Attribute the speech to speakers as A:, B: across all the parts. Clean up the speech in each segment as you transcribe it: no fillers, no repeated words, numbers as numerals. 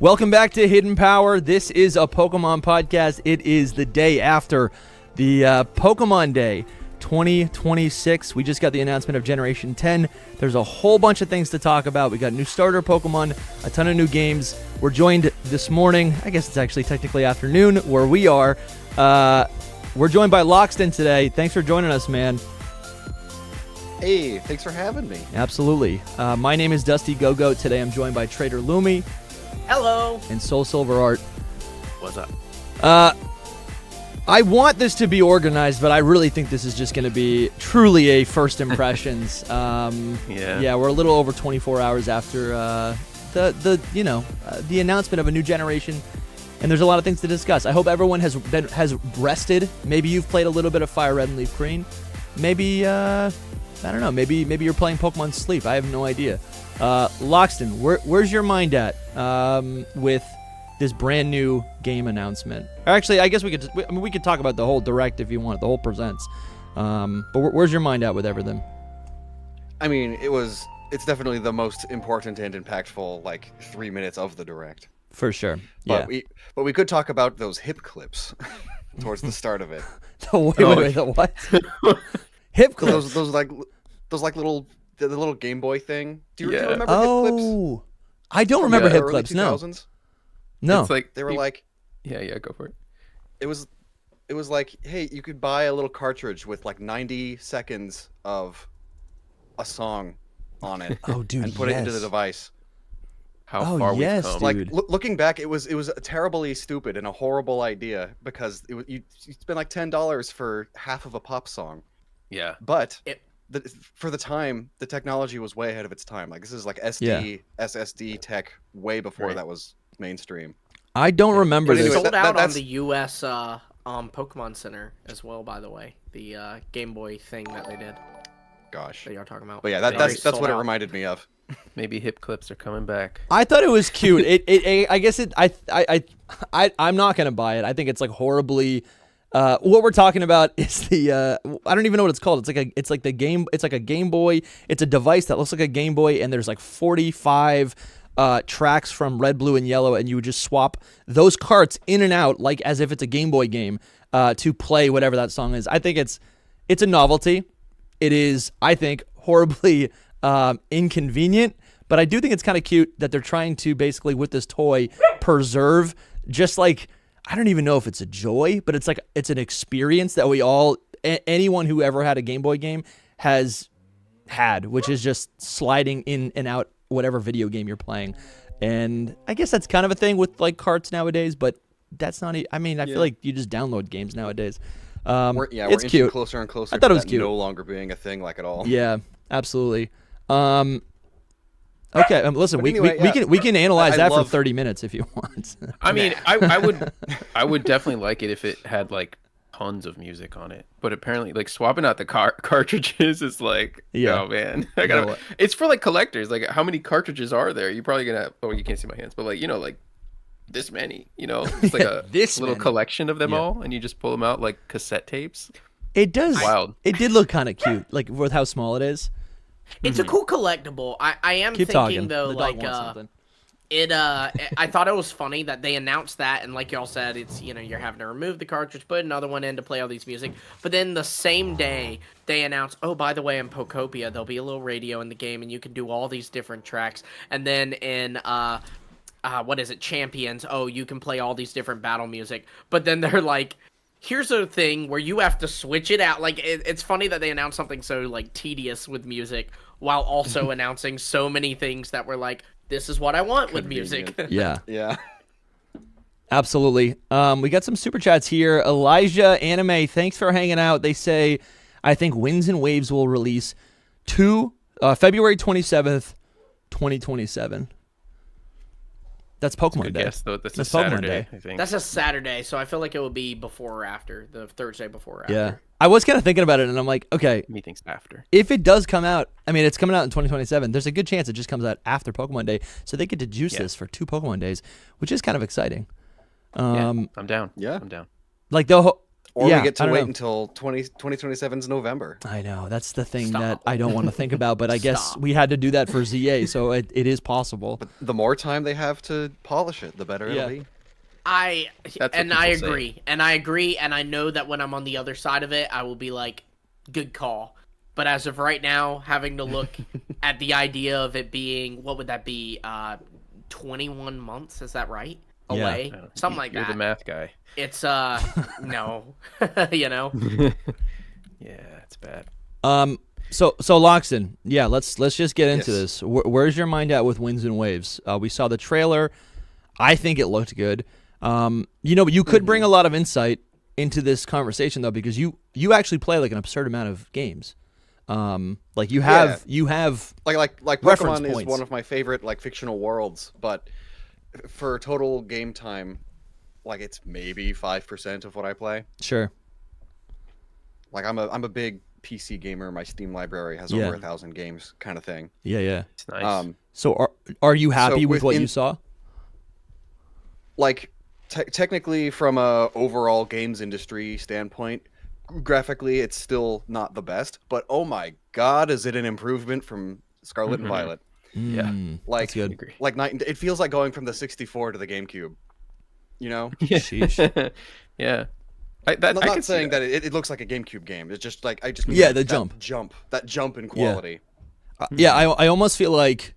A: Welcome back to Hidden Power. This is a Pokemon podcast. It is the day after the Pokemon Day 2026. We just got the announcement of Generation 10. There's a whole bunch of things to talk about. We got new starter Pokemon, a ton of new games. We're joined this morning, I guess it's actually technically afternoon where we are. We're joined by Loxton today. Thanks for joining us, man.
B: Hey, thanks for having me.
A: Absolutely. My name is DustyGogoat. Today I'm joined by TraderLumi.
C: Hello.
A: And SoulSilverArt.
D: What's up?
A: I want this to be organized, but I really think this is just going to be truly a first impressions. Yeah, we're a little over 24 hours after the announcement of a new generation, and there's a lot of things to discuss. I hope everyone has rested. Maybe you've played a little bit of Fire Red and Leaf Green. Maybe I don't know. Maybe you're playing Pokemon Sleep. I have no idea. Loxton, where's your mind at with this brand new game announcement? Actually, I guess we could talk about the whole direct if you want, the whole presents. But where's your mind at with everything?
B: I mean, it's definitely the most important and impactful 3 minutes of the direct.
A: For sure. Yeah.
B: But we could talk about those hip clips towards the start of it.
A: Wait, the what? Hip clips.
B: Those the little Game Boy thing. Do you remember hip clips?
A: Oh, I don't remember hip clips. 2000s? No.
D: It's like
B: they were like,
D: yeah, go for it.
B: It was like, hey, you could buy a little cartridge with 90 seconds of a song on it.
A: Oh, dude,
B: and put it into the device.
D: How far we've come.
A: Dude.
B: Looking back, it was terribly stupid and a horrible idea because you spend $10 for half of a pop song.
D: Yeah.
B: But for the time, the technology was way ahead of its time. This is SSD tech way before that was mainstream.
A: I don't remember this.
C: It sold out on the U.S. Pokemon Center as well, by the way. The Game Boy thing that they did.
B: Gosh.
C: That you're talking about.
B: But yeah, that's what it reminded me of.
D: Maybe hip clips are coming back.
A: I thought it was cute. I'm not gonna buy it. I think it's horribly. What we're talking about is the I don't even know what it's called. It's like a Game Boy. It's a device that looks like a Game Boy, and there's 45 tracks from Red, Blue, and Yellow, and you would just swap those carts in and out as if it's a Game Boy game to play whatever that song is. I think it's a novelty. It is, I think, horribly inconvenient, but I do think it's kind of cute that they're trying to basically with this toy preserve I don't even know if it's a joy, but it's an experience that we all, anyone who ever had a Game Boy game has had, which is just sliding in and out whatever video game you're playing. And I guess that's kind of a thing with carts nowadays, but that's not, I feel like you just download games nowadays.
B: We're
A: it's
B: inching
A: cute.
B: Closer and closer.
A: I thought
B: to
A: it was
B: that
A: cute.
B: No longer being a thing at all.
A: Yeah, absolutely. Okay, listen,
B: anyway,
A: we can analyze that
B: love...
A: for 30 minutes if you want.
D: I mean, I would definitely like it if it had tons of music on it. But apparently, swapping out the cartridges is oh man, it's for collectors. How many cartridges are there? You're probably gonna. Oh, you can't see my hands, but this many. It's a
A: this
D: little
A: many.
D: Collection of them all, and you just pull them out like cassette tapes.
A: It does.
D: Wild.
A: It did look kind of cute, with how small it is.
C: It's a cool collectible. I am
A: Keep
C: thinking
A: talking.
C: though,
A: The dog wants something.
C: I thought it was funny that they announced that, and like y'all said, it's you're having to remove the cartridge, put another one in to play all these music. But then the same day they announced, oh, by the way, in Pokopia there'll be a little radio in the game, and you can do all these different tracks. And then in what is it, Champions? Oh, you can play all these different battle music. But then they're here's a thing where you have to switch it out. It's funny that they announced something so tedious with music while also announcing so many things that were this is what I want with music.
A: Yeah.
B: Yeah.
A: Absolutely. We got some super chats here. Elijah Anime, thanks for hanging out. They say, I think Winds and Waves will release February 27th, 2027. That's Pokemon Day.
D: Guess, though. That's
A: Pokemon
D: Saturday,
A: Day.
D: I think.
C: That's a Saturday, so I feel like it would be before or after, the Thursday before or after.
A: Yeah. I was kind of thinking about it, and I'm like, okay,
D: Meetings after.
A: if it does come out, it's coming out in 2027, there's a good chance it just comes out after Pokemon Day, so they get to juice this for 2 Pokemon Days, which is kind of exciting.
D: I'm down.
B: Yeah.
D: I'm down.
B: Or
A: Yeah,
B: we get
A: I
B: to
A: don't
B: wait
A: know.
B: until 2027's November.
A: I know that's the thing
C: Stop.
A: that I don't want to think about, but I guess
C: Stop.
A: we had to do that for ZA, so it is possible.
B: But the more time they have to polish it, the better
A: Yeah.
B: it'll be.
C: I
D: That's what
C: I
D: people say.
C: agree, and I agree, and I know that when I'm on the other side of it, I will be like, good call. But as of right now, having to look at the idea of it being, what would that be, 21 months? Is that right?
A: Yeah.
C: Away, something like
D: You're
C: that.
D: the math guy.
C: It's no, you know.
D: Yeah, it's bad.
A: So Loxton, yeah, let's just get into
B: Yes.
A: this. Where's your mind at with Winds and Waves? We saw the trailer. I think it looked good. You could bring a lot of insight into this conversation though, because you actually play like an absurd amount of games. Like you have
B: Like
A: reference
B: Pokemon is
A: points.
B: one of my favorite like fictional worlds, but for total game time, like it's maybe 5% of what I play.
A: Sure.
B: Like I'm a big PC gamer. My Steam library has
A: Yeah.
B: over 1,000 games, kind of thing.
A: Yeah.
D: It's nice.
A: So are you happy with what
B: within-
A: you saw?
B: Like technically, from a overall games industry standpoint, graphically it's still not the best. But oh my god, is it an improvement from Scarlet and Violet?
D: Yeah.
B: Like
A: that's good.
D: Agree.
B: like it feels like going from the 64 to the GameCube. You know,
A: Sheesh.
D: Yeah.
B: I'm
D: I
B: not
D: can see
B: saying that it looks like a GameCube game. It's just like I just mean
A: Yeah,
B: like,
A: the
B: that
A: jump.
B: that jump in quality.
A: Yeah, I almost feel like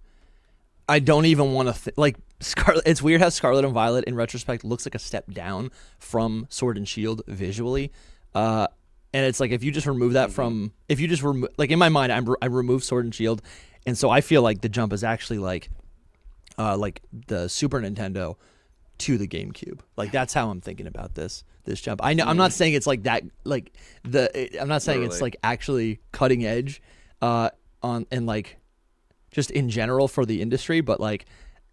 A: I don't even want to like Scarlet. It's weird how Scarlet and Violet, in retrospect, looks like a step down from Sword and Shield visually. And it's like if you just remove that from, if you just remove, like in my mind, I remove Sword and Shield, and so I feel like the jump is actually like the Super Nintendo to the GameCube. Like that's how I'm thinking about this jump. I know I'm not saying it's like that. Like I'm not saying it's
B: Literally.
A: like actually cutting edge. And like just in general for the industry, but like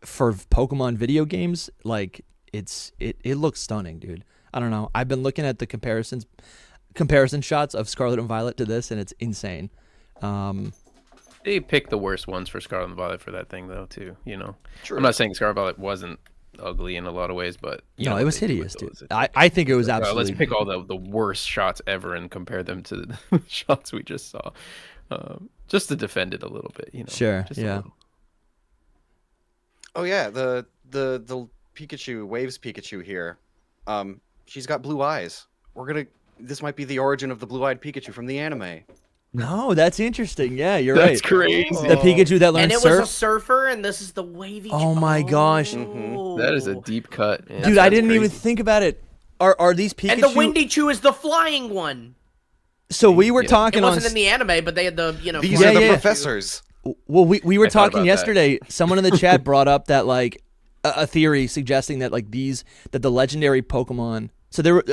A: for Pokemon video games, like it looks stunning, dude. I don't know. I've been looking at the comparison shots of Scarlet and Violet to this, and it's insane.
D: They picked the worst ones for Scarlet and Violet for that thing, though, too. You know,
B: True.
D: I'm not saying Scarlet and Violet wasn't ugly in a lot of ways, but you know
A: No, it
D: what
A: was
D: they do
A: hideous,
D: with
A: dude.
D: those.
A: I think it was
D: Let's
A: absolutely.
D: pick all the worst shots ever and compare them to the shots we just saw, just to defend it a little bit. You know,
A: Sure,
D: just a
A: yeah.
D: little.
B: Oh yeah, the Pikachu Waves Pikachu here. She's got blue eyes. This might be the origin of the blue-eyed Pikachu from the anime.
A: No, that's interesting. Yeah, you're
D: That's
A: right.
D: crazy.
A: The Pikachu that
C: And
A: learned
C: it was
A: surf.
C: a surfer, and this is the wavy.
A: Oh my gosh.
D: That is a deep cut, man.
A: Dude, I
D: That's
A: didn't even
D: crazy.
A: think about it. Are these Pikachu?
C: And the Windy Chew is the flying one.
A: So we were
D: Yeah.
C: It
A: talking on.
C: wasn't in the anime, but they had the
B: These
A: Yeah,
B: are the
A: yeah.
B: professors.
A: Well, we were
D: I thought
A: talking
D: about that.
A: yesterday. Someone in the chat brought up that like a theory suggesting that like that the legendary Pokemon. So there were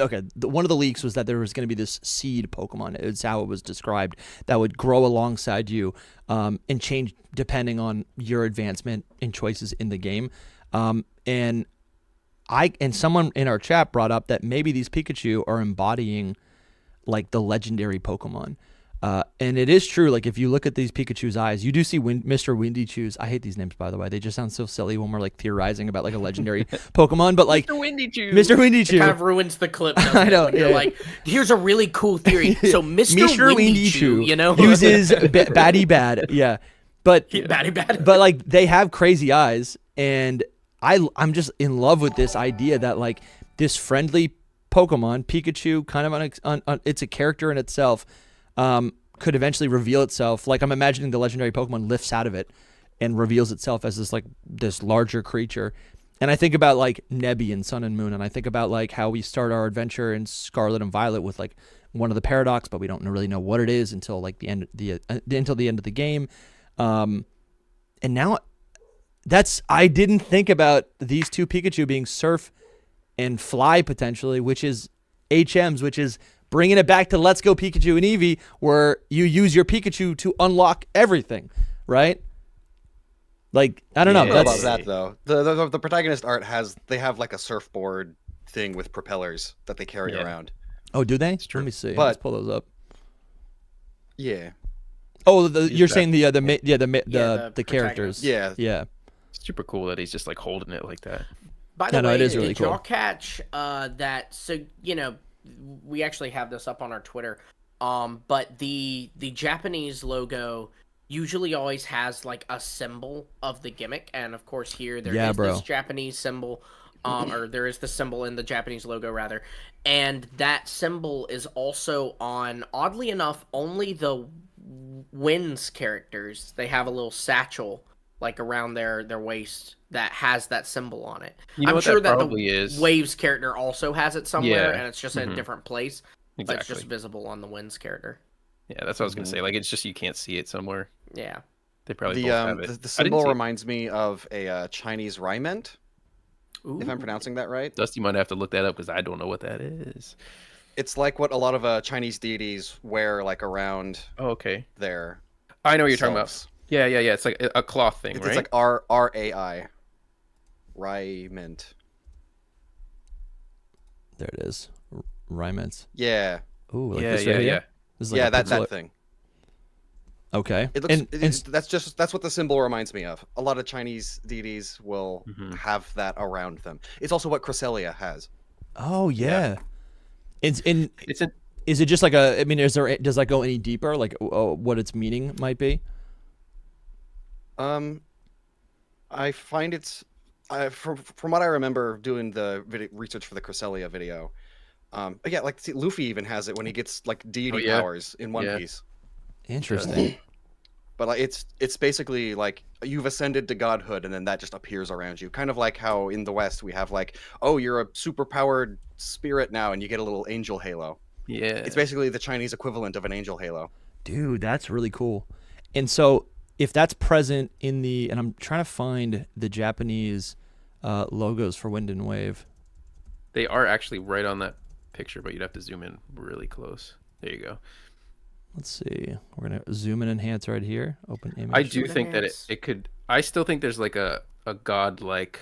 A: one of the leaks was that there was going to be this seed Pokemon. It's how it was described that would grow alongside you and change depending on your advancement and choices in the game. And someone in our chat brought up that maybe these Pikachu are embodying like the legendary Pokemon. And it is true. Like if you look at these Pikachu's eyes, you do see Mr. Windy Chews. I hate these names, by the way. They just sound so silly when we're like theorizing about like a legendary Pokemon. But like
D: Mr. Windy Chew.
A: Mr. Windy Chew.
C: kind of ruins the clip. doesn't
A: I
C: it?
A: know,
C: When you're
A: yeah.
C: like, here's a really cool theory. So Mr. Windy Chew, you know,
A: uses baddie bad. Yeah, but
C: batty bad.
A: but like they have crazy eyes, and I'm just in love with this idea that like this friendly Pokemon Pikachu, kind of on it's a character in itself, could eventually reveal itself. Like I'm imagining the legendary Pokemon lifts out of it and reveals itself as this larger creature. And I think about like Nebby in Sun and Moon, and I think about like how we start our adventure in Scarlet and Violet with like one of the Paradox, but we don't really know what it is until like until the end of the game. And now I didn't think about these two Pikachu being Surf and Fly potentially, which is HMs, which is bringing it back to Let's Go Pikachu and Eevee, where you use your Pikachu to unlock everything, right? Like I don't know.
B: I don't know
A: That's
B: about that though. The protagonist art they have like a surfboard thing with propellers that they carry
D: Yeah.
B: around.
A: oh, do they?
D: true.
A: Let me see.
B: But-
A: Let's pull those up.
B: Yeah.
A: Oh, you're
D: that-
A: saying the
C: the
A: characters.
B: Yeah.
A: Yeah.
D: Super cool that he's just like holding it like that.
C: By the
A: No,
C: way,
A: it is really
C: did
A: cool.
C: y'all catch that? So we actually have this up on our Twitter. But the Japanese logo usually always has like a symbol of the gimmick, and of course here there is this Japanese symbol, or there is the symbol in the Japanese logo rather, and that symbol is also on, oddly enough, only the Winds characters. They have a little satchel like around their waist that has that symbol on it.
D: You know
C: I'm
D: what
C: sure
D: that
C: that
D: probably
C: the
D: is?
C: Waves character also has it somewhere,
D: Yeah.
C: and it's just in a different place.
D: Exactly.
C: But it's just visible on the Winds character.
D: Yeah, that's what I was gonna say. Like, it's just you can't see it somewhere.
C: Yeah.
D: They probably both have it.
B: The symbol reminds me of a Chinese Ryment, if I'm pronouncing that right.
D: Dusty might have to look that up because I don't know what that is.
B: It's like what a lot of Chinese deities wear, like around their.
D: I know what you're talking about. Yeah. It's like a cloth thing, right?
B: It's like RAI. Ryment.
A: There it is. Ryments.
B: Yeah.
A: Ooh, like this right here? This is like
B: that thing.
A: Okay.
B: It looks. That's what the symbol reminds me of. A lot of Chinese deities will have that around them. It's also what Cresselia has.
A: Oh yeah. Is it just like a? I mean, does that go any deeper? Like what its meaning might be?
B: I find it's. From what I remember doing the research for the Cresselia video, yeah, like see, Luffy even has it when he gets like deity powers in One Piece.
A: Interesting.
B: But like it's basically like you've ascended to godhood, and then that just appears around you. Kind of like how in the West we have like, oh, you're a super powered spirit now, and you get a little angel halo.
D: Yeah.
B: It's basically the Chinese equivalent of an angel halo.
A: Dude, that's really cool. And so if that's present in and I'm trying to find the Japanese logos for Wind and Wave.
D: They are actually right on that picture, but you'd have to zoom in really close. There you go.
A: Let's see. We're going to zoom and enhance right here. Open image.
D: I do think that it could... I still think there's like a god-like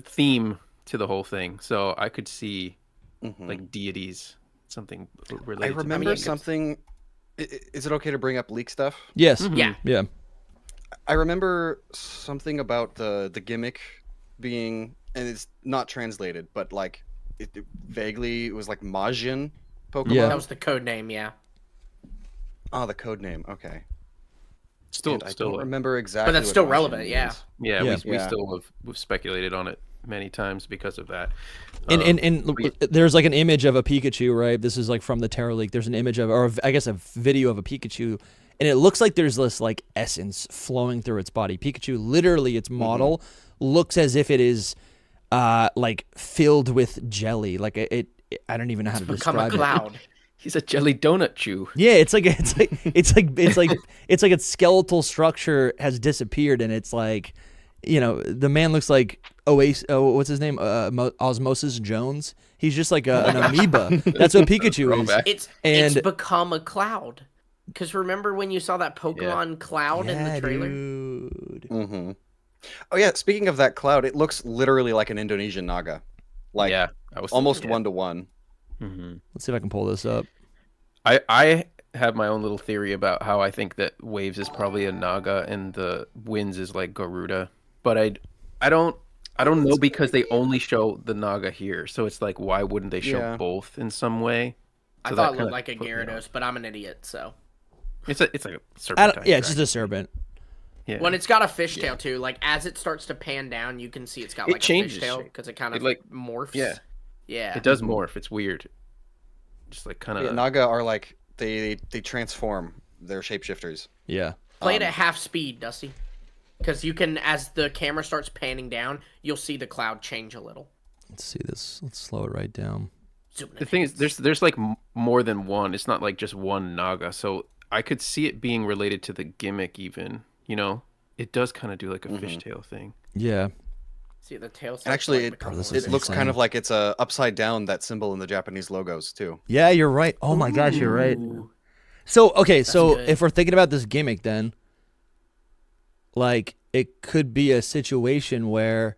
D: theme to the whole thing. So I could see like deities, something related
B: I remember something... Is it okay to bring up leak stuff?
A: Yes.
C: Yeah.
B: I remember something about the gimmick being... And it's not translated, but like... vaguely, it was like Majin Pokemon.
A: Yeah.
C: That was the code name, yeah.
B: Oh, the code name. Okay.
D: Still,
B: I don't remember exactly.
C: But that's still relevant, yeah.
D: Yeah, we still have speculated on it many times because of that.
A: And there's like an image of a Pikachu, right? This is like from the Terror Leak. There's an image of, or I guess a video of a Pikachu, and it looks like there's this like essence flowing through its body. Pikachu, literally, its model looks as if it is like filled with jelly. Like it I don't even know how to describe it.
C: Become a cloud.
D: He's a jelly donut chew.
A: Yeah, it's like its skeletal structure has disappeared, and it's like, you know, the man looks like what's his name? Osmosis Jones. He's just like an amoeba. That's what Pikachu is.
C: It's become a cloud. Because remember when you saw that Pokemon cloud in the trailer?
A: Dude.
B: Oh yeah, speaking of that cloud, it looks literally like an Indonesian naga. Like almost 1-to-1.
A: Let's see if I can pull this up.
D: I have my own little theory about how I think that Waves is probably a naga and the Winds is like Garuda. But I don't know because they only show the naga here. So it's like, why wouldn't they show both in some way? So
C: I thought it looked like a Gyarados, but I'm an idiot, so.
D: It's like a serpent.
A: Yeah, it's just a serpent.
D: Yeah.
C: When it's got a fishtail too, like as it starts to pan down, you can see it's got like a fishtail because it kind of like morphs. Yeah.
D: It does morph. It's weird. Just like kind of.
B: Yeah, naga are like they transform. They're shapeshifters.
A: Yeah.
C: Play it at half speed, Dusty, because you can, as the camera starts panning down, you'll see the cloud change a little.
A: Let's see this. Let's slow it right down.
D: The thing is, there's like more than one. It's not like just one naga. So I could see it being related to the gimmick even. You know, it does kind of do like a fishtail thing.
A: Yeah.
C: See the tail.
B: Actually, it looks kind of like it's upside down, that symbol in the Japanese logos too.
A: Yeah, you're right. Oh my gosh, you're right. So if we're thinking about this gimmick, then like it could be a situation where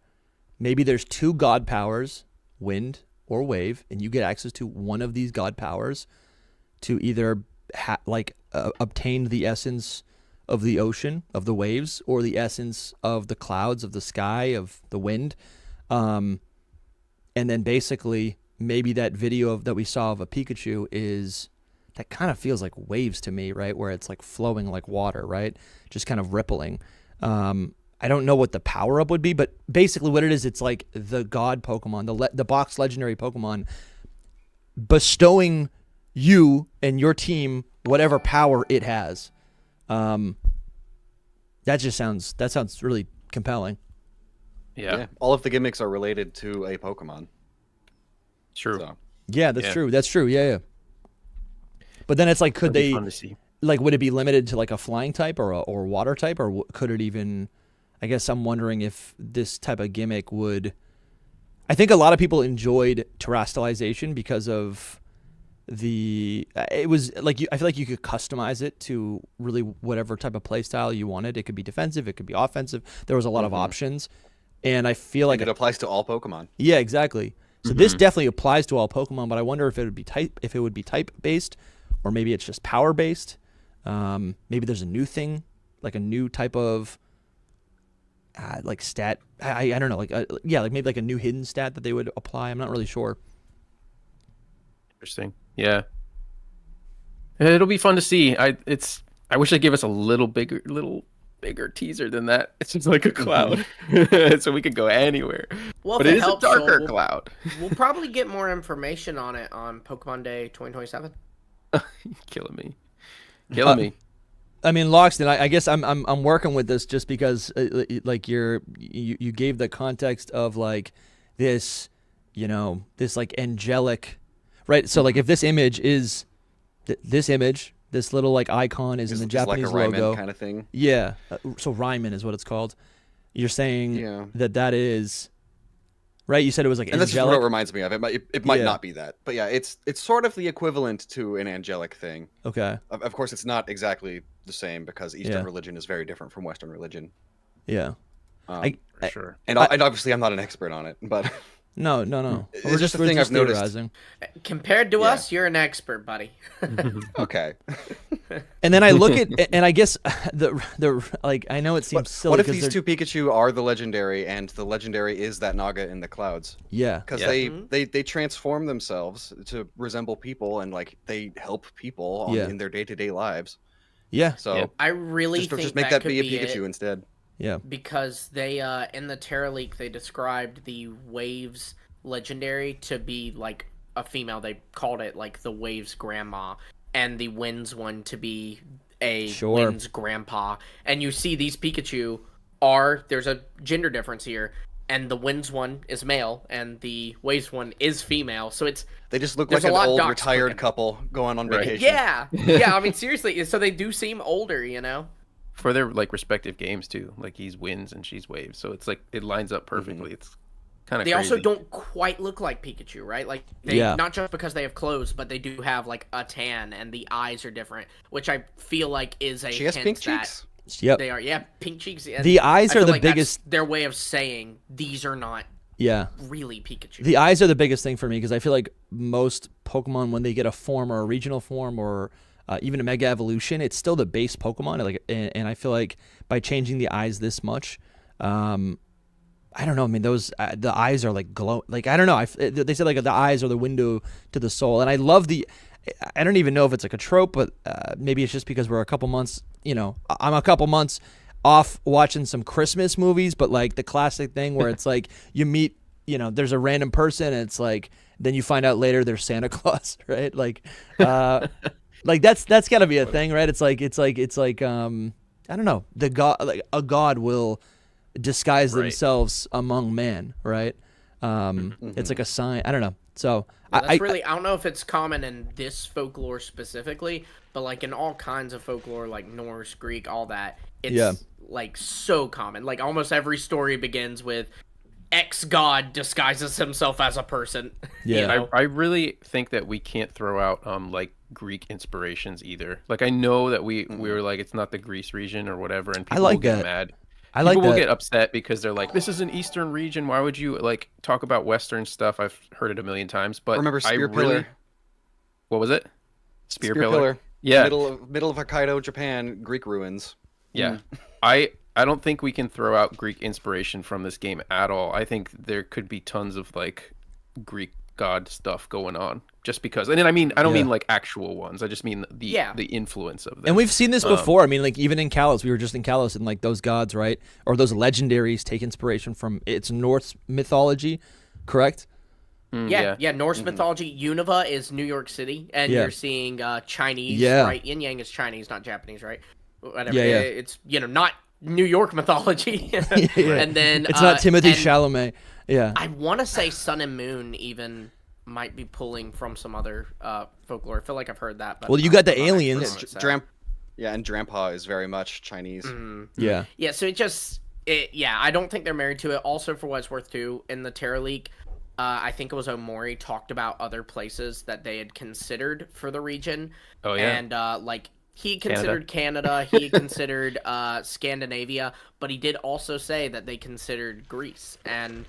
A: maybe there's two god powers, Wind or Wave, and you get access to one of these god powers to either obtain the essence of the ocean, of the waves, or the essence of the clouds, of the sky, of the wind. And then basically maybe that video that we saw of a Pikachu that kind of feels like waves to me, right? Where it's like flowing like water, right? Just kind of rippling. I don't know what the power up would be, but basically what it is, it's like the god Pokemon, the box legendary Pokemon bestowing you and your team whatever power it has. That sounds really compelling.
D: Yeah.
B: All of the gimmicks are related to a Pokemon.
D: True.
B: So.
A: Yeah, that's true. That's true. Yeah. But then it's like, could they, like, would it be limited to like a flying type or water type, or could it even? I guess I'm wondering if this type of gimmick would. I think a lot of people enjoyed terrestrialization because of it was like I feel like you could customize it to really whatever type of play style you wanted. It could be defensive, it could be offensive. There was a lot of options, and I feel like
B: it applies to all Pokemon.
A: Yeah, exactly. So this definitely applies to all Pokemon, but I wonder if it would be type based, or maybe it's just power based. Maybe there's a new thing, like a new type of like stat. I don't know, like like maybe like a new hidden stat that they would apply. I'm not really sure.
D: Interesting. Yeah. It'll be fun to see. I wish they'd give us a little bigger teaser than that. It's just like a cloud, so we could go anywhere.
C: Well,
D: but it is a darker cloud.
C: We'll probably get more information on it on Pokemon Day 2027.
D: Killing me.
A: I mean, Loxton, I guess I'm working with this just because like you gave the context of like this, this like angelic, right? So like if this image is this little like icon is in the Japanese
B: like a
A: logo
B: kind of thing.
A: Yeah. So Ryman is what it's called. You're saying that is right. You said it was like
B: and
A: angelic.
B: That's what it reminds me of. It might not be that, but yeah, it's sort of the equivalent to an angelic thing.
A: Okay.
B: Of course, it's not exactly the same because Eastern religion is very different from Western religion.
A: Yeah.
B: For sure. And obviously, I'm not an expert on it, but
A: no.
B: We're just a thing I've noticed.
C: Compared to us, you're an expert, buddy.
B: Okay.
A: And then I look at, and I guess the like I know it seems silly.
B: What if these two Pikachu are the legendary, and the legendary is that Naga in the clouds?
A: Yeah.
B: Because they transform themselves to resemble people, and like they help people in their day-to-day lives.
A: Yeah.
B: So
C: I really think
B: just make that be a Pikachu instead.
A: Yeah.
C: Because they in the Terra Leak they described the Waves legendary to be like a female. They called it like the Waves grandma, and the Winds one to be a Winds grandpa. And you see these Pikachu there's a gender difference here, and the Winds one is male and the Waves one is female. So
B: they just look like an old retired couple going on vacation.
C: Yeah. I mean seriously, so they do seem older,
D: For their like respective games too, like he's Winds and she's Waves, so it's like it lines up perfectly. It's kind of.
C: They also don't quite look like Pikachu, right? Like not just because they have clothes, but they do have like a tan and the eyes are different, which I feel like is a.
B: She has pink cheeks.
A: Yep.
C: They are pink cheeks. And
A: the eyes are the biggest.
C: That's their way of saying these are not.
A: Yeah.
C: Really Pikachu.
A: The eyes are the biggest thing for me because I feel like most Pokemon, when they get a form or a regional form or even a Mega Evolution, it's still the base Pokemon. Like, and I feel like by changing the eyes this much, I don't know. I mean, those the eyes are like glow. Like I don't know. They said like the eyes are the window to the soul, and I love the. I don't even know if it's like a trope, but maybe it's just because we're a couple months. I'm a couple months off watching some Christmas movies, but like the classic thing where it's like you meet, there's a random person, and it's like then you find out later they're Santa Claus, right? Like. Like that's got to be a thing, right? It's like I don't know. The god, like a god, will disguise themselves among man, right? It's like a sign. I don't know. So
C: I don't know if it's common in this folklore specifically, but like in all kinds of folklore, like Norse, Greek, all that, it's like so common. Like almost every story begins with X god disguises himself as a person.
A: Yeah,
D: I really think that we can't throw out like Greek inspirations either. Like I know that we were like it's not the Greece region or whatever, and people will get mad. People will get upset because they're like, this is an Eastern region. Why would you like talk about Western stuff? I've heard it a million times, but
B: remember Spear Pillar?
D: What was it?
B: Spear Pillar.
D: Yeah,
B: middle of Hokkaido, Japan, Greek ruins.
D: Yeah, I don't think we can throw out Greek inspiration from this game at all. I think there could be tons of like Greek god stuff going on. Just because, and then I don't mean like actual ones. I just mean the influence of them.
A: And we've seen this before. I mean, like even in Kalos, we were just in Kalos, and like those gods, right, or those legendaries take inspiration from its Norse mythology, correct?
C: Norse mythology. Unova is New York City, and you're seeing Chinese, right? Yin Yang is Chinese, not Japanese, right? Whatever. It's not New York mythology. And then
A: it's not Timothy Chalamet. Yeah,
C: I want to say Sun and Moon even might be pulling from some other folklore. I feel like I've heard that. But
A: well, you got the aliens.
B: And Drampa is very much Chinese.
A: Yeah.
C: Yeah, so I don't think they're married to it. Also, for what it's worth, too, in the Terra Leak, I think it was Omori talked about other places that they had considered for the region.
D: Oh, yeah.
C: And, he considered Canada, he considered Scandinavia, but he did also say that they considered Greece. And,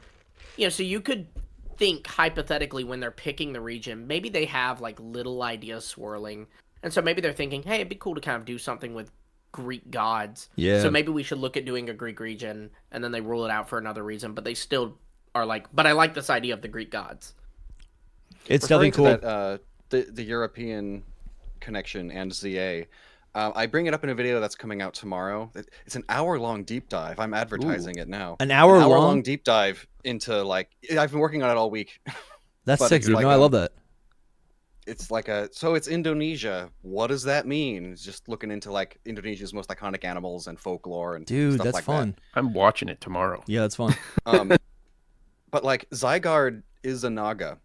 C: so you could think hypothetically when they're picking the region, maybe they have like little ideas swirling, and so maybe they're thinking, hey, it'd be cool to kind of do something with Greek gods. So maybe we should look at doing a Greek region, and then they rule it out for another reason, but they still are like, but I like this idea of the Greek gods.
A: It's definitely cool.
B: That, the European connection and ZA. I bring it up in a video that's coming out tomorrow. It's an hour-long deep dive. I'm advertising it now.
A: An hour-long
B: deep dive into I've been working on it all week.
A: That's sick, dude. I love that.
B: It's so it's Indonesia. What does that mean? It's just looking into Indonesia's most iconic animals and folklore and
A: dude,
B: stuff
A: that's
B: like
A: fun.
B: That.
D: I'm watching it tomorrow.
A: Yeah, that's fun.
B: But Zygarde is a Naga.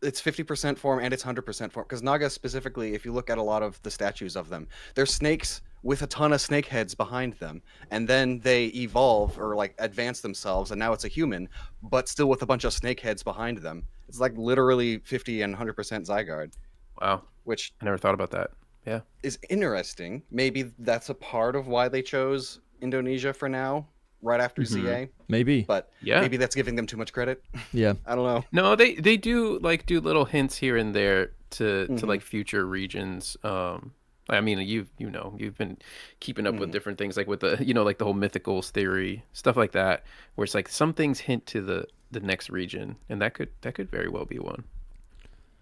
B: It's 50% form and it's 100% form. Because Naga specifically, if you look at a lot of the statues of them, they're snakes with a ton of snake heads behind them. And then they evolve or advance themselves, and now it's a human, but still with a bunch of snake heads behind them. It's literally 50 and 100% Zygarde.
D: Wow.
B: Which
D: I never thought about that. Yeah.
B: Is interesting. Maybe that's a part of why they chose Indonesia for now. Right after ZA,
A: maybe,
B: but maybe that's giving them too much credit.
A: Yeah,
B: I don't know.
D: No, they do do little hints here and there to future regions. I mean, you've been keeping up with different things, with the the whole mythicals theory, stuff like that, where it's some things hint to the next region, and that could very well be one.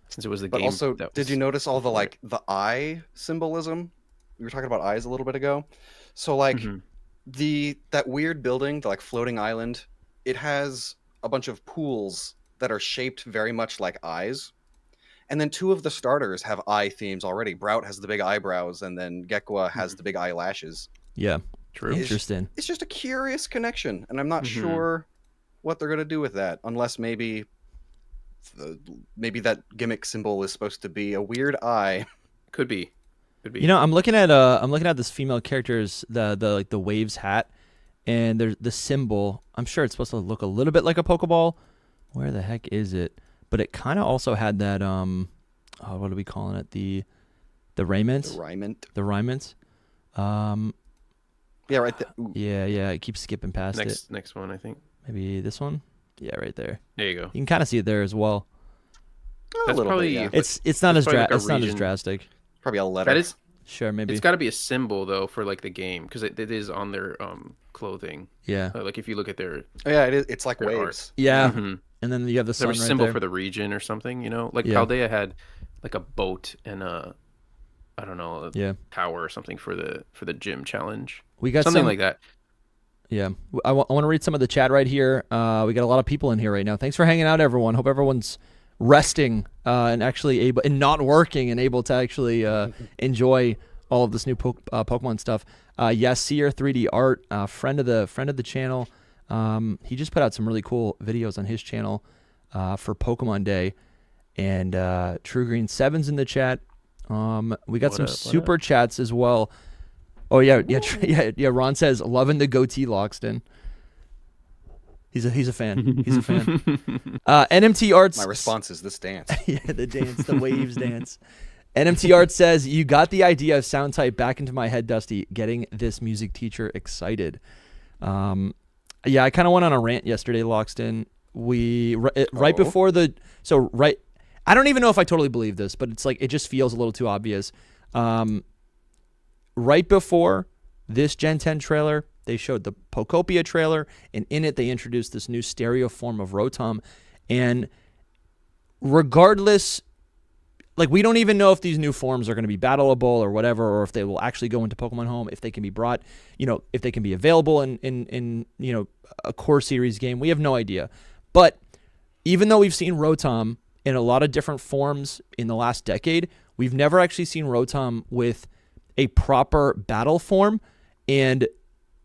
D: Since it was the game.
B: But also, did you notice all the the eye symbolism? We were talking about eyes a little bit ago. So that weird building, the floating island, it has a bunch of pools that are shaped very much like eyes. And then two of the starters have eye themes already. Brout has the big eyebrows, and then Gekwa has the big eyelashes.
A: Yeah,
D: true.
A: Interesting.
B: It's just a curious connection, and I'm not sure what they're going to do with that, unless maybe that gimmick symbol is supposed to be a weird eye.
D: Could be.
A: I'm looking at this female character's the waves hat, and there's the symbol. I'm sure it's supposed to look a little bit like a Pokeball. Where the heck is it? But it kind of also had that what are we calling it? The raiment. The raiment.
B: Yeah, right there.
A: Yeah. I keep skipping past it.
D: Next one, I think.
A: Maybe this one. Yeah, right there.
D: There you go.
A: You can kind of see it there as well.
D: That's probably.
A: Bit, yeah. It's not as drastic.
B: Probably a letter.
D: That is
A: sure. Maybe
D: it's got to be a symbol though for the game, because it is on their clothing.
A: Yeah.
D: If you look at their.
B: Oh yeah, it is. It's like waves.
A: Art. Yeah. And then you have the sun right
D: symbol
A: there.
D: for the region or something. Paldea had a boat and a tower or something for the gym challenge.
A: We got
D: something like that.
A: Yeah, I want to read some of the chat right here. We got a lot of people in here right now. Thanks for hanging out, everyone. Hope everyone's resting and actually able and not working and able to actually enjoy all of this new Pokemon stuff. Yes, Seer 3D Art, friend of the channel. He just put out some really cool videos on his channel for Pokemon Day, and True Green 7's in the chat. We got some super chats as well. Oh yeah. Ron says loving the goatee, Loxton. He's a fan. He's a fan. NMT Arts.
B: My response is this dance.
A: Yeah, the dance, the waves dance. NMT Art says, you got the idea of sound type back into my head, Dusty, getting this music teacher excited. Yeah, I kind of went on a rant yesterday, Loxton. Right before I don't even know if I totally believe this, but it's it just feels a little too obvious. Right before this Gen 10 trailer, they showed the Pokopia trailer, and in it they introduced this new stereo form of Rotom. And regardless, like, we don't even know if these new forms are going to be battleable or whatever, or if they will actually go into Pokemon Home, if they can be brought, if they can be available in a core series game. We have no idea. But even though we've seen Rotom in a lot of different forms in the last decade, we've never actually seen Rotom with a proper battle form. And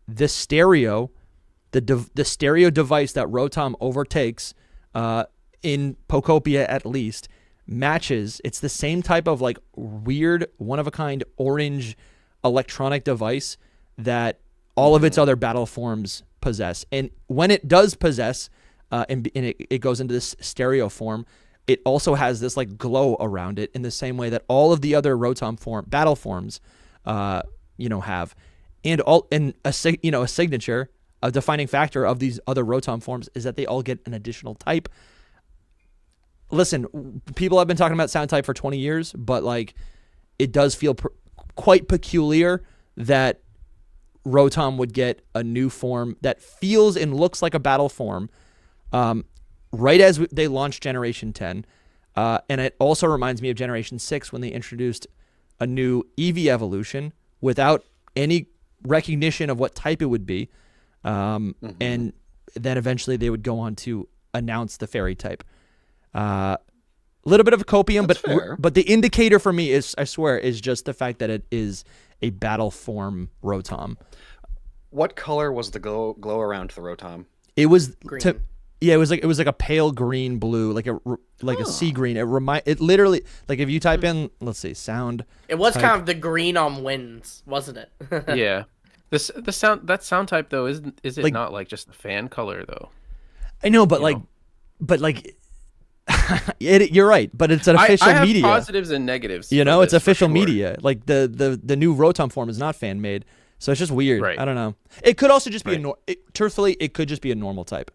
A: the stereo, the stereo device that Rotom overtakes, in Pokopia at least, matches. It's the same type of like weird, one-of-a-kind orange electronic device that all of its other battle forms possess. And when it does possess, and it goes into this stereo form, it also has this like glow around it in the same way that all of the other Rotom battle forms, have. And a signature, a defining factor of these other Rotom forms is that they all get an additional type. Listen, people have been talking about sound type for 20 years, but like, it does feel quite peculiar that Rotom would get a new form that feels and looks like a battle form, right as they launched Generation 10. And it also reminds me of Generation 6 when they introduced a new Eevee evolution without any recognition of what type it would be. And then eventually they would go on to announce the fairy type. A little bit of a copium, but the indicator for me is, I swear, is just the fact that it is a battle form Rotom.
B: What color was the glow around the Rotom?
A: It was
C: green.
A: It was like a pale green blue, like a sea green. It literally, like, if you type in, let's see, sound.
C: It was kind of the green on winds, wasn't it?
D: Yeah. That sound type though, is it like, not like just the fan color though?
A: I know, but you're right, but it's an official
D: I have
A: media.
D: Positives and negatives.
A: It's official media. Like the new Rotom form is not fan made, so it's just weird.
D: Right.
A: I don't know. It could also just be truthfully, it could just be a normal type.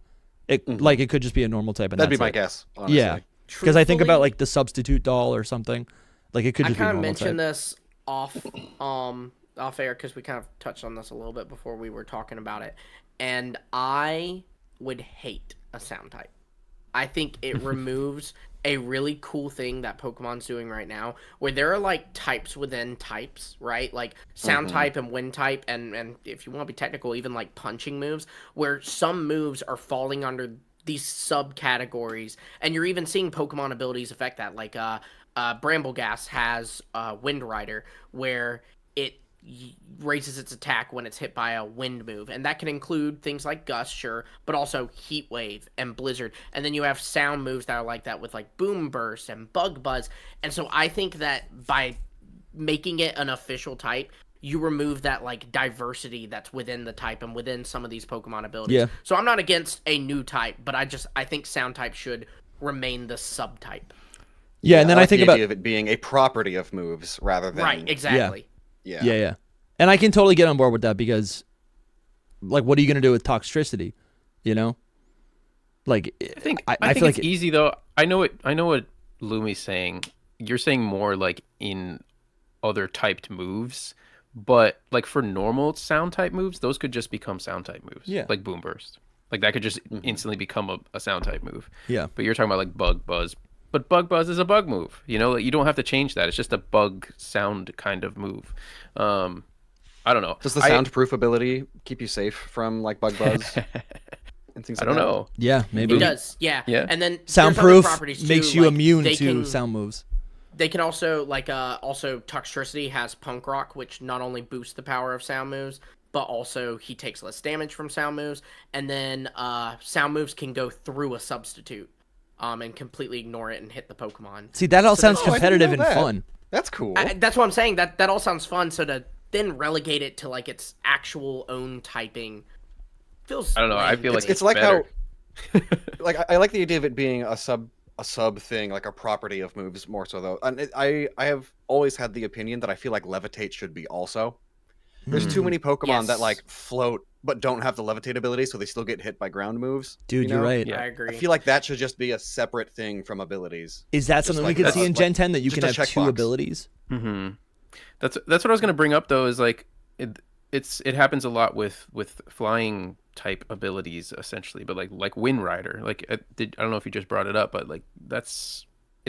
A: It could just be a normal type. And
B: that'd be my guess. Honestly.
A: Yeah, because I think about like the substitute doll or something. Like it could just be a normal type.
C: I kind of mentioned this off air because we kind of touched on this a little bit before we were talking about it, and I would hate a sound type. I think it removes a really cool thing that Pokemon's doing right now, where there are like types within types, right? Like sound type and wind type, and if you want to be technical, even like punching moves, where some moves are falling under these subcategories, and you're even seeing Pokemon abilities affect that. Like Brambleghast has Wind Rider, where it raises its attack when it's hit by a wind move, and that can include things like Gust, sure, but also Heat Wave and Blizzard. And then you have sound moves that are like that with like Boom Burst and Bug Buzz. And so I think that by making it an official type, you remove that like diversity that's within the type and within some of these Pokemon abilities.
A: Yeah.
C: So I'm not against a new type, but I think sound type should remain the subtype.
A: Yeah, and then I think
B: the
A: about
B: idea of it being a property of moves rather than
C: right, exactly.
B: Yeah.
A: And I can totally get on board with that because, like, what are you going to do with Toxtricity? Like,
D: I think it's like easy though. I know what Lumi's saying. You're saying more like in other typed moves, but like for normal sound type moves, those could just become sound type moves.
A: Yeah.
D: Like Boom Burst. Like that could just instantly become a sound type move.
A: Yeah.
D: But you're talking about like Bug Buzz. But Bug Buzz is a bug move. Like, you don't have to change that. It's just a bug sound kind of move. I don't know.
B: Does the soundproof ability keep you safe from like Bug Buzz and things like that?
D: I don't know.
A: Yeah, maybe.
C: It does, yeah. And then
A: soundproof
C: properties
A: makes
C: too,
A: you
C: like,
A: immune to sound moves.
C: They can also also Toxtricity has Punk Rock, which not only boosts the power of sound moves, but also he takes less damage from sound moves. And then sound moves can go through a substitute. And completely ignore it and hit the Pokemon.
A: See, that all sounds competitive and fun.
B: That's cool.
C: That's what I'm saying. That all sounds fun. So to then relegate it to like its actual own typing feels.
D: I don't know. I feel like
B: it's like
D: better.
B: how, like I like the idea of it being a sub thing, like a property of moves more so though. And I have always had the opinion that I feel like Levitate should be also. There's too many Pokemon that like float but don't have the levitate ability, so they still get hit by ground moves.
A: Dude, you're right.
C: Yeah, I agree.
B: I feel like that should just be a separate thing from abilities.
A: Is that something
B: like
A: we could see in Gen 10 that you can have two
B: checkbox.
A: abilities?
D: Mm-hmm. That's what I was going to bring up though. Is like it happens a lot with flying type abilities essentially, but like Wind Rider, like I don't know if you just brought it up, but like it's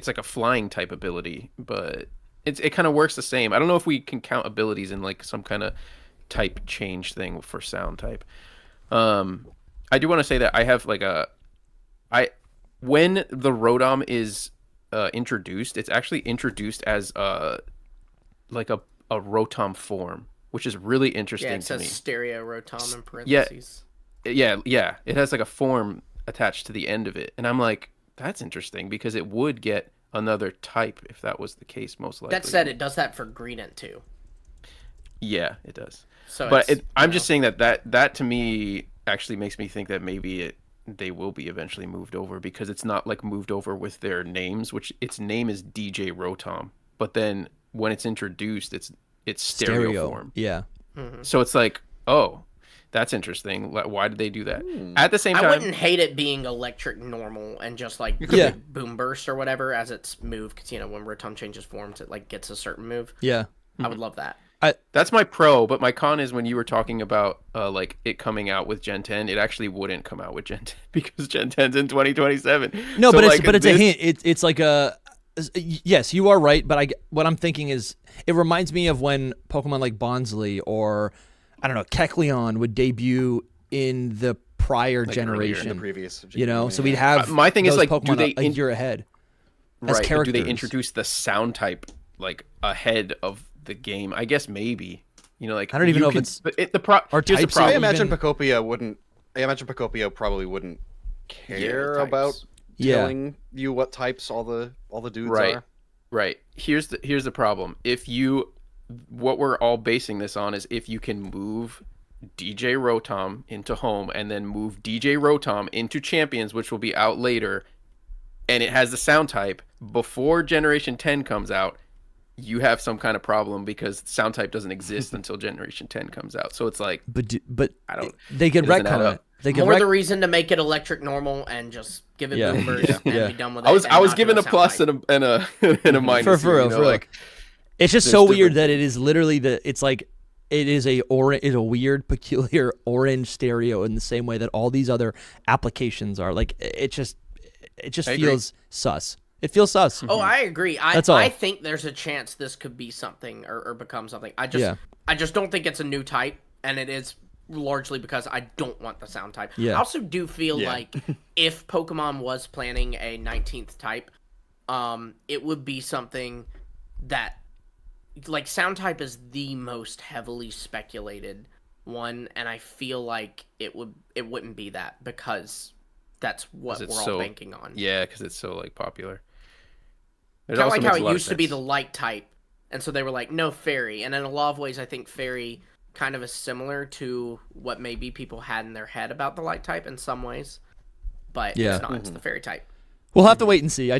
D: like a flying type ability, but it kind of works the same. I don't know if we can count abilities in like some kind of type change thing for sound type. I do want to say that I have like when the Rotom is introduced, it's actually introduced as like a Rotom form, which is really interesting to me.
C: Yeah, it says stereo Rotom in parentheses.
D: Yeah. It has like a form attached to the end of it. And I'm like, that's interesting because it would get another type if that was the case, most likely.
C: That said, it does that for Greedent too.
D: Yeah, it does.
C: So
D: but I'm just saying that to me actually makes me think that maybe they will be eventually moved over, because it's not like moved over with their names, which its name is DJ Rotom. But then when it's introduced, it's stereo form.
A: Yeah.
C: Mm-hmm.
D: So it's like, oh, that's interesting. Why did they do that? At the same time,
C: I wouldn't hate it being electric normal and just like boom burst or whatever as it's moved, because when Rotom changes forms, it like gets a certain move.
A: Yeah.
C: I would love that.
D: That's my pro, but my con is when you were talking about like it coming out with Gen 10, it actually wouldn't come out with Gen 10 because Gen 10's in 2027.
A: No,
D: so
A: but it's a hint. It's like a yes, you are right, but what I'm thinking is it reminds me of when Pokemon like Bonsly or I don't know, Kecleon would debut in the prior
B: like
A: generation,
B: in the previous generation,
A: so we'd have
D: my thing is like,
A: Pokemon
D: do they
A: a year ahead
D: as
A: characters.
D: Do they introduce the sound type like ahead of the game? I guess maybe. Like
A: I don't even know if it's
D: or
A: types.
D: the problem.
B: I imagine Pocopia wouldn't. I imagine Pocopia probably wouldn't care about telling you what types all the dudes are.
D: Right. Here's the problem. What we're all basing this on is if you can move DJ Rotom into home and then move DJ Rotom into Champions, which will be out later, and it has the sound type before Generation 10 comes out, you have some kind of problem because sound type doesn't exist until Generation 10 comes out. So it's like,
A: but
D: I don't.
A: They could retcon it. They could
C: the reason to make it electric normal and just give it boomers and be done with it.
D: I was given a plus and a minus.
A: For real. Like, it's just so weird that it is literally it's like it is a weird, peculiar orange stereo in the same way that all these other applications are. Like it just feels sus. It feels sus.
C: Oh, I agree.
A: That's all.
C: I think there's a chance this could be something or become something. I just don't think it's a new type, and it is largely because I don't want the sound type.
A: Yeah.
C: I also do feel like if Pokemon was planning a 19th type, it would be something that, like, sound type is the most heavily speculated one, and I feel like it wouldn't be that because that's what we're all banking on.
D: Yeah, because it's so like popular.
C: Kind of like how it used to be the light type, and so they were like, no fairy. And in a lot of ways, I think fairy kind of is similar to what maybe people had in their head about the light type in some ways, but it's not. It's the fairy type.
A: We'll have to wait and see. I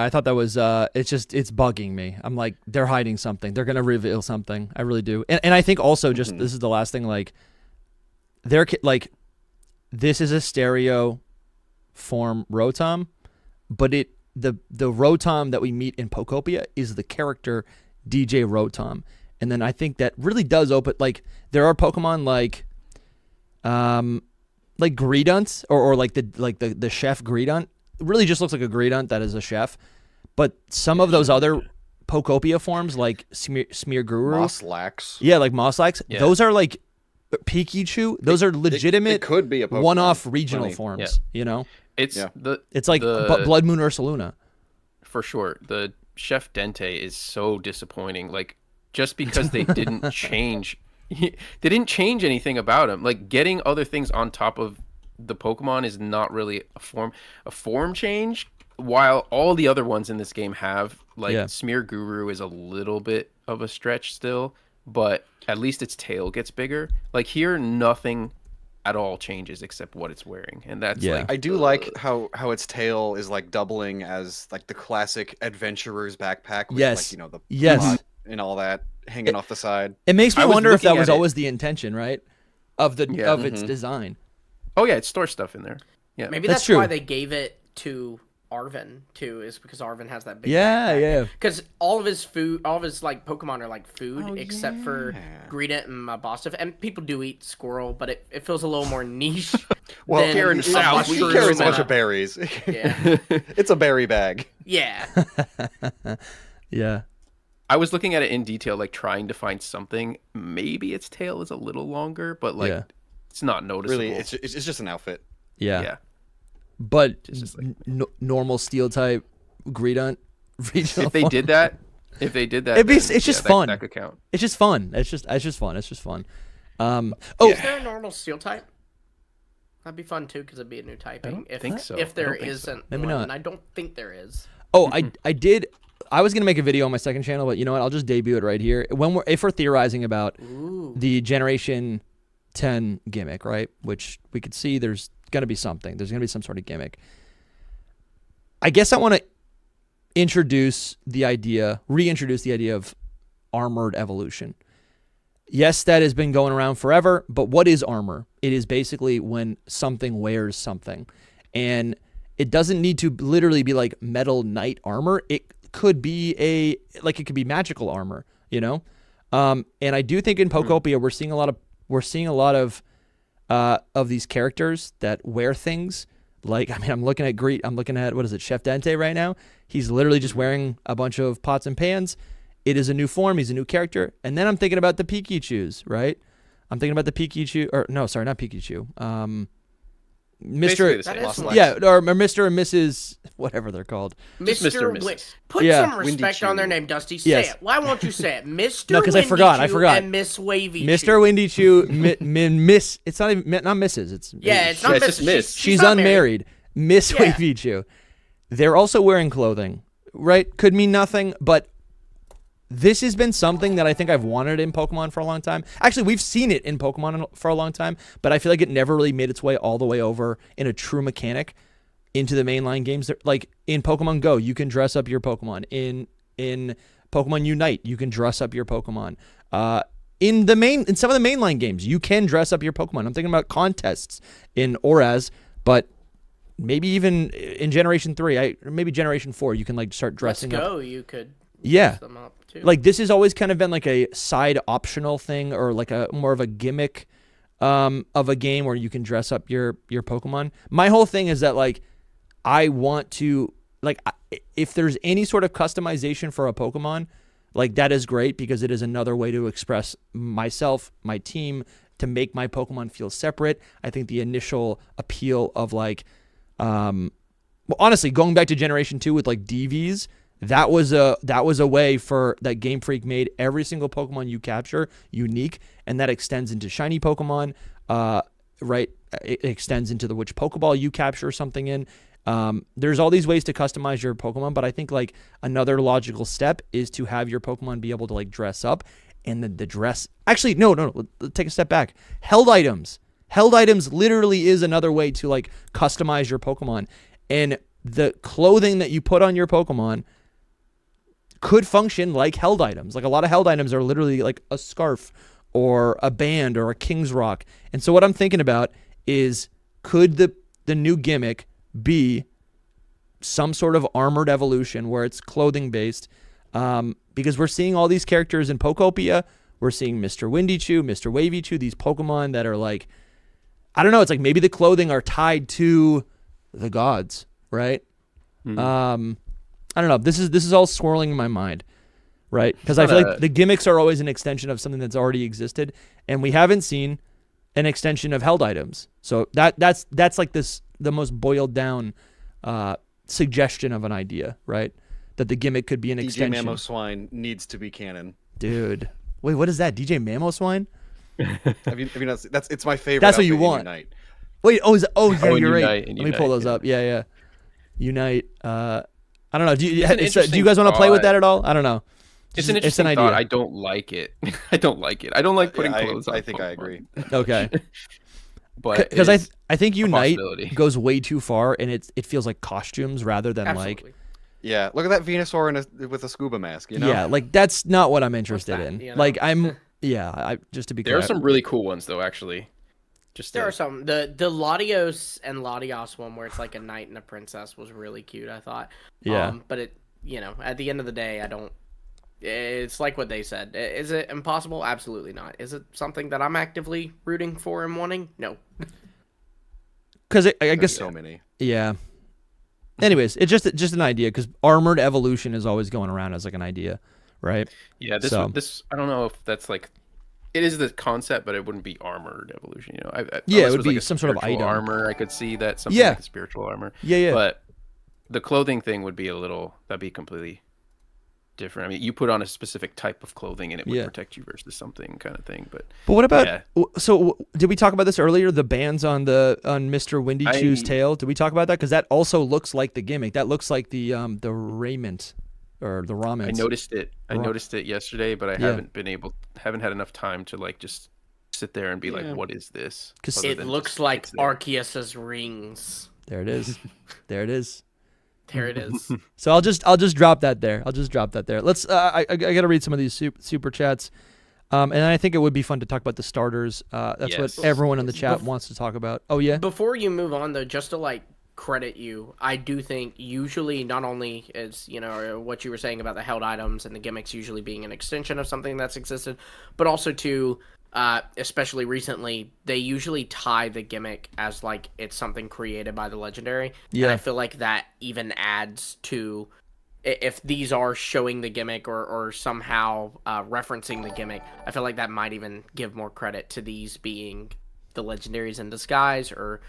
A: thought that was it's bugging me. I'm like, they're hiding something. They're gonna reveal something. I really do. And I think also just this is the last thing. Like, this is a stereo form Rotom, but the Rotom that we meet in Pocopia is the character DJ Rotom. And then I think that really does open, like, there are Pokemon like Greedent or like the chef Greedent. It really just looks like a Greedent that is a chef. But some of those other Pocopia forms like Smearguru,
B: Mosslax.
A: Yeah, like Mosslax. Yeah. Those are like Pikachu. Those are legitimate
B: it could be a Pokemon.
A: One-off regional forms,
D: It's
A: like Blood Moon Ursaluna.
D: For sure. The Chef Dente is so disappointing. Like, just because they didn't change anything about him. Like, getting other things on top of the Pokemon is not really a form change, while all the other ones in this game have. Like, Smearguru is a little bit of a stretch still, but at least its tail gets bigger. Like, here, nothing at all changes except what it's wearing, and that's like,
B: I do like how its tail is like doubling as like the classic adventurer's backpack with like the pot and all that hanging off the side.
A: It makes me wonder if that was always the intention, right, of its design.
D: Oh yeah, it stores stuff in there. Yeah,
C: maybe that's
A: true.
C: why they gave it to Arven too, is because Arven has that big
A: yeah.
C: Because all of his like Pokemon are like food, except for Greedent and Mabosstiff. And people do eat squirrel, but it feels a little more niche.
B: Well,
C: than
D: here in the South,
B: he carries a bunch of berries.
C: Yeah.
B: It's a berry bag.
C: Yeah.
A: Yeah.
D: I was looking at it in detail, like trying to find something. Maybe its tail is a little longer, but like it's not noticeable.
B: Really, it's just an outfit.
A: Yeah. But normal steel type Greedent regional.
D: If they did that,
A: it's just fun.
D: That could count.
A: It's just fun. It's just fun. It's just fun.
C: Is there a normal steel type? That'd be fun too, because it'd be a new typing.
D: I think so.
C: If there isn't,
A: maybe
C: one,
A: not.
C: and I don't think there is.
A: Oh, I did. I was gonna make a video on my second channel, but you know what? I'll just debut it right here. If we're theorizing about the Generation 10 gimmick, right? Which we could see there's gonna be something. There's gonna be some sort of gimmick. I guess I want to reintroduce the idea of armored evolution. Yes, that has been going around forever, but what is armor? It is basically when something wears something. And it doesn't need to literally be like metal knight armor. It could be it could be magical armor, you know? And I do think in Pokopia we're seeing a lot of these characters that wear things. Like, I mean, I'm looking at what is it, Chef Dente right now? He's literally just wearing a bunch of pots and pans. It is a new form. He's a new character. And then I'm thinking about the Pikachus, right? I'm thinking about the Pikachu, or no, sorry, not Pikachu. Mr. Or Mr. and Mrs. whatever they're called.
C: Mr. and Mrs. Put some respect on their name, Dusty. Say it. Why won't you say it? Mr.
A: No, because I forgot.
C: And Miss Wavy.
A: Mr. Windy Chew, Miss. It's not even not Mrs. It's
C: not Mrs.
D: Miss.
A: She's unmarried. Miss Wavy Chew. They're also wearing clothing, right? Could mean nothing, but this has been something that I think I've wanted in Pokemon for a long time. Actually, we've seen it in Pokemon for a long time, but I feel like it never really made its way all the way over in a true mechanic into the mainline games. Like in Pokemon Go, you can dress up your Pokemon. In Pokemon Unite, you can dress up your Pokemon. In some of the mainline games, you can dress up your Pokemon. I'm thinking about contests in Oraz, but maybe even in Generation 3, maybe Generation 4, you can like start dressing up.
C: You could
A: dress
C: them up too.
A: Like this has always kind of been like a side optional thing, or like a more of a gimmick of a game where you can dress up your Pokemon. My whole thing is that like I want to if there's any sort of customization for a Pokemon, like that is great because it is another way to express myself, my team, to make my Pokemon feel separate. I think the initial appeal of like honestly, going back to Generation 2 with like DVs, that was a way for that Game Freak made every single Pokemon you capture unique, and that extends into shiny Pokemon, right? It extends into which Pokeball you capture something in. There's all these ways to customize your Pokemon, but I think like another logical step is to have your Pokemon be able to like dress up, and the dress. Actually, no. Let's take a step back. Held items literally is another way to like customize your Pokemon, and the clothing that you put on your Pokemon could function like held items. Like a lot of held items are literally like a scarf or a band or a King's Rock. And so what I'm thinking about is, could the new gimmick be some sort of armored evolution where it's clothing based? Because we're seeing all these characters in Pokopia. We're seeing Mr. Windy Chew, Mr. Wavy Chew, these Pokemon that are like, I don't know, it's like maybe the clothing are tied to the gods, right? I don't know. This is all swirling in my mind, right? Because I feel like the gimmicks are always an extension of something that's already existed, and we haven't seen an extension of held items. So that's like the most boiled down suggestion of an idea, right? That the gimmick could be an extension.
B: DJ Mamoswine needs to be canon,
A: dude. Wait, what is that? DJ Mamoswine?
B: Have you not? It's my favorite.
A: That's what you want.
B: Unite.
A: Wait, yeah, you're right.
D: Let
A: me pull those up. Yeah. Unite. I don't know. Do you guys want to play with that at all? I don't know.
D: It's an interesting idea. I don't like it. I don't like putting clothes on.
B: I think I agree.
A: Okay.
D: But
A: because I think Unite goes way too far, and it feels like costumes rather than like.
B: Yeah, look at that Venusaur with a scuba mask. You know.
A: Yeah, like that's not what I'm interested in. You know? Like just to be clear.
D: There are some really cool ones though, actually. Just
C: there are some. The Latios and Latios one where it's like a knight and a princess was really cute, I thought.
A: Yeah.
C: But it, at the end of the day, I don't. It's like what they said. Is it impossible? Absolutely not. Is it something that I'm actively rooting for and wanting? No.
A: Because I guess
B: so many.
A: Yeah. Anyways, it's just an idea because armored evolution is always going around as like an idea, right?
D: Yeah. This I don't know if that's like. It is the concept, but it wouldn't be armored evolution.
A: Yeah, it would be like some sort of item.
D: Armor. I could see that something
A: Yeah.
D: like a spiritual armor.
A: Yeah.
D: But the clothing thing would be that'd be completely different. I mean, you put on a specific type of clothing and it would protect you versus something kind of thing. But
A: what about? So did we talk about this earlier? The bands on Mr. Windy Chew's tail. Did we talk about that? Because that also looks like the gimmick. That looks like the raiment. Or the ramen.
D: I noticed it. I noticed it yesterday, but I haven't had enough time to like just sit there and be like, "What is this?"
C: It looks like Arceus's rings.
A: There it is. There it is.
C: There it is.
A: So I'll just drop that there. Let's. I gotta read some of these super chats, and I think it would be fun to talk about the starters. That's what everyone in the chat wants to talk about. Oh yeah.
C: Before you move on though, just to credit you, I do think usually not only is what you were saying about the held items and the gimmicks usually being an extension of something that's existed, but also to especially recently they usually tie the gimmick as like it's something created by the legendary. And I feel like that even adds to, if these are showing the gimmick or somehow referencing the gimmick, I feel like that might even give more credit to these being the legendaries in disguise or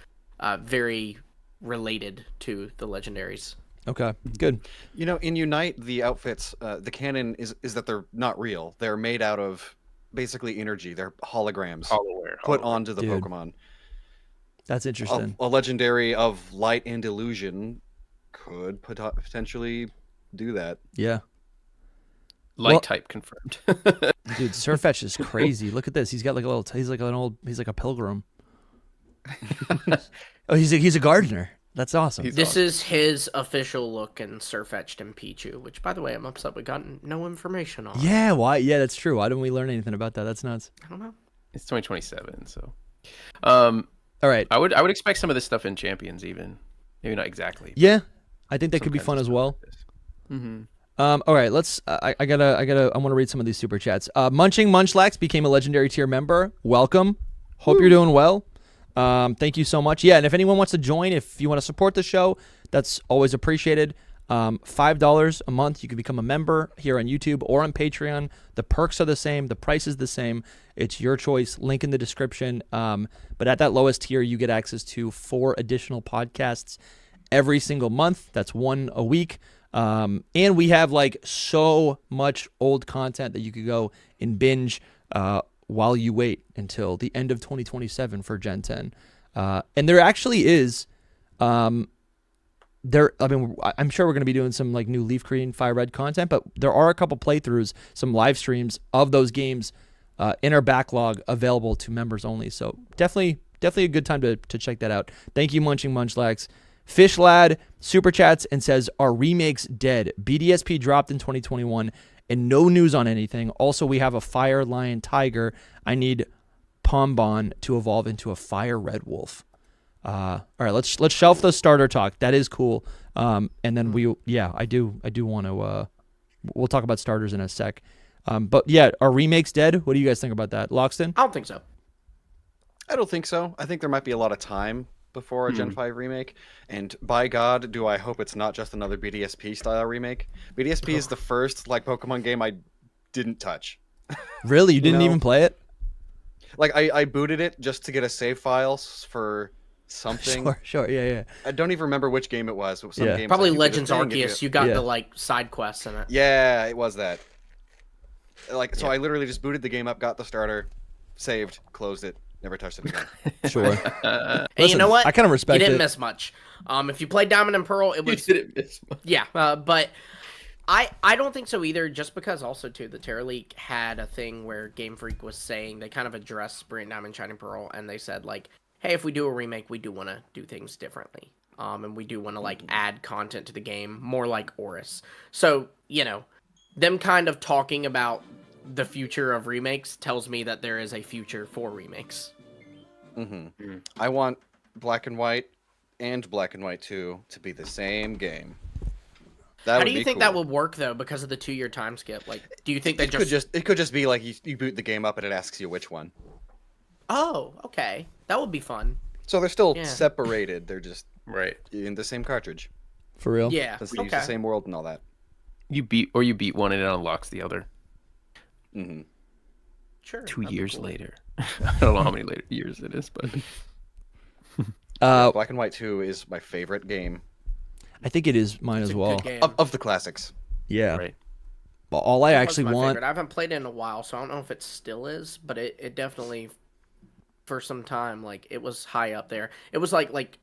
C: very related to the legendaries.
A: Okay, good.
B: In Unite, the outfits, the canon is that they're not real. They're made out of basically energy. They're holograms put onto the Pokemon.
A: That's interesting.
B: A legendary of light and illusion could potentially do that.
A: Yeah.
D: Light type confirmed.
A: Dude, Surfetch is crazy. Look at this. He's got like a little. He's like a pilgrim. Oh, he's a gardener. That's awesome.
C: This is his official look in Surfetched and Pichu, which, by the way, I'm upset we got no information on.
A: Yeah, why? Yeah, that's true. Why didn't we learn anything about that? That's nuts.
C: I don't know.
D: It's 2027, so.
A: All right.
D: I would expect some of this stuff in Champions, even maybe not exactly.
A: Yeah, I think that could be fun as well. All right, let's. I want to read some of these super chats. Munching Munchlax became a legendary tier member. Welcome. Hope you're doing well. Thank you so much. Yeah, and if anyone wants to join, if you want to support the show, that's always appreciated. $5 a month, you can become a member here on YouTube or on Patreon. The perks are the same. The price is the same. It's your choice. Link in the description. But at that lowest tier, you get access to 4 additional podcasts every single month. That's 1 a week. And we have like so much old content that you could go and binge while you wait until the end of 2027 for Gen 10. And there actually is, I'm sure we're going to be doing some like new Leaf Green, Fire Red content, but there are a couple playthroughs, some live streams of those games in our backlog available to members only. So definitely a good time to check that out. Thank you, Munching Munchlax. Fish Lad super chats and says, "Are remakes dead? BDSP dropped in 2021 and no news on anything. Also, we have a Fire Lion Tiger. I need Pombon to evolve into a Fire Red Wolf." All right, let's shelf the starter talk. That is cool. And then I do want to. We'll talk about starters in a sec. But yeah, are remakes dead? What do you guys think about that, Loxton?
C: I don't think so.
B: I don't think so. I think there might be a lot of time before a Gen 5 remake, and by God, do I hope it's not just another BDSP style remake. BDSP is the first like Pokemon game I didn't touch.
A: Really? You didn't even play it?
B: Like I booted it just to get a save file for something.
A: Sure, yeah.
B: I don't even remember which game it was. Some game
C: probably Legends Arceus. You got the like side quests in it.
B: Yeah, it was that. So I literally just booted the game up, got the starter, saved, closed it. Never touched it again.
A: Sure.
C: Hey, you know what?
A: I kind of respect it.
C: You didn't miss much. If you played Diamond and Pearl, it was.
D: You didn't miss much.
C: Yeah, but I don't think so either. Just because also too, the Terra League had a thing where Game Freak was saying they kind of addressed Brilliant Diamond, Shining Pearl, and they said like, hey, if we do a remake, we do want to do things differently. And we do want to like add content to the game, more like Oris. So them kind of talking about the future of remakes tells me that there is a future for remakes.
B: I want Black and White and Black and White 2 to be the same game.
C: How do you think that would work though, because of the 2-year time skip? Like, do you think
B: it could just be like you boot the game up and it asks you which one?
C: Oh, okay, that would be fun.
B: So they're still separated. They're just
D: right
B: in the same cartridge.
A: For real?
C: Yeah.
B: Since they use the same world and all that.
D: You beat one and it unlocks the other.
C: Sure.
D: 2 years later. I don't know how many years it is, but
B: Black and White 2 is my favorite game.
A: I think it is mine as well.
B: Of the classics.
A: Yeah.
D: right.
A: But all I actually want.
C: Favorite. I haven't played it in a while, so I don't know if it still is, but it definitely, for some time, like, it was high up there. It was like,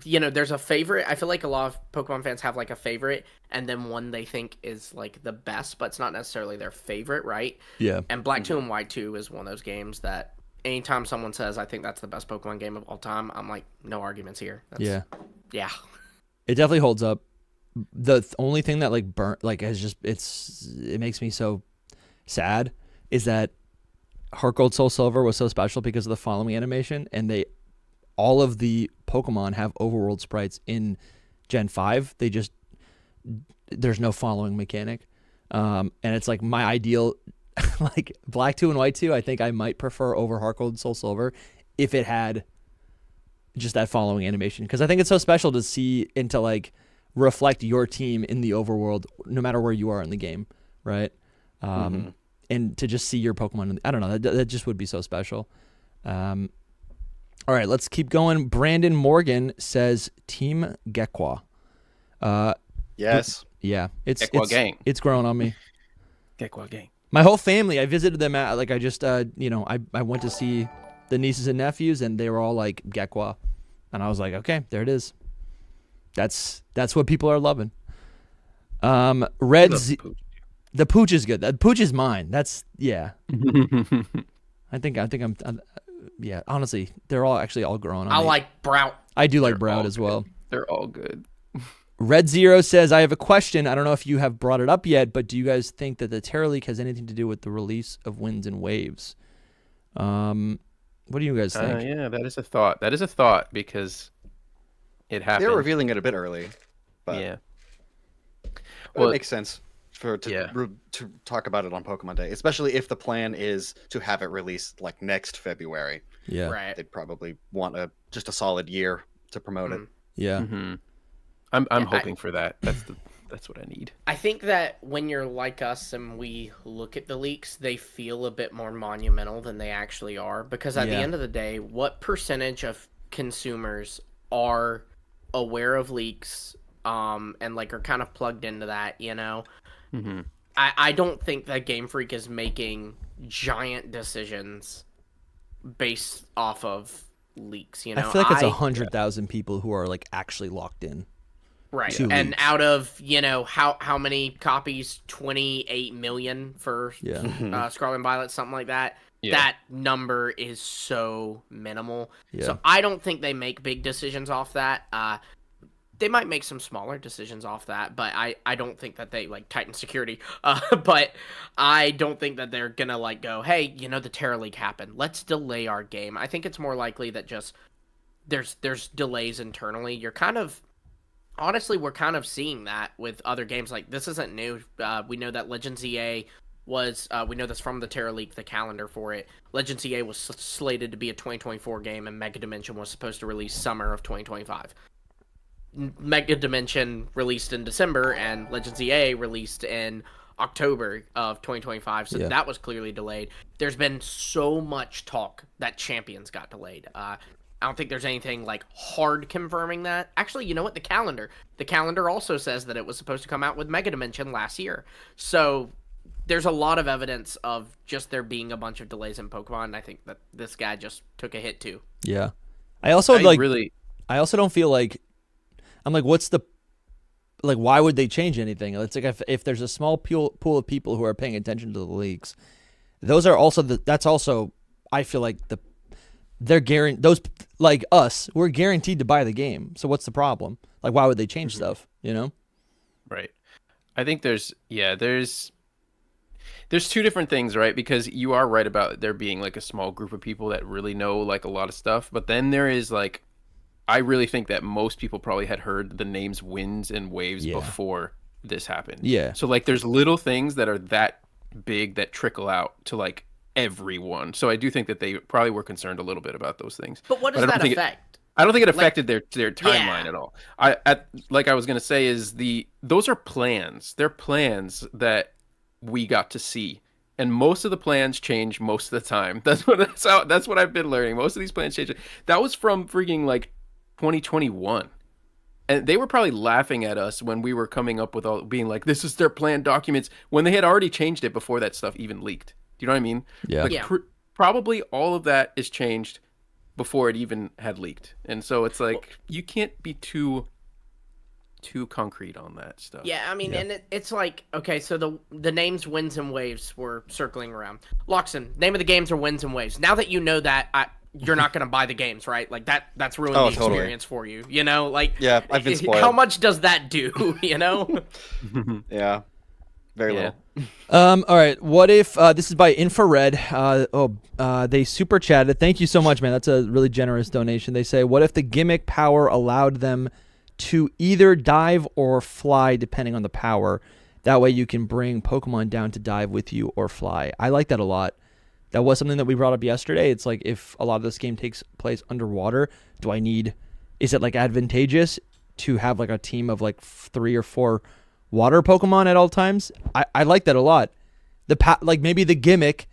C: you know, there's a favorite. I feel like a lot of Pokemon fans have like a favorite, and then one they think is like the best, but it's not necessarily their favorite, right?
A: Yeah.
C: And Black 2 and White 2 is one of those games that anytime someone says, I think that's the best Pokemon game of all time, I'm like, no arguments here.
A: Yeah.
C: It
A: definitely holds up. The only thing that like burnt, like, has just, it makes me so sad is that Heart Gold Soul Silver was so special because of the following animation, and all of the Pokemon have overworld sprites in Gen 5. There's no following mechanic. And it's like my ideal, like Black 2 and White 2, I think I might prefer over Heart Gold Soul Silver if it had just that following animation. Because I think it's so special to see and to like reflect your team in the overworld, no matter where you are in the game, right? And to just see your Pokemon, I don't know, that just would be so special. All right, let's keep going. Brandon Morgan says Team Gekwa.
B: Yes.
A: Yeah,
D: Gekwa gang.
A: It's growing on me.
D: Gekwa gang.
A: My whole family, I visited them at, like, I just, I went to see the nieces and nephews, and they were all like Gekwa, and I was like, okay, there it is. That's what people are loving. The Pooch is good. The Pooch is mine. That's I think I'm yeah. Honestly, they're all growing on me.
C: I like Brout.
A: I do like Brout as well.
D: They're all good.
A: Red Zero says, I have a question. I don't know if you have brought it up yet, but do you guys think that the Terra Leak has anything to do with the release of Winds and Waves? What do you guys think?
D: Yeah, that is a thought. That is a thought because it happened.
B: They're revealing it a bit early, but
D: yeah.
B: Well, it makes sense to talk about it on Pokemon Day, especially if the plan is to have it released like next February.
A: Yeah,
C: right.
B: They'd probably want just a solid year to promote it.
A: Yeah.
D: I'm hoping for that. That's what I need.
C: I think that when you're like us and we look at the leaks, they feel a bit more monumental than they actually are. Because at the end of the day, what percentage of consumers are aware of leaks and like are kind of plugged into that, you know? I don't think that Game Freak is making giant decisions based off of leaks, you know?
A: I feel like it's 100,000 people who are like actually locked in.
C: Right. And leaks. Out of, you know, how many copies? 28 million for Scarlet and Violet, something like that. Yeah. That number is so minimal. Yeah. So I don't think they make big decisions off that. They might make some smaller decisions off that, but I don't think that they like tighten security. But I don't think that they're gonna like go, hey, you know, the Terra Leak happened. Let's delay our game. I think it's more likely that just there's delays internally. You're kind of honestly, we're kind of seeing that with other games. Like, this isn't new. We know that Legends EA was, we know this from the Terra Leak, the calendar for it. Legends EA was slated to be a 2024 game, and Mega Dimension was supposed to release summer of 2025. Mega Dimension released in December, and Legends EA released in October of 2025, so that was clearly delayed. There's been so much talk that Champions got delayed. I don't think there's anything like hard confirming that. Actually, you know what? The calendar also says that it was supposed to come out with Mega Dimension last year. So there's a lot of evidence of just there being a bunch of delays in Pokemon. And I think that this guy just took a hit too.
A: Yeah. I also don't feel like, I'm like, why would they change anything? It's like if there's a small pool of people who are paying attention to the leaks, those are also that's also, I feel like they're guaranteed, those like us, we're guaranteed to buy the game. So what's the problem? Like, why would they change stuff, you know?
D: Right. I think there's There's two different things, right? Because you are right about there being like a small group of people that really know like a lot of stuff, but then there is like I really think that most people probably had heard the names winds and waves before this happened.
A: Yeah.
D: So like there's little things that are that big that trickle out to like everyone. So I do think that they probably were concerned a little bit about those things.
C: But what does that affect?
D: I don't think it affected their timeline at all. Like I was gonna say is those are plans. They're plans that we got to see. And most of the plans change most of the time. That's what I've been learning. Most of these plans change. That was from freaking like 2021. And they were probably laughing at us when we were coming up with all being like, this is their plan documents, when they had already changed it before that stuff even leaked. Do you know what I mean?
A: Yeah.
D: Like, probably all of that is changed before it even had leaked. And so it's like, you can't be too concrete on that stuff.
C: Yeah, I mean, and it's like, okay, so the names Winds and Waves were circling around. Loxon, name of the games are Winds and Waves. Now that you know that, you're not going to buy the games, right? Like that's ruined the experience for you, you know? Like,
B: yeah, I've been spoiled.
C: How much does that do, you know?
B: Yeah, very little.
A: All right, what if, this is by Infrared, they super chatted. Thank you so much, man. That's a really generous donation. They say, what if the gimmick power allowed them to either dive or fly depending on the power? That way you can bring Pokemon down to dive with you or fly. I like that a lot. That was something that we brought up yesterday. It's like, if a lot of this game takes place underwater, is it like advantageous to have like a team of like 3 or 4 water Pokemon at all times? I like that a lot. Like maybe the gimmick,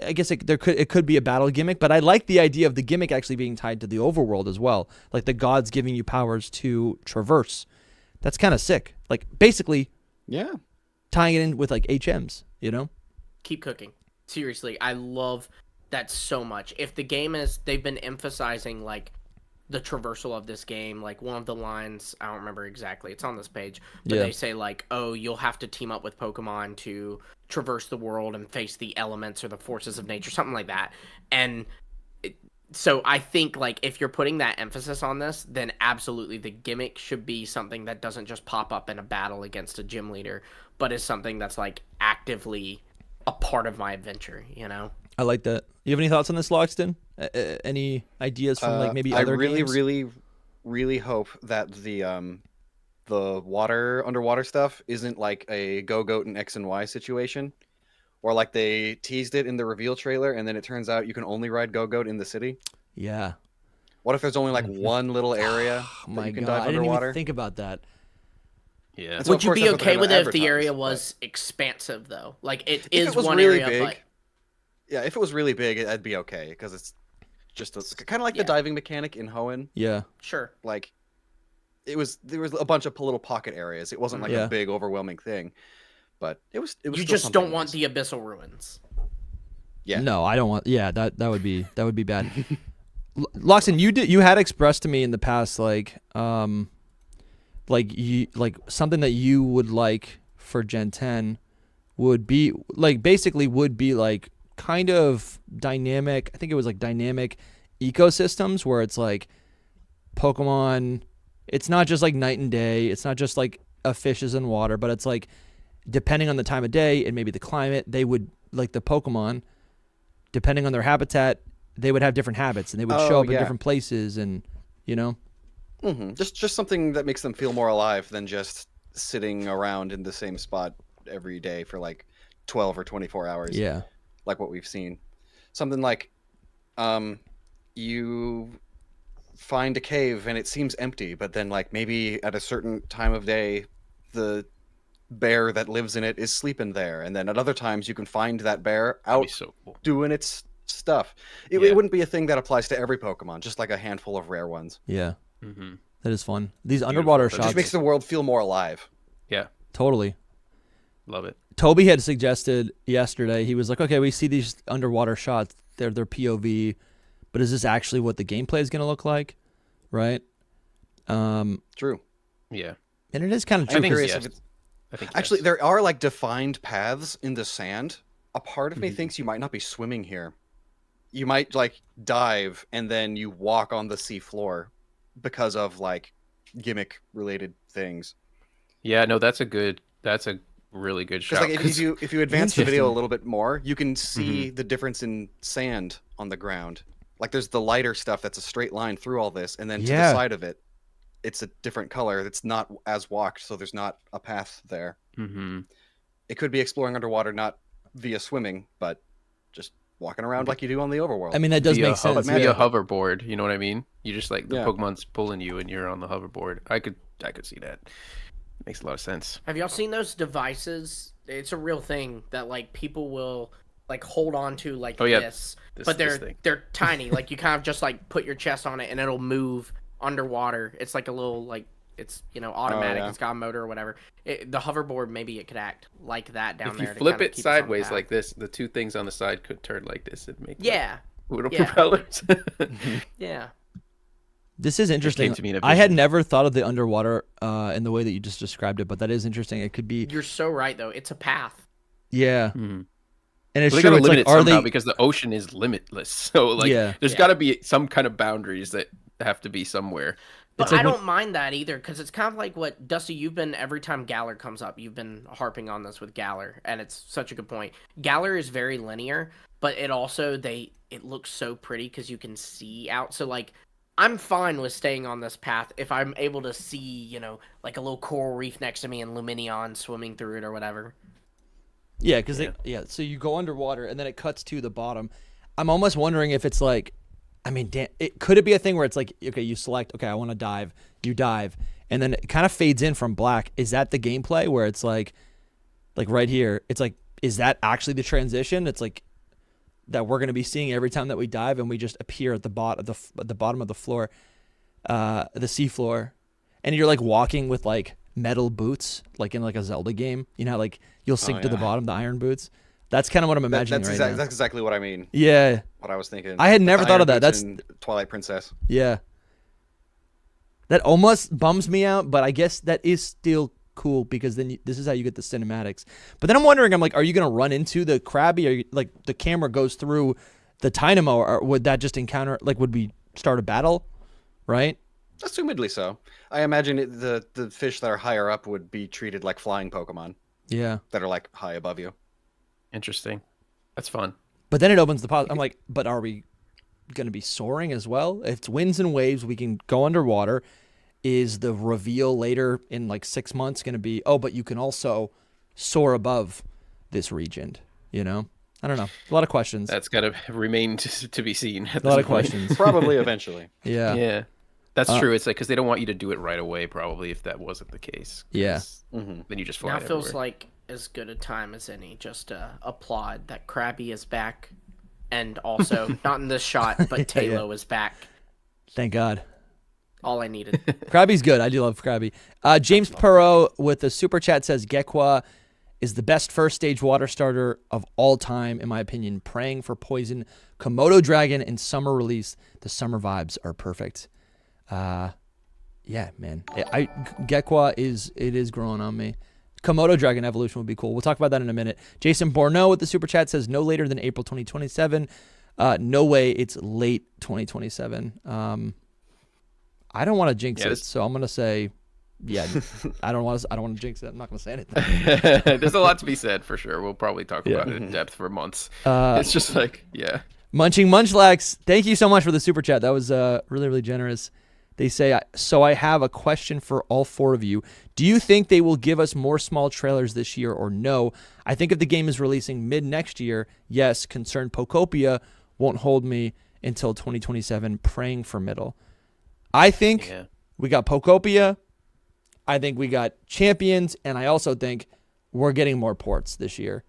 A: I guess it could be a battle gimmick, but I like the idea of the gimmick actually being tied to the overworld as well. Like the gods giving you powers to traverse. That's kind of sick. Like basically, tying it in with like HMs, you know?
C: Keep cooking. Seriously, I love that so much. If the game they've been emphasizing like the traversal of this game, like one of the lines, I don't remember exactly, it's on this page, but they say like, oh, you'll have to team up with Pokemon to traverse the world and face the elements or the forces of nature, something like that. And so I think like if you're putting that emphasis on this, then absolutely the gimmick should be something that doesn't just pop up in a battle against a gym leader, but is something that's like actively a part of my adventure, you know?
A: I like that. You have any thoughts on this, Loxton? Any ideas from like maybe other games?
B: I really hope that the underwater stuff isn't like a Go-Goat and X and Y situation, or like they teased it in the reveal trailer and then it turns out you can only ride Go-Goat in the city.
A: Yeah.
B: What if there's only like one little area that you can dive underwater?
A: I didn't even think about that.
D: Yeah.
C: Would you be okay with it if the area was expansive though? Like it is one area, but
B: yeah, if it was really big, I'd be okay because it's just kind of like the diving mechanic in Hoenn.
A: Yeah,
C: sure.
B: Like there was a bunch of little pocket areas. It wasn't like a big overwhelming thing, but it was. You
C: just don't want the abyssal ruins.
B: Yeah.
A: No, I don't want. Yeah, that would be bad. Loxon, you had expressed to me in the past like something that you would like for Gen 10 would be like kind of dynamic. I think it was like dynamic ecosystems where it's like Pokemon, it's not just like night and day, it's not just like a fish is in water, but it's like depending on the time of day and maybe the climate, they would like the Pokemon, depending on their habitat, they would have different habits and they would show up in different places, and you know,
B: just something that makes them feel more alive than just sitting around in the same spot every day for like 12 or 24 hours.
A: Yeah.
B: Like what we've seen. Something like you find a cave and it seems empty, but then like maybe at a certain time of day the bear that lives in it is sleeping there, and then at other times you can find that bear out doing its stuff. It wouldn't be a thing that applies to every Pokemon, just like a handful of rare ones.
A: Yeah. That is fun. These underwater shots.
B: It just makes the world feel more alive.
D: Yeah.
A: Totally.
D: Love it.
A: Toby had suggested yesterday, he was like, okay, we see these underwater shots, they're POV, but is this actually what the gameplay is going to look like? Right?
B: True.
A: Yeah. And it is kind of true.
B: I'm curious if it's... Actually, there are like defined paths in the sand. A part of me thinks you might not be swimming here. You might like dive and then you walk on the sea floor because of like gimmick related things.
D: Yeah, no, that's a really good shot.
B: Because like if you advance the video a little bit more, you can see the difference in sand on the ground. Like there's the lighter stuff that's a straight line through all this, and then to the side of it, it's a different color. It's not as walked, so there's not a path there. It could be exploring underwater, not via swimming, but just walking around like you do on the overworld.
A: I mean, that does make sense.
D: Via hoverboard, you know what I mean? You just like the Pokemon's pulling you and you're on the hoverboard. I could see that. Makes a lot of sense.
C: Have y'all seen those devices? It's a real thing that like people will like hold on to like this, but they're tiny. Like you kind of just like put your chest on it and it'll move underwater. It's like a little like it's automatic. It's got a motor or whatever. The hoverboard, maybe it could act like that down there.
D: If you flip it sideways like this, the two things on the side could turn like this and make little propellers.
C: Yeah.
A: This is interesting. I had never thought of the underwater in the way that you just described it, but that is interesting. It could be.
C: You're so right, though. It's a path.
A: Yeah. And it's
D: true. It's limit it somehow because the ocean is limitless. So like, there's got to be some kind of boundaries that have to be somewhere.
C: But I don't mind that either, because it's kind of like what, Dusty, you've been, every time Galar comes up, you've been harping on this with Galar, and it's such a good point. Galar is very linear, but it also, it looks so pretty because you can see out. So, like, I'm fine with staying on this path if I'm able to see, like a little coral reef next to me and Luminion swimming through it or whatever.
A: Yeah, because so you go underwater, and then it cuts to the bottom. I'm almost wondering if it's like, I mean, could it be a thing where it's like, okay, you select, okay, I want to dive, you dive, and then it kind of fades in from black. Is that the gameplay where it's like right here, it's like, is that actually the transition? It's like that we're going to be seeing every time that we dive, and we just appear at the bottom of the floor, the sea floor, and you're like walking with like metal boots, like in like a Zelda game. You know, like you'll sink to the bottom, the iron boots. That's kind of what I'm imagining now.
B: That's exactly what I mean.
A: Yeah.
B: What I was thinking.
A: I had never thought of that. That's
B: Twilight Princess.
A: Yeah. That almost bums me out, but I guess that is still cool because then this is how you get the cinematics. But then I'm wondering, I'm like, are you going to run into the Krabby? Are you, like the camera goes through the Dynamo, or would that just encounter, like, would we start a battle? Right?
B: Assumedly so. I imagine the fish that are higher up would be treated like flying Pokemon.
A: Yeah.
B: That are like high above you.
D: Interesting. That's fun.
A: But then it opens the I'm like, but are we going to be soaring as well? If it's winds and waves, we can go underwater. Is the reveal later in like 6 months going to be, but you can also soar above this region, I don't know. A lot of questions.
D: That's got to remain to be seen.
A: A lot of questions.
B: Probably eventually.
A: Yeah.
D: Yeah. That's true. It's like, because they don't want you to do it right away, probably, if that wasn't the case.
A: Yeah.
D: Then you just fly
C: Now
D: everywhere.
C: feels like as good a time as any just to applaud that Krabby is back, and also not in this shot, but Talo is back.
A: Thank God.
C: All I needed.
A: Krabby's good. I do love Krabby. James Perot with the super chat says Gekwa is the best first stage water starter of all time, in my opinion. Praying for Poison, Komodo Dragon, and summer release. The summer vibes are perfect. Yeah, man. Gekwa is growing on me. Komodo Dragon evolution would be cool. We'll talk about that in a minute. Jason Borneau with the super chat says no later than April 2027. No way it's late 2027. I don't want to jinx it, so I'm gonna say, I don't want to jinx it. I'm not gonna say anything.
D: There's a lot to be said for sure. We'll probably talk about it in depth for months. It's just like,
A: Munching Munchlax, thank you so much for the super chat. That was really, really generous. They say, so I have a question for all four of you. Do you think they will give us more small trailers this year or no? I think if the game is releasing mid next year, yes. Concerned Pokopia won't hold me until 2027. Praying for middle. I think we got Pokopia. I think we got Champions. And I also think we're getting more ports this year.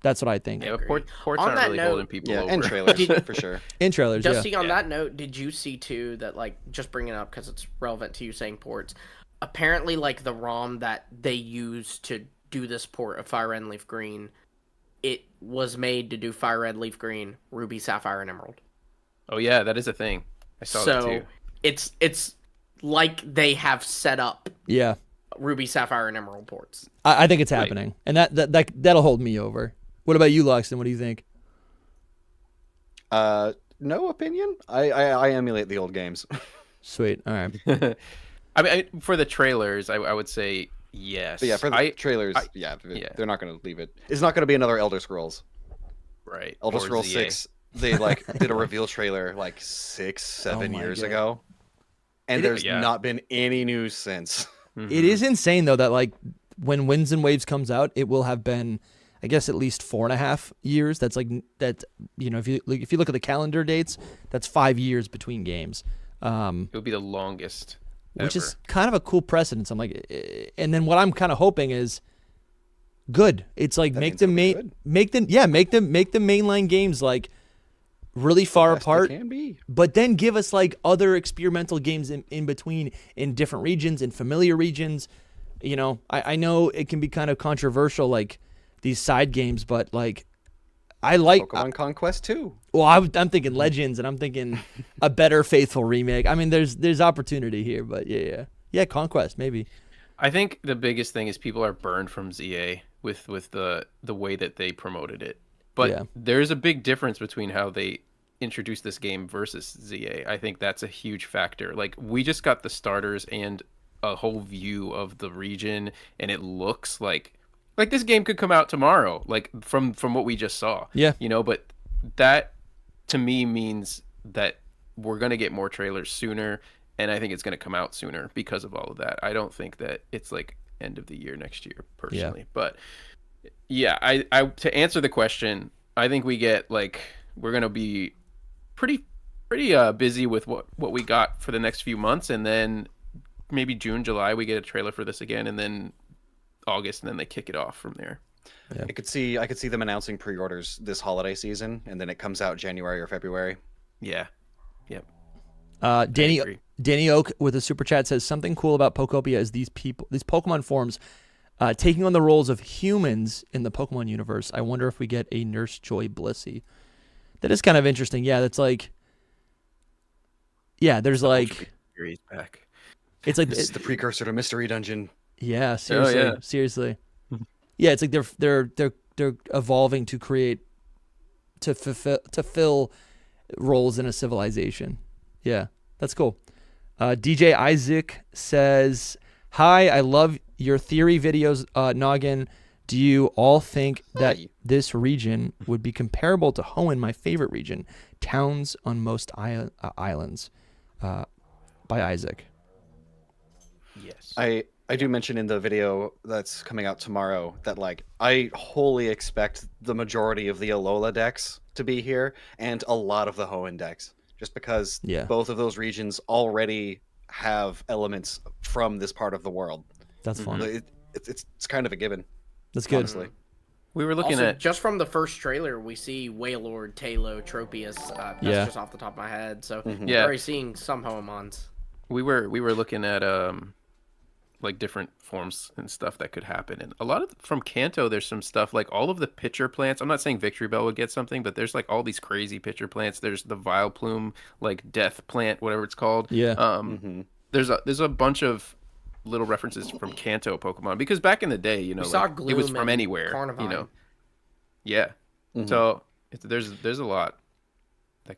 A: That's what I think.
D: Yeah, but ports aren't really holding people over.
B: And trailers, for sure.
A: In trailers,
C: Dusty, on that note, did you see, too, that, like, just bring it up because it's relevant to you saying ports, apparently, like, the ROM that they used to do this port of Fire Red and Leaf Green, it was made to do Fire Red, Leaf Green, Ruby, Sapphire, and Emerald.
D: Oh, yeah, that is a thing. I saw that, too.
C: So, it's like they have set up Ruby, Sapphire, and Emerald ports.
A: I think it's happening. And that'll hold me over. What about you, Loxton? What do you think?
B: No opinion. I emulate the old games.
A: Sweet. All right.
D: I mean, for the trailers, I would say Yes.
B: But yeah, for the trailers, they're not going to leave it. It's not going to be another Elder Scrolls.
D: Right.
B: Elder Scrolls 6, they like did a reveal trailer like 6-7 years ago, and there's not been any news since.
A: It is insane though that like when Winds and Waves comes out, it will have been, I guess, at least 4.5 years. That's like that. You know, if you look at the calendar dates, that's 5 years between games.
D: It would be the longest.
A: Which is kind of a cool precedence. I'm like, and then what I'm kind of hoping is good. It's like make the mainline games like really far apart, but then give us like other experimental games in between in different regions, in familiar regions. You know, I know it can be kind of controversial, like these side games, but like I like
B: Pokemon Conquest 2.
A: Well, I'm thinking Legends, and I'm thinking a better Faithful remake. I mean, there's opportunity here, but yeah, Conquest maybe.
D: I think the biggest thing is people are burned from ZA with the way that they promoted it. But there's a big difference between how they introduced this game versus ZA. I think that's a huge factor. Like we just got the starters and a whole view of the region, and it looks like this game could come out tomorrow, like from what we just saw.
A: Yeah.
D: You know, but that to me means that we're going to get more trailers sooner, and I think it's going to come out sooner because of all of that. I don't think that it's like end of the year next year personally. But yeah, I to answer the question, I think we get like we're going to be pretty busy with what we got for the next few months, and then maybe June, July we get a trailer for this again, and then August, and then they kick it off from there.
B: Yeah. I could see them announcing pre-orders this holiday season, and then it comes out January or February.
D: Yeah. Yep.
A: Danny Oak with a super chat says something cool about Pokopia is these Pokemon forms taking on the roles of humans in the Pokemon universe. I wonder if we get a Nurse Joy Blissey. That is kind of interesting. Yeah, that's like there's like
D: back.
A: It's like
B: this is the precursor to Mystery Dungeon.
A: Yeah, seriously. Seriously. Yeah, it's like they're evolving to fill roles in a civilization. Yeah, that's cool. DJ Isaac says, "Hi, I love your theory videos, Noggin. Do you all think that this region would be comparable to Hoenn, my favorite region? Towns on most islands." By Isaac.
D: Yes.
B: I do mention in the video that's coming out tomorrow that like I wholly expect the majority of the Alola decks to be here and a lot of the Hoenn decks, just because both of those regions already have elements from this part of the world.
A: That's fun.
B: It's kind of a given.
A: That's good.
B: Honestly.
D: We were looking at
C: just from the first trailer, we see Wailord, Tailo, Tropius. That's just off the top of my head. So we're already seeing some Hoenmons.
D: We were looking at like different forms and stuff that could happen, and a lot of from Kanto there's some stuff like all of the pitcher plants. I'm not saying Victory Bell would get something, but there's like all these crazy pitcher plants. There's the Vileplume, like death plant, whatever it's called. There's a bunch of little references from Kanto Pokemon, because back in the day, you know, like, it was from anywhere.
C: Carnivine.
D: You know, so there's a lot.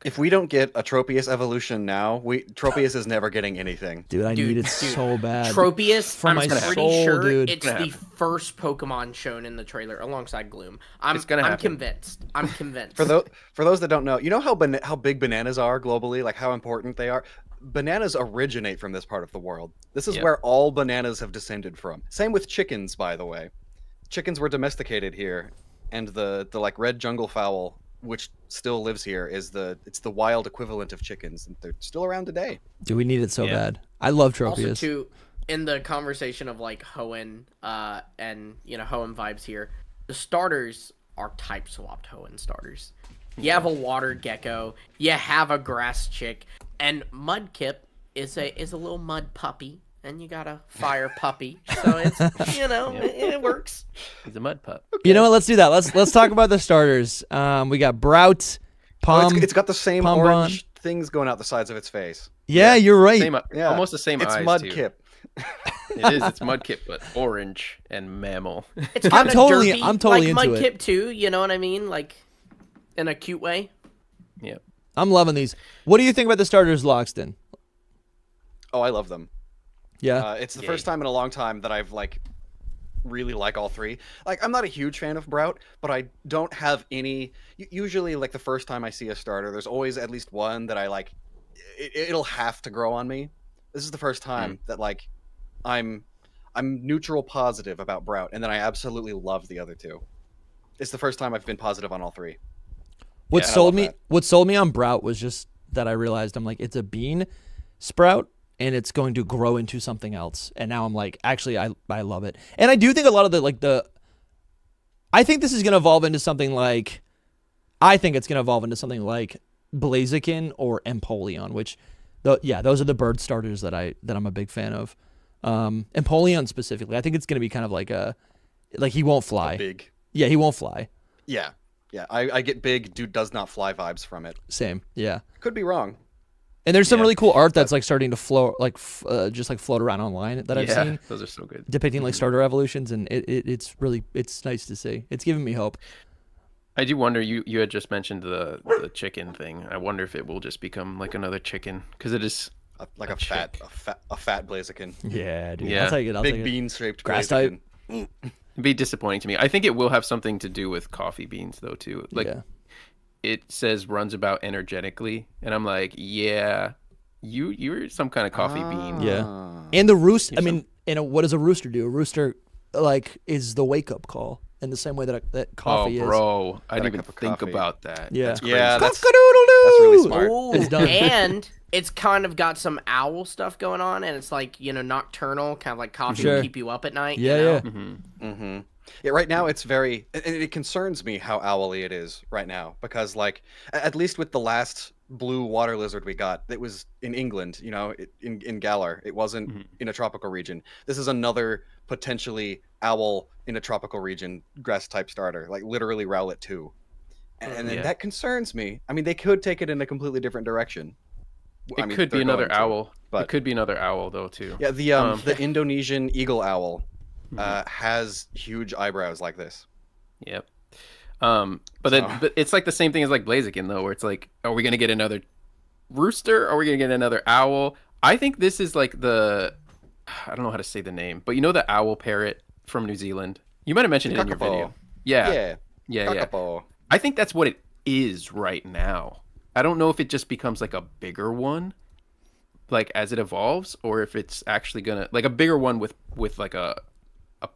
B: If we don't get a Tropius evolution now, Tropius is never getting anything.
A: Dude, I need it so bad.
C: Tropius, I'm pretty sure
A: dude.
C: it's the first Pokemon shown in the trailer alongside Gloom. I'm convinced. I'm convinced.
B: For those that don't know, you know how big bananas are globally, like how important they are? Bananas originate from this part of the world. This is where all bananas have descended from. Same with chickens, by the way. Chickens were domesticated here, and the like red jungle fowl, which still lives here, it's the wild equivalent of chickens, and they're still around today.
A: Do we need it so bad? I love Tropius.
C: Also, too, in the conversation of like Hoenn, and you know Hoenn vibes here, the starters are type swapped Hoenn starters. You have a water gecko, you have a grass chick, and Mudkip is a little mud puppy, and you got a fire puppy. So it's it works.
D: He's a mud pup.
A: Okay. You know what? Let's do that. Let's talk about the starters. We got Brout, Pom.
B: It's got the same orange things going out the sides of its face.
A: Yeah, you're right.
D: Almost the same eyes.
B: It's Mudkip.
D: It is. It's Mudkip, but orange and mammal.
C: It's kind of derpy,
A: I'm totally
C: like
A: into
C: Mudkip too. You know what I mean? Like in a cute way.
D: Yeah.
A: I'm loving these. What do you think about the starters, Loxton?
B: Oh, I love them.
A: Yeah.
B: It's the first time in a long time that I've like really like all three. Like, I'm not a huge fan of Brout, but I don't have any. Usually, like the first time I see a starter, there's always at least one that I like. It'll have to grow on me. This is the first time that like I'm neutral positive about Brout, and then I absolutely love the other two. It's the first time I've been positive on all three.
A: What sold me on Brout was just that I realized I'm like, it's a bean sprout and it's going to grow into something else. And now I'm like, actually, I love it. And I do think a lot of I think this is going to evolve into something like, Blaziken or Empoleon, which, those are the bird starters that I'm a big fan of. Empoleon specifically, I think it's going to be kind of like he won't fly.
B: Big.
A: Yeah, he won't fly.
B: Yeah. Yeah, I get big dude does not fly vibes from it.
A: Same, yeah.
B: Could be wrong.
A: And there's some really cool art that's like starting to float, like just like float around online that I've seen.
D: Those are so good.
A: Depicting like starter evolutions, and it's nice to see. It's giving me hope.
D: I do wonder. You had just mentioned the chicken thing. I wonder if it will just become like another chicken because it is
B: like a fat Blaziken.
A: Yeah, dude.
B: Yeah.
A: I'll take it.
B: Big bean shaped
A: grass type.
D: It'd be disappointing to me. I think it will have something to do with coffee beans though too. Like it says runs about energetically, and I'm like, yeah, you're some kind of coffee bean.
A: Yeah, and the roost. I mean, what does a rooster do? A rooster like is the wake up call in the same way that coffee is.
D: Oh, bro, I didn't even think about that.
A: Yeah,
D: that's crazy.
B: Yeah, that's really smart.
C: Ooh,
A: it's done.
C: And it's kind of got some owl stuff going on, and it's like, nocturnal, kind of like coffee to keep you up at night.
A: Yeah.
B: Yeah, right now it's very, and it concerns me how owly it is right now, because like, at least with the last blue water lizard we got, it was in England, in Galar. It wasn't in a tropical region. This is another potentially owl in a tropical region grass type starter, like literally Rowlet 2. And that concerns me. I mean, they could take it in a completely different direction.
D: It could be another owl, but it could be another owl though too.
B: Yeah, the Indonesian eagle owl has huge eyebrows like this.
D: Yep. But it's like the same thing as like Blaziken though, where it's like, are we gonna get another rooster? Are we gonna get another owl? I think this is like I don't know how to say the name, but the owl parrot from New Zealand. You might have mentioned it in your video. Yeah. I think that's what it is right now. I don't know if it just becomes like a bigger one, like as it evolves, or if it's actually gonna like a bigger one with like a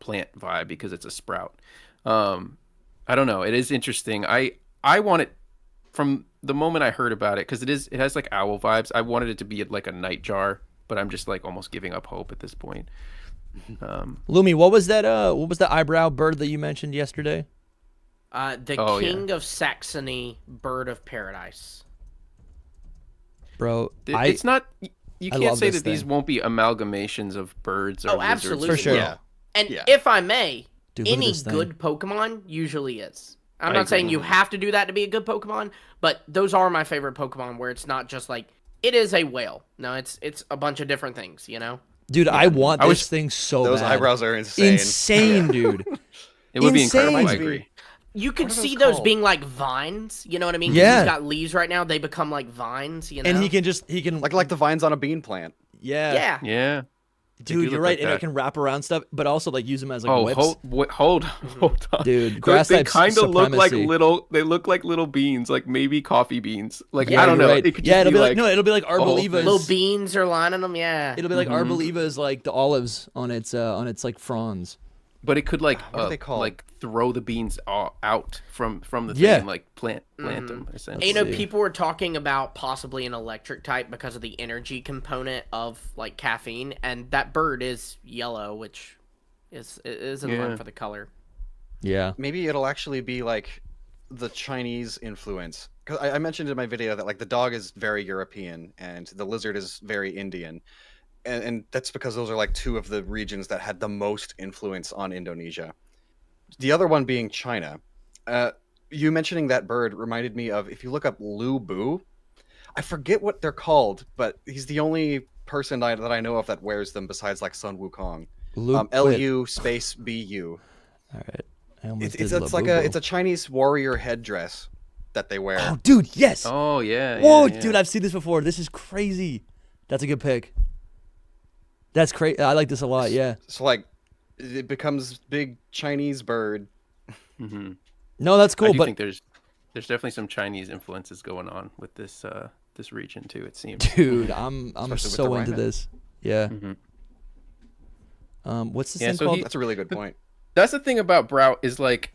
D: plant vibe because it's a sprout. I don't know. It is interesting. I want it from the moment I heard about it because it has like owl vibes. I wanted it to be like a nightjar, but I'm just like almost giving up hope at this point.
A: Lumi, what was that? What was the eyebrow bird that you mentioned yesterday?
C: The King of Saxony, bird of paradise.
A: Bro,
D: it's not. You can't say that these won't be amalgamations of birds or lizards.
C: Absolutely.
A: For sure.
B: Yeah.
C: And if I may,
A: Dude,
C: any good Pokemon usually is. I'm not saying you have to do that to be a good Pokemon, but those are my favorite Pokemon where it's not just like, it is a whale. No, it's a bunch of different things,
A: Dude, I want this thing so
B: bad. Those eyebrows are insane.
A: Insane, dude.
D: It would be incredible, I agree.
C: You could see those being like vines, you know what I mean?
A: Yeah.
C: He's got leaves right now, they become like vines,
A: And he can
B: like the vines on a bean plant.
A: Yeah.
D: Yeah.
A: Dude, you're right, and it can wrap around stuff, but also like use them as like whips.
D: Hold on,
A: dude. Grass
D: they
A: types
D: kind of look like
A: supremacy.
D: They look like little beans, like maybe coffee beans. Like
A: Yeah,
D: I don't
A: you're
D: know.
A: right.
D: It could
A: Yeah,
D: just
A: it'll be like
D: like
A: it'll be like Arboliva's.
C: Little beans are lining them, yeah.
A: It'll be like Arboliva's, like the olives on its like fronds.
D: But it could like
B: what are they called?
D: like throw the beans out from the thing and like plant them essentially.
C: And, people were talking about possibly an electric type because of the energy component of like caffeine, and that bird is yellow, which is in line for the color.
A: Yeah.
B: Maybe it'll actually be like the Chinese influence. Because I mentioned in my video that like the dog is very European and the lizard is very Indian. And that's because those are like two of the regions that had the most influence on Indonesia. The other one being China. You mentioning that bird reminded me of, if you look up Lu Bu, I forget what they're called, but he's the only person that I know of that wears them besides like Sun Wukong. LU space BU.
A: All right.
B: It's a Chinese warrior headdress that they wear.
A: Oh, dude, yes.
D: Oh yeah.
A: Whoa,
D: yeah.
A: dude, I've seen this before. This is crazy. That's a good pick. That's crazy. I like this a lot. Yeah.
B: So like, it becomes big Chinese bird.
D: Mm-hmm.
A: No, that's cool.
D: I do
A: but
D: think there's definitely some Chinese influences going on with this this region too. It seems.
A: dude, I'm
B: Especially with
A: so
B: the
A: into
B: Ryman.
A: this. Yeah.
D: Mm-hmm.
A: What's this
D: Yeah,
A: thing
D: so
A: called?
B: That's a really good point.
D: That's the thing about Brow is like,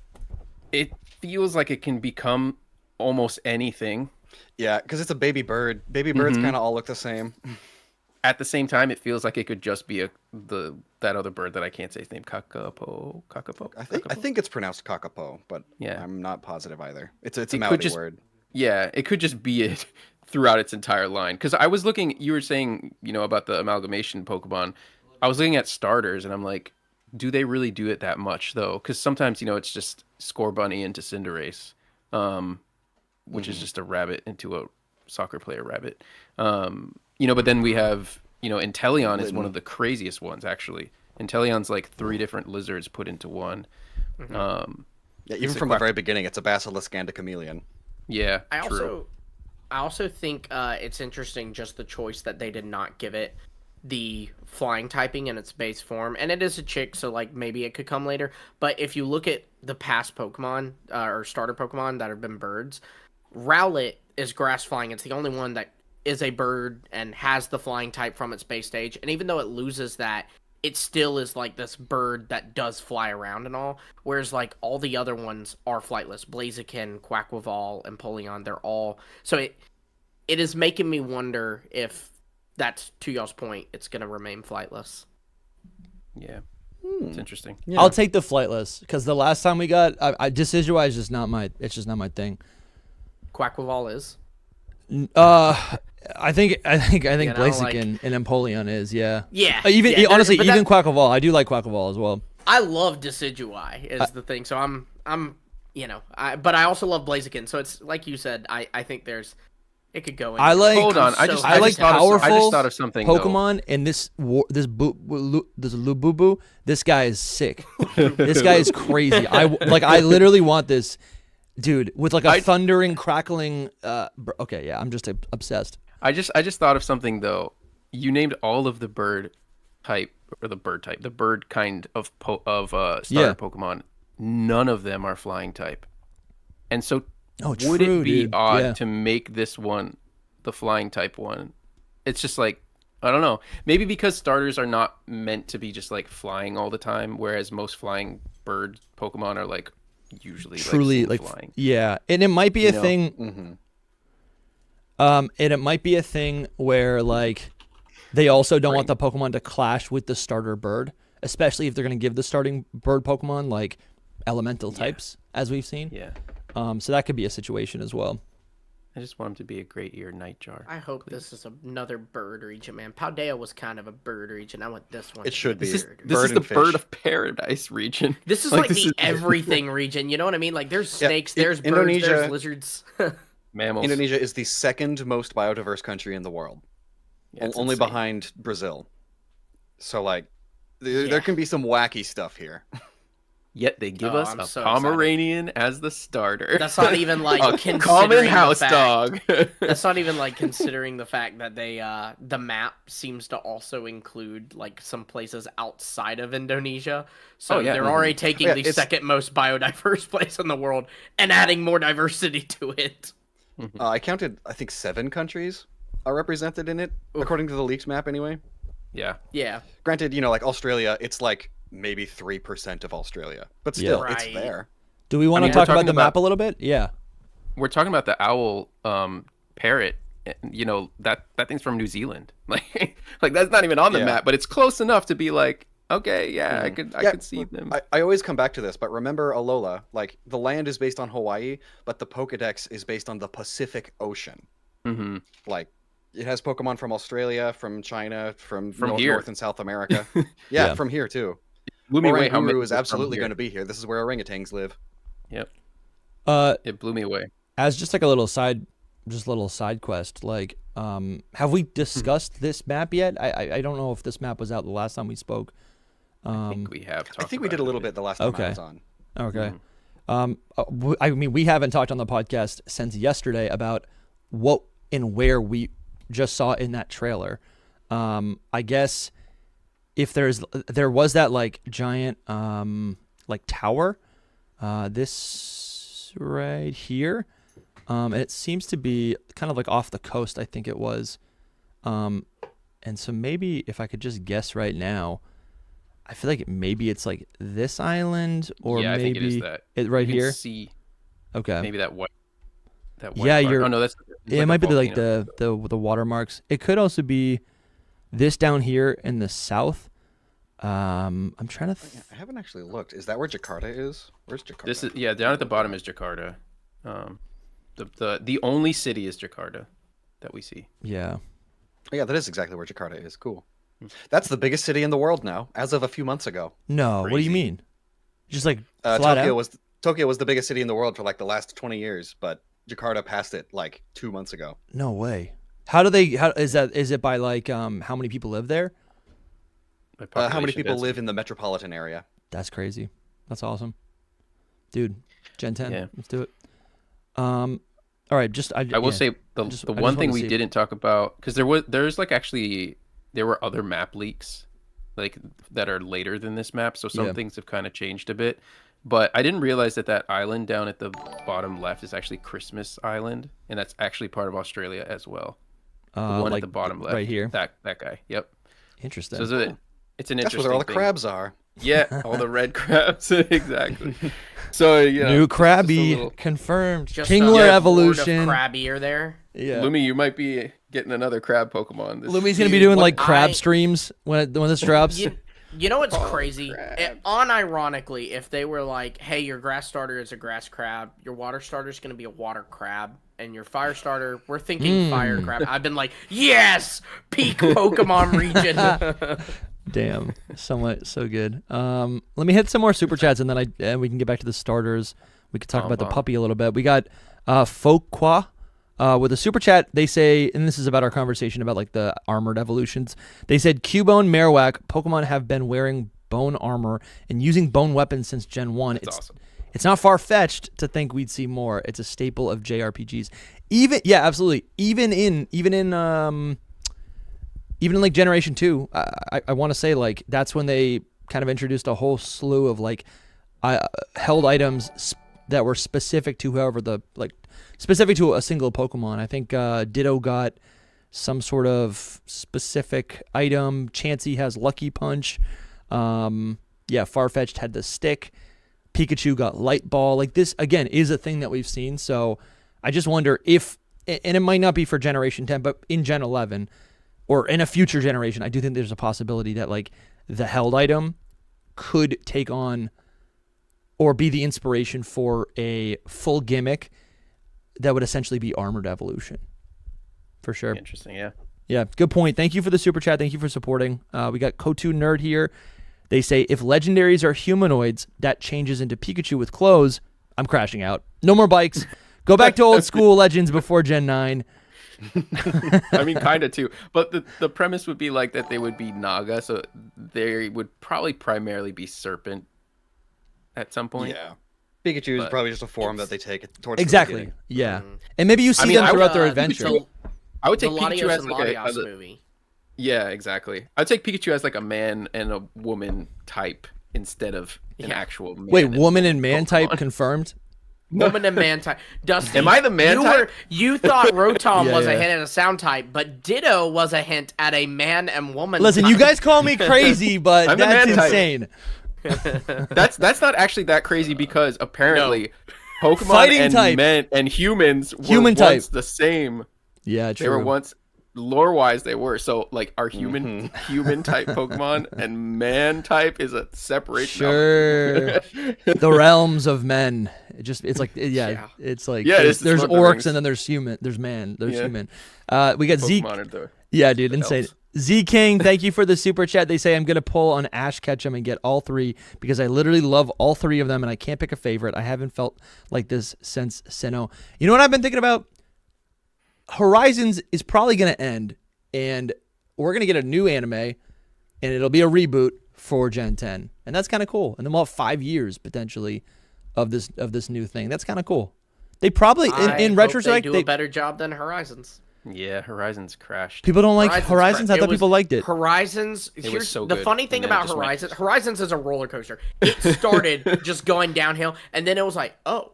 D: it feels like it can become almost anything.
B: Yeah, because it's a baby bird. Baby birds
D: Mhm.
B: kind of all look the same.
D: At the same time, it feels like it could just be that other bird that I can't say his name, kakapo.
B: I think it's pronounced kakapo, but
D: Yeah.
B: I'm not positive either. It's a
D: It could
B: Maori
D: just-
B: word.
D: Yeah, it could just be it throughout its entire line. Because I was looking, you were saying, about the amalgamation Pokemon. I was looking at starters, and I'm like, do they really do it that much though? Because sometimes it's just Scorbunny into Cinderace, which is just a rabbit into a soccer player rabbit. But then we have Inteleon is one of the craziest ones actually. Inteleon's like 3 different lizards put into one.
B: Yeah, even
D: It's a
B: from the very beginning, it's a basilisk and a chameleon.
D: Yeah,
C: I
D: true.
C: also think it's interesting just the choice that they did not give it the flying typing in its base form, and it is a chick, so like maybe it could come later. But if you look at the past Pokemon or starter Pokemon that have been birds, Rowlet is grass flying. It's the only one that is a bird and has the flying type from its base stage, and even though it loses that, it still is like this bird that does fly around and all, whereas like all the other ones are flightless. Blaziken, Quaquaval, and Empoleon, they're all... So it is making me wonder if that's, to y'all's point, it's going to remain flightless.
D: Yeah, it's interesting.
B: Yeah.
A: I'll take the flightless because the last time we got Decidueye is just not my. It's just not my thing.
C: Quaquaval is.
A: I think
C: I don't
A: Blaziken and Empoleon is
C: Yeah.
A: Honestly,
C: but
A: even Quaquaval. I do like Quaquaval as well.
C: I love Decidueye is the thing. So I'm but I also love Blaziken. So it's like you said, I think it could go in.
A: I like-
D: Hold on,
C: I'm
D: I
C: so
D: just
C: happy.
D: thought of
A: powerful
D: something
A: Pokemon and this Lububu. This guy is sick. This guy is crazy. I literally want this dude with like a thundering, crackling. Okay, yeah, I'm just obsessed.
D: I just thought of something though. You named all of the bird type or the bird kind of starter Pokemon. None of them are flying type, and so would it be odd to make this one the flying type one? It's just like, I don't know. Maybe because starters are not meant to be just like flying all the time, whereas most flying bird Pokemon are like usually
A: truly
D: like
A: flying.
D: flying.
A: Yeah, and it might be a thing.
B: Mm-hmm.
A: And it might be a thing where like they also don't want the Pokemon to clash with the starter bird, especially if they're going to give the starting bird Pokemon like elemental types, as we've seen.
D: Yeah.
A: So that could be a situation as well.
D: I just want him to be a great ear Nightjar.
C: I hope this is another bird region, man. Paldea was kind of a bird region. I want this one.
B: It should be.
D: This
B: Bird
D: is the
B: and fish.
D: bird of paradise region.
C: This is like the everything region. You know what I mean? Like there's snakes, there's birds,
B: Indonesia-
C: there's lizards.
D: Mammals.
B: Indonesia is the second most biodiverse country in the world,
D: Yeah, it's
B: only
D: insane.
B: behind Brazil. So like, there can be some wacky stuff here.
D: Yet they give
C: Oh,
D: us
C: I'm
D: a
C: so
D: Pomeranian as the starter.
C: That's not even like
D: a
C: considering
D: common
C: the
D: house
C: fact-
D: dog.
C: That's not even like considering the fact that they the map seems to also include like some places outside of Indonesia. So
D: Oh, yeah.
C: they're already taking
B: Yeah,
C: the
B: it's-
C: second most biodiverse place in the world and adding more diversity to it.
B: I counted, I think 7 countries are represented in it, according to the leaked map anyway.
D: Yeah.
C: Yeah.
B: Granted, like Australia, it's like maybe 3% of Australia, but still, it's
C: Right.
B: there.
A: Do we want
D: mean,
A: to
D: we're
A: talk about
D: talking
A: the map
D: about-
A: a little bit? Yeah.
D: We're talking about the owl parrot. That thing's from New Zealand. Like that's not even on the
B: Yeah.
D: map, but it's close enough to be like, okay, yeah, I could see them.
B: I always come back to this, but remember Alola, like the land is based on Hawaii, but the Pokedex is based on the Pacific Ocean.
D: Mm-hmm.
B: Like it has Pokemon from Australia, from China, from
D: here.
B: North and South America.
A: Yeah.
B: From here too.
D: Blew me away how many
B: Oranguru is
D: were from
B: absolutely
D: here.
B: going to be here. This is where orangutans live.
D: Yep.
A: It
D: blew me away.
A: As just like a little side quest, like, have we discussed this map yet? I don't know if this map was out the last time we spoke.
D: I think we have.
B: I think we did a little bit the last time I was on.
A: Okay. I mean, we haven't talked on the podcast since yesterday about what and where we just saw in that trailer. I guess if there was that like giant like tower, this right here, and it seems to be kind of like off the coast, I think it was, and so maybe if I could just guess right now, I feel like maybe it's like this island, or
D: yeah,
A: maybe
D: I think it is that.
A: it right
D: You can
A: here.
D: see
A: Okay.
D: maybe that white.
A: Yeah,
D: part.
A: you're.
D: Oh no, that's.
A: It might be like the watermarks. It could also be this down here in the south. I'm trying to.
B: I haven't actually looked. Is that where Jakarta is? Where's Jakarta?
D: This is down at the bottom is Jakarta. The only city is Jakarta that we see.
A: Yeah.
B: Oh, yeah, that is exactly where Jakarta is. Cool. That's the biggest city in the world now, as of a few months ago.
A: No, what do you mean? Just like flat
B: Tokyo
A: out?
B: Tokyo was the biggest city in the world for like the last 20 years, but Jakarta passed it like 2 months ago.
A: No way. How is it by like how many people live there?
B: How many people live in the metropolitan area?
A: That's crazy. That's awesome, dude. Gen 10.
D: Yeah.
A: Let's do it. All right. I
D: will say the one thing we didn't talk about, because there were other map leaks like that are later than this map, so some things have kind of changed a bit. But I didn't realize that island down at the bottom left is actually Christmas Island, and that's actually part of Australia as well. The one
A: like
D: at the bottom left,
A: right here.
D: That guy. Yep.
A: Interesting.
D: So it's an interesting.
B: That's where all the
D: thing.
B: crabs are.
D: Yeah, all the red crabs. Exactly. So
A: new Krabby confirmed.
C: Just
A: Kingler
C: a
A: evolution.
C: horde of Krabby are there.
A: Yeah.
D: Lumi, you might be getting another crab Pokemon.
A: Lumi's gonna be doing like crab streams when this drops.
C: You know what's crazy? Unironically, if they were like, hey, your grass starter is a grass crab, your water starter is going to be a water crab, and your fire starter, we're thinking fire crab. I've been like, yes! Peak Pokemon region!
A: Damn. So good. Let me hit some more super chats, and then we can get back to the starters. We could talk about the puppy a little bit. We got Folkwa. With a super chat, they say, and this is about our conversation about like the armored evolutions. They said Cubone, Marowak, Pokemon have been wearing bone armor and using bone weapons since Gen 1.
D: That's awesome.
A: It's not far fetched to think we'd see more. It's a staple of JRPGs. Absolutely. Even in like Generation 2, I want to say like that's when they kind of introduced a whole slew of like held items that were specific to specific to a single Pokemon. I think Ditto got some sort of specific item. Chansey has Lucky Punch. Farfetch'd had the stick. Pikachu got Light Ball. Like this, again, is a thing that we've seen. So I just wonder if, and it might not be for Generation 10, but in Gen 11 or in a future generation, I do think there's a possibility that like the held item could take on or be the inspiration for a full gimmick that would essentially be armored evolution. For sure.
D: Interesting, yeah.
A: Yeah, good point. Thank you for the super chat. Thank you for supporting. We got Kotu Nerd here. They say, if legendaries are humanoids, that changes into Pikachu with clothes. I'm crashing out. No more bikes. Go back to old school legends before Gen 9.
D: I mean, kind of too. But the premise would be like that they would be Naga, so they would probably primarily be Serpent at some point.
B: Yeah. Pikachu is probably just a form that they take towards
A: exactly.
B: the beginning.
A: Yeah. And maybe you see them throughout their adventure.
D: I would take
C: the
D: Pikachu as like
C: Latios movie.
D: Yeah, exactly. I'd take Pikachu as like a man and a woman type instead of an actual man.
A: Wait, woman and man type confirmed?
C: Woman and man type. Dusty,
D: am I the man type?
C: You thought Rotom was a hint at a sound type, but Ditto was a hint at a man and woman
A: Listen,
C: type.
A: you guys call me crazy, but that's insane.
D: That's not actually that crazy because apparently Pokemon
A: Fighting
D: and
A: type.
D: men and humans were
A: Human
D: once
A: type.
D: the same.
A: Yeah, true.
D: They were once lore-wise they were. So like our human type Pokemon and man type is a separation.
A: Sure. The realms of men. It's like it's like there's orcs and then there's human. There's man. There's human. We got Zeke. Yeah, dude, insane.
D: Elves.
A: Z King, thank you for the super chat. They say I'm gonna pull on Ash Ketchum and get all three because I literally love all three of them and I can't pick a favorite. I haven't felt like this since Sinnoh. You know what I've been thinking about? Horizons is probably gonna end, and we're gonna get a new anime, and it'll be a reboot for Gen 10, and that's kind of cool. And then we'll have 5 years potentially of this new thing. That's kind of cool. They probably in retrospect
C: they do a better job than Horizons.
D: Yeah, Horizons crashed.
A: People don't like Horizons. I thought people liked it.
C: Horizons.
D: It was so
C: the
D: good,
C: funny thing about Horizons is a roller coaster. It started just going downhill, and then it was like, oh,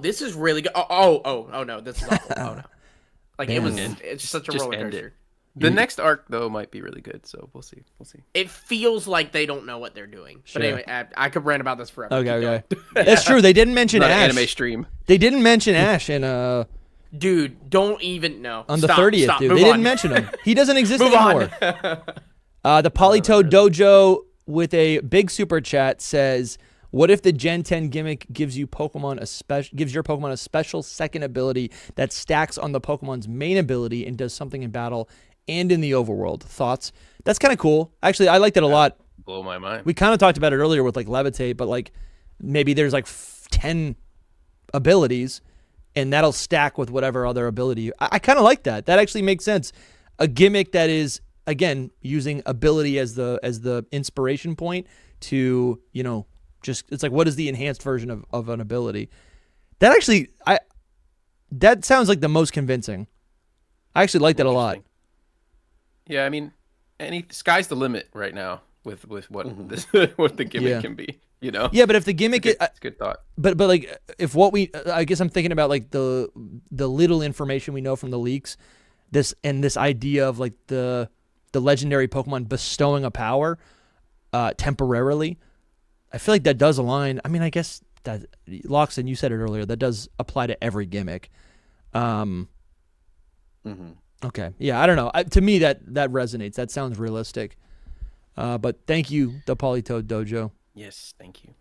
C: this is really good. Oh no, this is awful. Oh no, like it's such a roller coaster.
D: The next arc though might be really good, so we'll see.
C: It feels like they don't know what they're doing. Sure. But anyway, I could rant about this forever.
A: Okay. That's true. They didn't mention Ash.
D: Anime stream.
A: They didn't mention Ash and
C: Dude, don't even know.
A: On the 30th, dude. They didn't mention him. He doesn't exist anymore. The Polytoad Dojo with a big super chat says, "What if the Gen 10 gimmick gives your Pokemon a special second ability that stacks on the Pokemon's main ability and does something in battle and in the overworld?" Thoughts? That's kind of cool. Actually, I liked it a lot.
D: Blow my mind.
A: We kind of talked about it earlier with like Levitate, but like maybe there's like 10 abilities and that'll stack with whatever other ability. I kind of like that. That actually makes sense. A gimmick that is, again, using ability as the inspiration point to, just, it's like, what is the enhanced version of an ability? That actually, that sounds like the most convincing. I actually like that a lot.
D: Yeah, I mean, sky's the limit right now with what what the gimmick can be.
A: Yeah, but if the gimmick
D: it's a good thought.
A: But like if what I guess I'm thinking about like the little information we know from the leaks, this idea of like the legendary Pokemon bestowing a power temporarily, I feel like that does align. I mean, I guess that Loxon, you said it earlier, that does apply to every gimmick. Okay. Yeah, I don't know. To me that resonates. That sounds realistic. But thank you, the Polytoad Dojo.
D: Yes, thank you.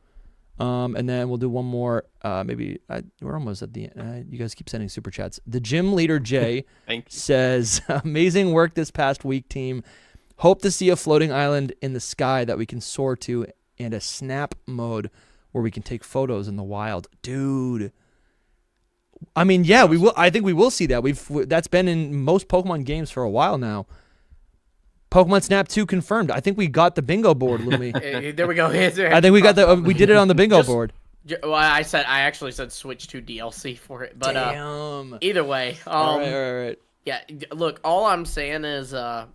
A: And then we'll do one more. Maybe we're almost at the end. You guys keep sending super chats. The gym leader Jay says, "Amazing work this past week, team. Hope to see a floating island in the sky that we can soar to, and a snap mode where we can take photos in the wild." Dude, I mean, yeah, we will. I think we will see that. That's been in most Pokemon games for a while now. Pokemon Snap 2 confirmed. I think we got the bingo board, Lumi.
C: There we go.
A: I think we got we did it on the bingo board.
C: Well, I actually said switch to DLC for it, but
A: damn.
C: Either way,
A: all right.
C: Yeah, look, all I'm saying is y'all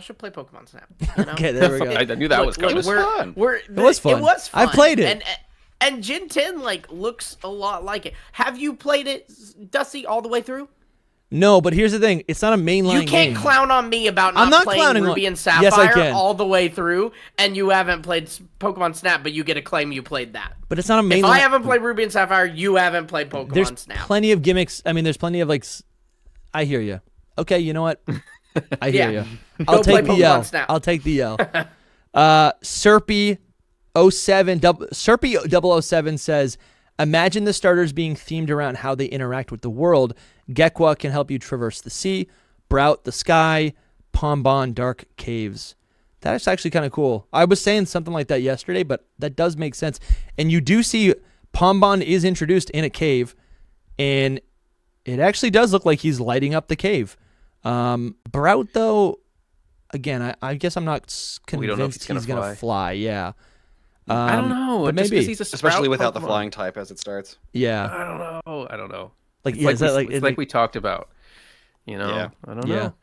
C: should play Pokemon Snap.
A: Okay, there we go.
D: I knew that was coming.
B: It was fun.
A: It was fun. I played it.
C: And Gen 10 looks a lot like it. Have you played it, Dusty, all the way through?
A: No, but here's the thing. It's not a mainline game.
C: You can't clown on me about not playing Ruby and Sapphire
A: yes, I can.
C: all the way through, and you haven't played Pokemon Snap, but you get to claim you played that.
A: But it's not a mainline.
C: If I haven't played Ruby and Sapphire, you haven't played Pokemon Snap.
A: There's plenty of gimmicks. I mean, there's plenty of I hear you. Okay, you know what? I hear you. I'll take the L. I'll take the L. Serpy 007 says, "Imagine the starters being themed around how they interact with the world. Gekwa can help you traverse the sea, Brout the sky, Pombon dark caves." That's actually kind of cool. I was saying something like that yesterday, but that does make sense. And you do see Pombon is introduced in a cave, and it actually does look like he's lighting up the cave. Brout, though, again, I guess I'm not convinced he's going to fly. Yeah.
D: I don't know.
A: But maybe.
D: He's
B: especially without
D: Pokemon.
B: The flying type as it starts.
A: Yeah.
D: I don't know.
A: Like,
D: it's like we talked about. Yeah. I don't know.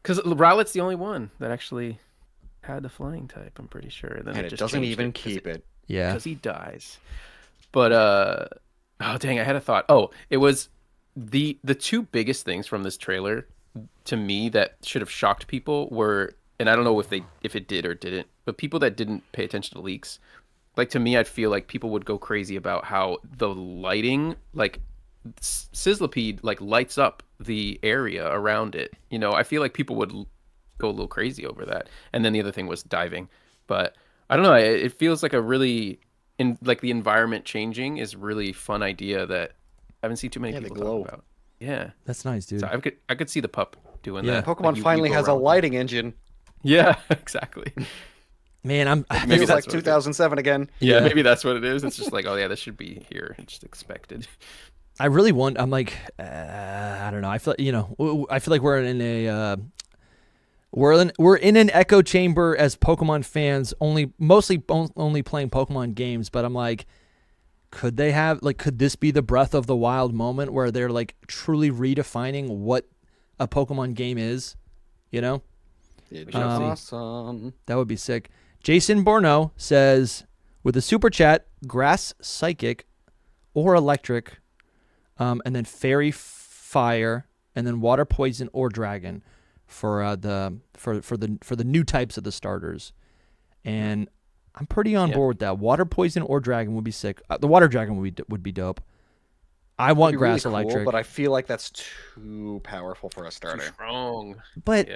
D: Because Rowlet's the only one that actually had the flying type, I'm pretty sure. Then
B: and it doesn't even keep it.
A: Yeah.
D: Because he dies. But, oh, dang, I had a thought. Oh, it was the two biggest things from this trailer to me that should have shocked people were, and I don't know if it did or didn't, but people that didn't pay attention to leaks, like to me, I'd feel like people would go crazy about how the lighting, like Sizzlipede, like lights up the area around it. I feel like people would go a little crazy over that. And then the other thing was diving, but I don't know. It feels like a really, the environment changing is really fun idea that I haven't seen too many people talk about. Yeah,
A: that's nice, dude.
D: So I could see the pup doing that.
B: Pokemon finally has a lighting engine.
D: Yeah, exactly.
A: Man,
B: maybe like 2007 again.
D: Yeah, maybe that's what it is. It's just like, oh yeah, this should be here. It's just expected.
A: I really want. I'm like, I don't know. I feel I feel like we're in a we're in an echo chamber as Pokemon fans, mostly only playing Pokemon games. But I'm like, could they have could this be the Breath of the Wild moment where they're like truly redefining what a Pokemon game is? You know,
B: it'd be awesome.
A: That would be sick. Jason Borno says with a super chat, grass psychic or electric, and then fairy fire, and then water poison or dragon for the new types of the starters. And I'm pretty on board with that. Water poison or dragon would be sick. The water dragon would be dope. I want grass
B: really
A: electric,
B: cool, but I feel like that's too powerful for a starter.
D: Too strong.
A: But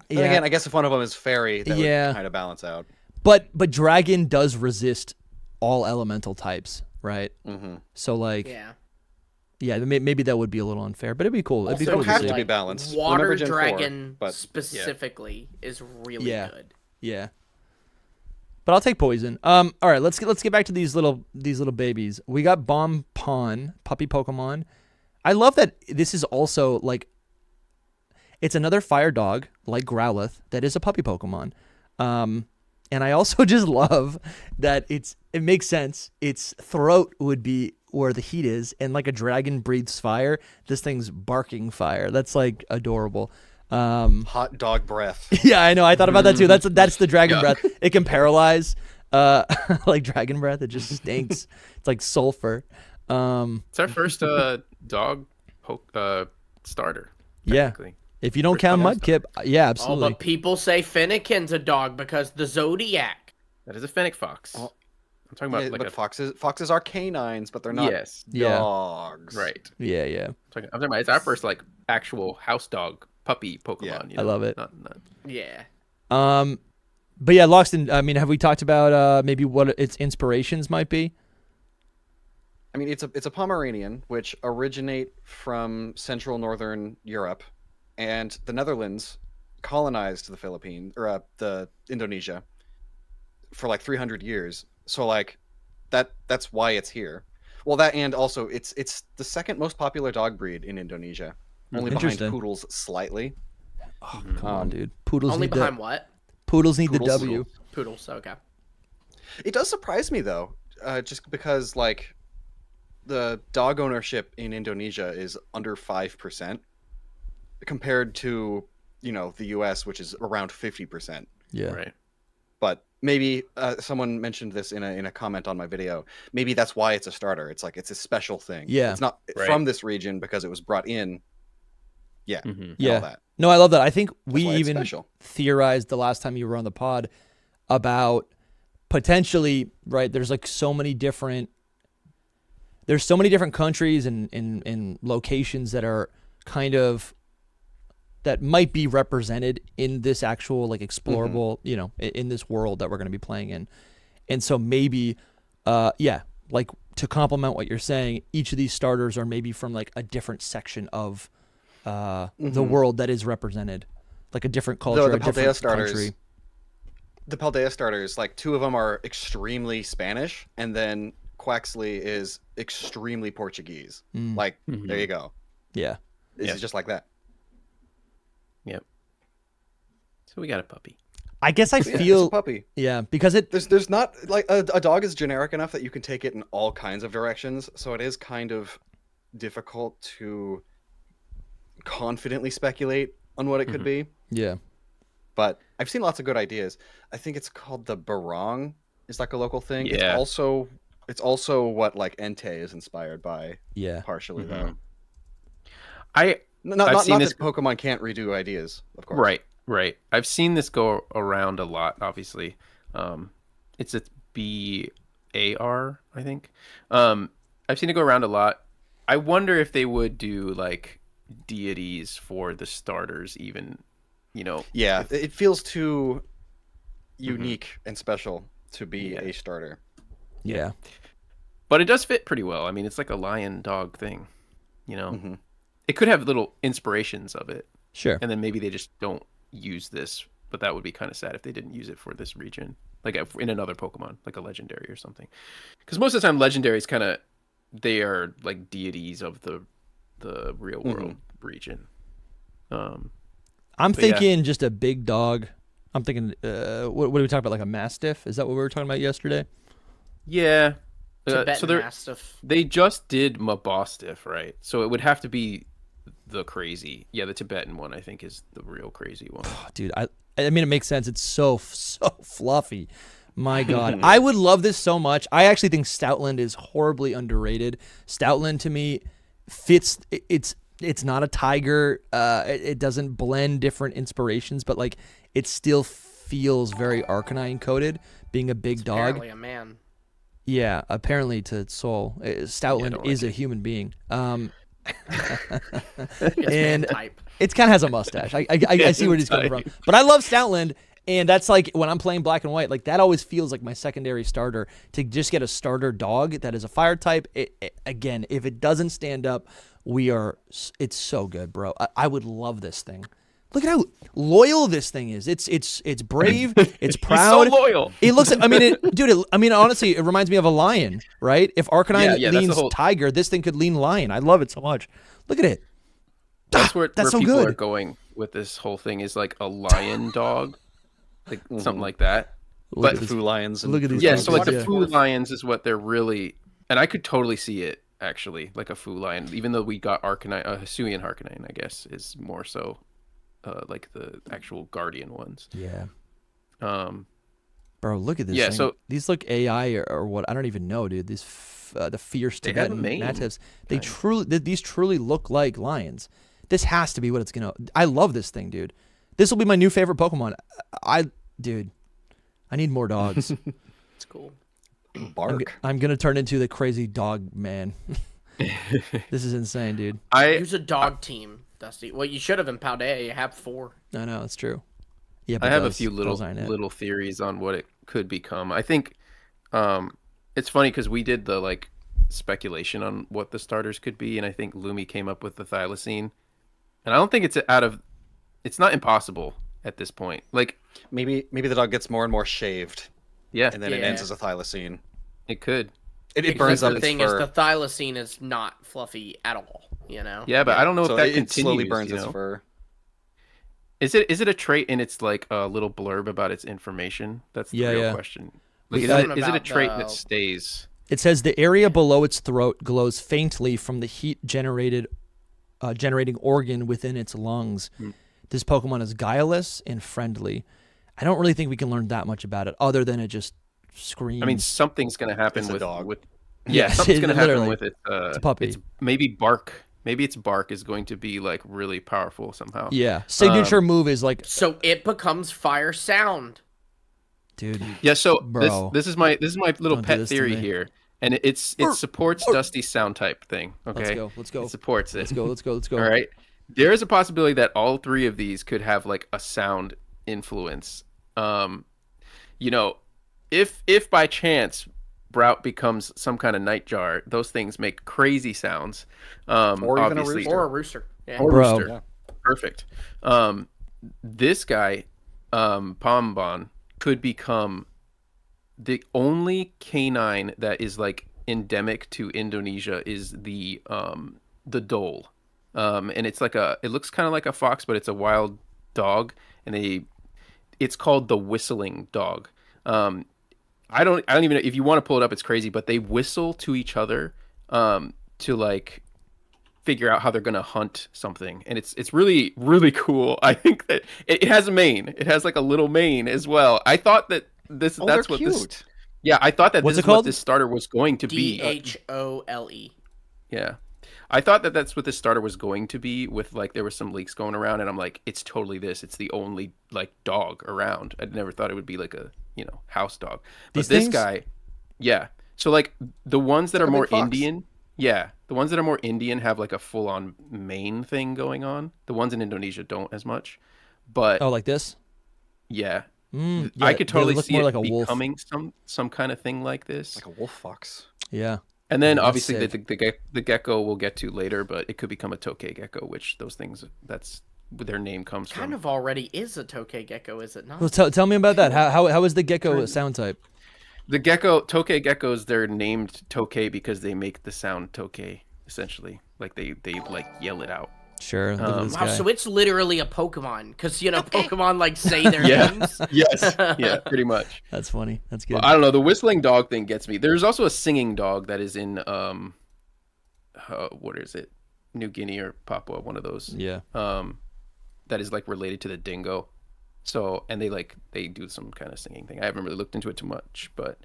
B: again, I guess if one of them is fairy, that would kind of balance out.
A: But dragon does resist all elemental types, right?
B: Mm-hmm.
A: So maybe that would be a little unfair, but it'd be cool. It'd be cool
B: it has to be balanced.
C: Water dragon specifically is really good.
A: Yeah. But I'll take poison. All right, let's get back to these little babies. We got Bomb Pawn, puppy Pokemon. I love that this is also it's another fire dog like Growlithe that is a puppy Pokemon. And I also just love that it makes sense. Its throat would be where the heat is, and like a dragon breathes fire, this thing's barking fire. That's adorable.
B: Hot dog breath.
A: Yeah, I know. I thought about that too. That's the dragon breath. It can paralyze, like dragon breath. It just stinks. It's like sulfur.
D: It's our first dog starter.
A: Yeah. If you don't count Mudkip, yeah, absolutely.
C: Oh, but people say Finnegan's a dog because the Zodiac.
D: That is a Fennec fox. I'm talking about
B: but foxes are canines, but they're not dogs.
D: Right.
A: Yeah.
D: I'm talking about it's our first actual house dog puppy Pokemon.
A: I love it.
C: Yeah.
A: But yeah, Loxton, I mean, have we talked about maybe what its inspirations might be?
B: I mean, it's a Pomeranian, which originate from central northern Europe, and the Netherlands colonized the Philippines or the Indonesia for 300 years. So that's why it's here. Well, that and also it's the second most popular dog breed in Indonesia, only behind poodles slightly.
A: Oh, come on, dude. Poodles
C: only
A: need
C: behind what?
A: Poodles need the W.
C: Poodles, okay.
B: It does surprise me though, just because the dog ownership in Indonesia is under 5% compared to the US, which is around 50%.
A: Yeah.
D: Right.
B: But maybe someone mentioned this in a comment on my video. Maybe that's why it's a starter. It's it's a special thing.
A: Yeah.
B: It's not from this region because it was brought in. Yeah.
D: Mm-hmm.
A: Yeah.
B: All that.
A: No, I love that. I think we
B: That's why it's
A: even
B: special.
A: theorized the last time you were on the pod about potentially, right, there's so many different countries and locations that are that might be represented in this actual explorable, in this world that we're going to be playing in. And so maybe, to complement what you're saying, each of these starters are maybe from a different section of the world that is represented, a different culture,
B: the
A: a different
B: Paldea starters,
A: country.
B: The Paldea starters, 2 of them are extremely Spanish, and then Quaxley is extremely Portuguese. There you go.
A: Yeah.
B: This is just like that.
D: Yep. So we got a puppy.
A: I guess I feel
B: it's a puppy.
A: Yeah, because
B: there's not a dog is generic enough that you can take it in all kinds of directions, so it is kind of difficult to confidently speculate on what it could be.
A: Yeah.
B: But I've seen lots of good ideas. I think it's called the Barong. It's a local thing.
D: Yeah.
B: It's also what Entei is inspired by.
A: Yeah.
B: Partially though.
D: I've seen this.
B: That Pokemon can't redo ideas, of course.
D: Right. I've seen this go around a lot, obviously. It's a BAR, I think. I've seen it go around a lot. I wonder if they would do deities for the starters even,
B: Yeah, it feels too unique and special to be a starter.
A: Yeah.
D: But it does fit pretty well. I mean, it's like a lion dog thing, It could have little inspirations of it.
A: Sure.
D: And then maybe they just don't use this, but that would be kind of sad if they didn't use it for this region, in another Pokemon, a legendary or something. Because most of the time, legendaries they are deities of the real world region.
A: I'm thinking just a big dog. I'm thinking, what do we talk about? A Mastiff? Is that what we were talking about yesterday?
D: Yeah.
C: Tibetan Mastiff.
D: They just did Mabostiff, right? So it would have to be the crazy. Yeah, the Tibetan one I think is the real crazy one.
A: Dude, I mean, it makes sense. It's so fluffy. My God, I would love this so much. I actually think Stoutland is horribly underrated. Stoutland to me fits. It's not a tiger. It doesn't blend different inspirations, but like it still feels very Arcanine coded, being a big dog.
C: Apparently a man.
A: Yeah, apparently to Soul, Stoutland is a human being. And it kind of has a mustache. I see where he's coming from, but I love Stoutland. And that's like when I'm playing black and white, like that always feels like my secondary starter to just get a starter dog that is a fire type. Again, if it doesn't stand up, it's so good, bro. I would love this thing. Look at how loyal this thing is. It's brave. It's proud.
D: He's so loyal.
A: It looks. Honestly, it reminds me of a lion, right? If Arcanine leans tiger, this thing could lean lion. I love it so much. Look at it.
D: That's where
A: so
D: people
A: good.
D: are going with this whole thing is like a lion dog. Like something like that.
B: But Foo Lions.
A: Look at these.
D: Yeah, so like the Foo Lions is what they're really, and I could totally see it actually, like a Foo Lion. Even though we got Arcanine, Hisuian Arcanine, I guess, is more so, like the actual Guardian ones.
A: Yeah. Bro, look at this. Thing. So these look AI or what? I don't even know, dude. These the fierce Tibetan Mastiffs. These truly look like lions. This has to be what it's gonna. I love this thing, dude. This will be my new favorite Pokemon. Dude, I need more dogs.
C: It's cool.
B: Bark.
A: I'm gonna turn into the crazy dog man. This is insane, dude.
C: Use a dog team, Dusty. Well, you should have in Paldea. You have 4.
A: I know, that's true. Yeah,
D: but I have a few little theories on what it could become. I think it's funny because we did the like speculation on what the starters could be, and I think Lumi came up with the Thylacine, and I don't think it's not impossible at this point. Like
B: maybe the dog gets more and more shaved.
D: Yeah,
B: and then it ends as a Thylacine.
D: It could.
B: It burns up its fur.
C: The thing is, the Thylacine is not fluffy at all. You know.
D: Yeah, but I don't know if that
B: it
D: continues.
B: Slowly burns its fur.
D: Is it a trait in its like a little blurb about its information? That's the real question. Like, is it a trait that stays?
A: It says the area below its throat glows faintly from the heat generating organ within its lungs. This Pokemon is guileless and friendly. I don't really think we can learn that much about it, other than it just screams.
D: I mean, something's going to happen
B: with a dog.
D: Something's going to happen with it.
A: It's a puppy.
D: It's maybe bark. Maybe its bark is going to be like really powerful somehow.
A: Yeah, signature move is like.
C: So it becomes fire sound.
A: Dude.
D: Yeah. So
A: bro,
D: this is my little pet theory here, and it supports Dusty's sound type thing. Okay.
A: Let's go.
D: It supports it.
A: Let's go.
D: All right. There is a possibility that all 3 of these could have like a sound influence. You know, if by chance Brout becomes some kind of nightjar, those things make crazy sounds.
B: Or
D: obviously,
C: even a rooster.
D: Yeah. Or
A: bro.
D: rooster. Yeah. Perfect. This guy, Pombon, could become the only canine that is like endemic to Indonesia is the dhole. And it's like it looks kind of like a fox, but it's a wild dog, and it's called the whistling dog. I don't even know if you want to pull it up. It's crazy, but they whistle to each other to like figure out how they're gonna hunt something, and it's really, really cool. I think that it has a mane. It has like a little mane as well. I thought that that's what
B: cute.
D: this. Yeah, I thought that
A: What's
D: this
A: it
D: is what
A: called?
D: this starter was going to be.
C: DHOLE.
D: Yeah. I thought that that's what this starter was going to be, with like there were some leaks going around, and I'm like, it's totally this. It's the only like dog around. I never thought it would be like a house dog. But this guy, yeah. So like the ones that are more Indian, the ones that are more Indian have like a full on mane thing going on. The ones in Indonesia don't as much. But
A: like this?
D: Yeah.
A: Yeah,
D: I could totally see
A: more
D: it
A: like a wolf.
D: becoming some kind of thing like this,
B: like a wolf fox.
A: Yeah.
D: And then obviously the gecko we'll get to later, but it could become a tokay gecko, which those things, that's where their name comes from.
C: Kind of already is a tokay gecko, is it not?
A: Well, tell me about that. How is the gecko sound type?
D: The tokay geckos, they're named tokay because they make the sound tokay, essentially. Like they like yell it out.
A: Sure. Look at this
C: Wow,
A: guy.
C: so it's literally a Pokemon, because Pokemon like say their names.
D: Yes. Yeah, pretty much.
A: That's funny. That's good.
D: Well, I don't know. The whistling dog thing gets me. There's also a singing dog that is in what is it? New Guinea or Papua, one of those.
A: Yeah.
D: That is like related to the dingo. So, and they do some kind of singing thing. I haven't really looked into it too much, but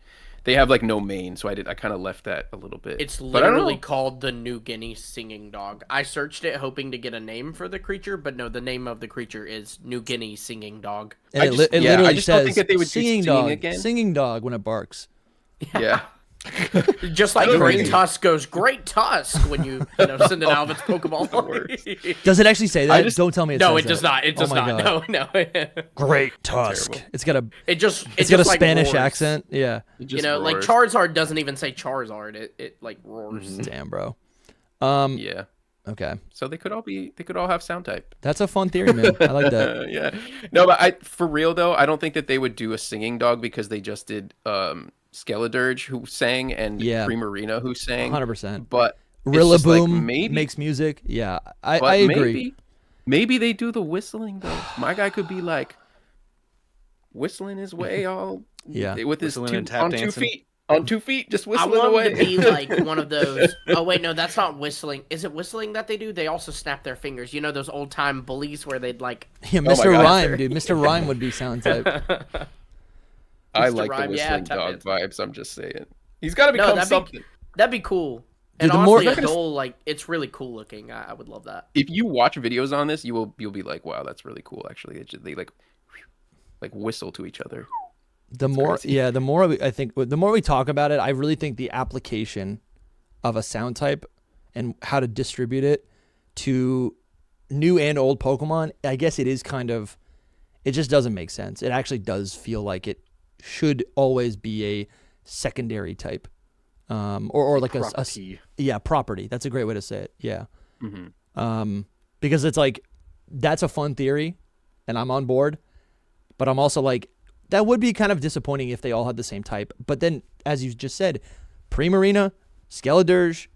D: they have like no mane, so I kind of left that a little bit.
C: It's literally called the New Guinea singing dog. I searched it hoping to get a name for the creature, but no, the name of the creature is New Guinea singing dog.
A: And it literally
D: I just don't
A: says
D: think that they would
A: singing
D: do
A: dog,
D: again.
A: singing dog when it barks.
D: Yeah.
C: Just like Great Tusk goes, Great Tusk, when you send it out of its Pokeball.
A: Does it actually say that? Don't tell me it says
C: No, it
A: that.
C: does not. It does not.
A: God.
C: No.
A: Great Tusk. It's got a
C: it's
A: got a
C: just like
A: Spanish
C: roars.
A: accent. Yeah.
C: Like Charizard doesn't even say Charizard. It like roars.
A: Damn, bro.
D: Yeah.
A: Okay.
D: So they could all have sound type.
A: That's a fun theory, man. I like that.
D: Yeah. No, but for real though, I don't think that they would do a singing dog because they just did Skeledirge who sang and Primarina who sang.
A: 100%.
D: But
A: Rillaboom
D: maybe
A: makes music. Yeah, I agree.
D: Maybe they do the whistling though. My guy could be like whistling his way all with his
B: Whistling and tap
D: on
B: dancing.
D: 2 feet. On 2 feet, just
C: I
D: whistling
C: want
D: away.
C: him to be like one of those. Oh wait, no, that's not whistling. Is it whistling that they do? They also snap their fingers. You know those old time bullies where they'd like.
A: Yeah, Mr. Rhyme, dude. Mr. Rhyme would be sound type.
D: I like
C: Rhyme,
D: the whistling dog
C: dancing.
D: vibes. I'm just saying. He's got to become something.
C: That'd be cool.
A: Dude,
C: And
A: the
C: honestly,
A: more-
C: a Dole, like it's really cool looking. I would love that.
D: If you watch videos on this, you'll be like, wow, that's really cool. Actually, they like whistle to each other.
A: The more we talk about it, I really think the application of a sound type and how to distribute it to new and old Pokemon, I guess it is kind of, it just doesn't make sense. It actually does feel like it should always be a secondary type, or like
B: property.
A: Property. That's a great way to say it. Yeah.
D: Mm-hmm.
A: Because it's like, that's a fun theory, and I'm on board, but I'm also like, that would be kind of disappointing if they all had the same type. But then, as you just said, Primarina, Skeledirge,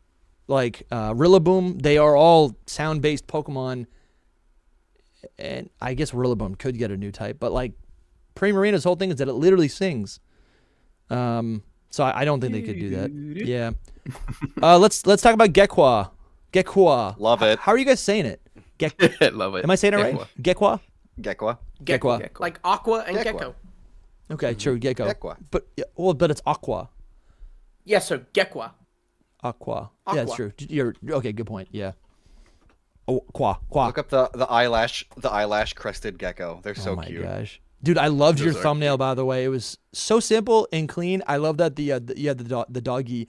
A: like Rillaboom, they are all sound-based Pokemon. And I guess Rillaboom could get a new type, but like Primarina's whole thing is that it literally sings. So I don't think they could do that. Yeah. Let's talk about Gekwa. Gekwa.
B: Love it.
A: How are you guys saying it?
D: Love it.
A: Am I saying it right? Gekwa.
B: Gekwa.
A: Gekwa.
C: Like Aqua and
B: Gekwa.
C: Gecko.
A: Okay, true. Gecko.
B: Gekwa.
A: But it's Aqua.
C: Yeah, so Gekwa.
A: Aqua. Yeah, that's true. You're okay. Good point. Yeah. Oh, qua.
B: Look up the eyelash crested gecko. They're so cute.
A: Oh my gosh, dude! I loved your
D: Those are
A: thumbnail. By the way, it was so simple and clean. I love that the doggy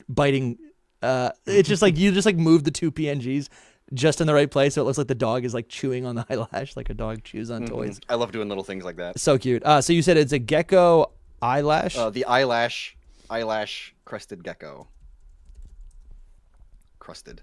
A: biting. It's just like you just like move the two PNGs just in the right place, so it looks like the dog is like chewing on the eyelash, like a dog chews on toys.
B: I love doing little things like that.
A: So cute. So you said it's a gecko eyelash.
B: The eyelash crested gecko. Crusted.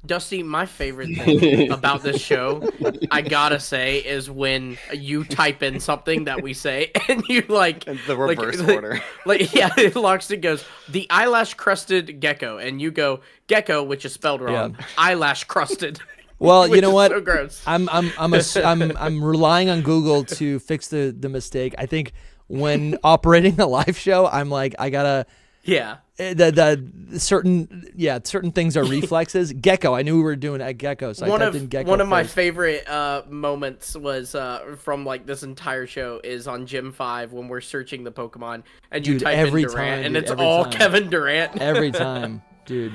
C: Dusty, my favorite thing about this show, I gotta say, is when you type in something that we say and you like
B: In the reverse order.
C: Loxton goes, the eyelash crusted gecko, and you go gecko, which is spelled wrong.
A: Yeah.
C: Eyelash crusted.
A: Well, you
C: which
A: know
C: is
A: what?
C: So gross.
A: I'm relying on Google to fix the mistake. I think when operating a live show, I'm like, I gotta.
C: Yeah.
A: The certain things are reflexes. Gecko. I knew we were doing a gecko, so I typed in gecko.
C: One of my
A: first.
C: favorite moments was from like this entire show is on Gym 5 when we're searching the Pokemon and you
A: Dude,
C: type
A: every
C: in Durant
A: time,
C: and
A: dude,
C: it's
A: every
C: all
A: time.
C: Kevin Durant.
A: Every time, dude.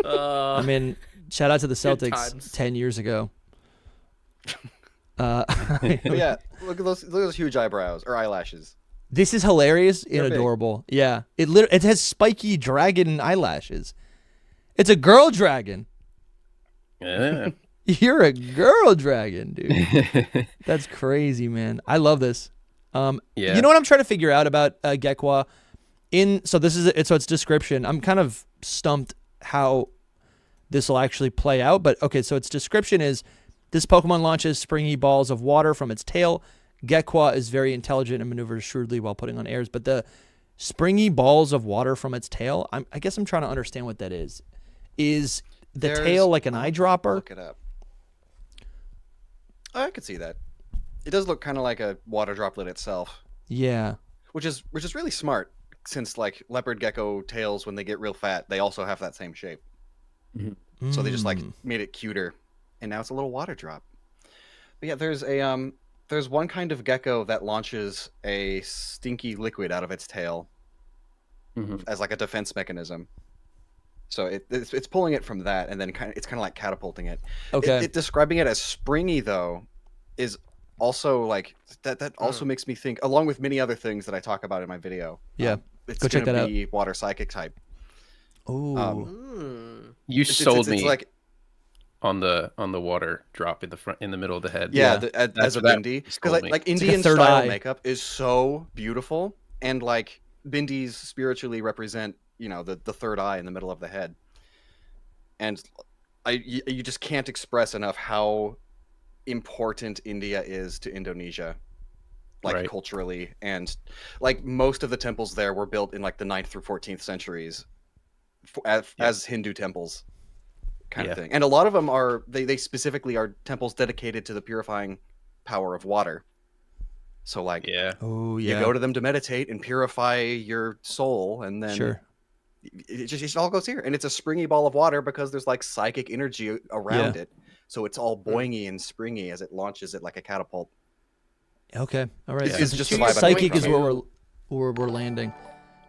A: I mean, shout out to the Celtics
C: times.
A: 10 years ago.
B: But yeah, look at those huge eyebrows or eyelashes.
A: This is hilarious and
B: They're big.
A: adorable. Yeah, it has spiky dragon eyelashes. It's a girl dragon.
D: Yeah.
A: You're a girl dragon, dude. That's crazy, man. I love this.
D: Yeah.
A: You know what I'm trying to figure out about Gekwa? So it's description. I'm kind of stumped how this will actually play out. But okay, so its description is this Pokemon launches springy balls of water from its tail. Gekwa is very intelligent and maneuvers shrewdly while putting on airs. But the springy balls of water from its tail, I guess I'm trying to understand what that is. Is the tail like an eyedropper?
B: Look it up. I could see that. It does look kind of like a water droplet itself.
A: Yeah.
B: Which is really smart, since like leopard gecko tails, when they get real fat, they also have that same shape. Mm-hmm. So they just like made it cuter, and now it's a little water drop. But yeah, there's one kind of gecko that launches a stinky liquid out of its tail as like a defense mechanism. So it's pulling it from that, and then it's kind of like catapulting it.
A: Okay.
B: Describing it as springy though is also like that also makes me think, along with many other things that I talk about in my video.
A: Yeah.
B: It's
A: Go check that out.
B: Be water psychic type.
A: Oh.
D: You sold me
B: it's like
D: on the water drop in the middle of the head.
B: Yeah, as a Bindi, because like Indian
A: like
B: style makeup is so beautiful, and like Bindis spiritually represent, you know, the third eye in the middle of the head, and you just can't express enough how important India is to Indonesia, like culturally, and like most of the temples there were built in like the 9th through 14th centuries as Hindu temples kind of thing, and a lot of them are they specifically are temples dedicated to the purifying power of water. So like you go to them to meditate and purify your soul, and then it just all goes here, and it's a springy ball of water because there's like psychic energy around it. So it's all boingy and springy as it launches it like a catapult.
A: Okay, all right.
B: It's just the vibe
A: psychic is where we're landing.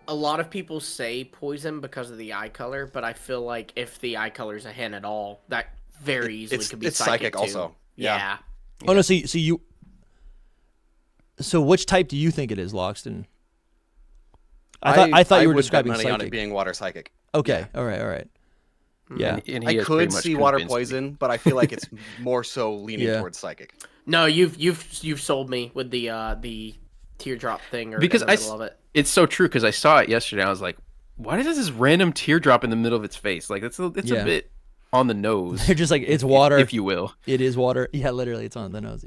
C: A lot of people say poison because of the eye color, but I feel like if the eye color is a hint at all, that very easily could be psychic too.
B: Also. Yeah.
A: Oh no, so which type do you think it is, Loxton? I thought you were describing
B: money
A: psychic.
B: on it being water psychic.
A: Okay, all right. Yeah,
D: and
B: I could see water poison, but I feel like it's more so leaning towards psychic.
C: No, you've sold me with the teardrop thing, or
D: because
C: in the middle of it.
D: It's so true, because I saw it yesterday. I was like, why does this random teardrop in the middle of its face? Like it's a bit on the nose.
A: They're just like, it's water,
D: if you will.
A: It is water. Yeah, literally, it's on the nose.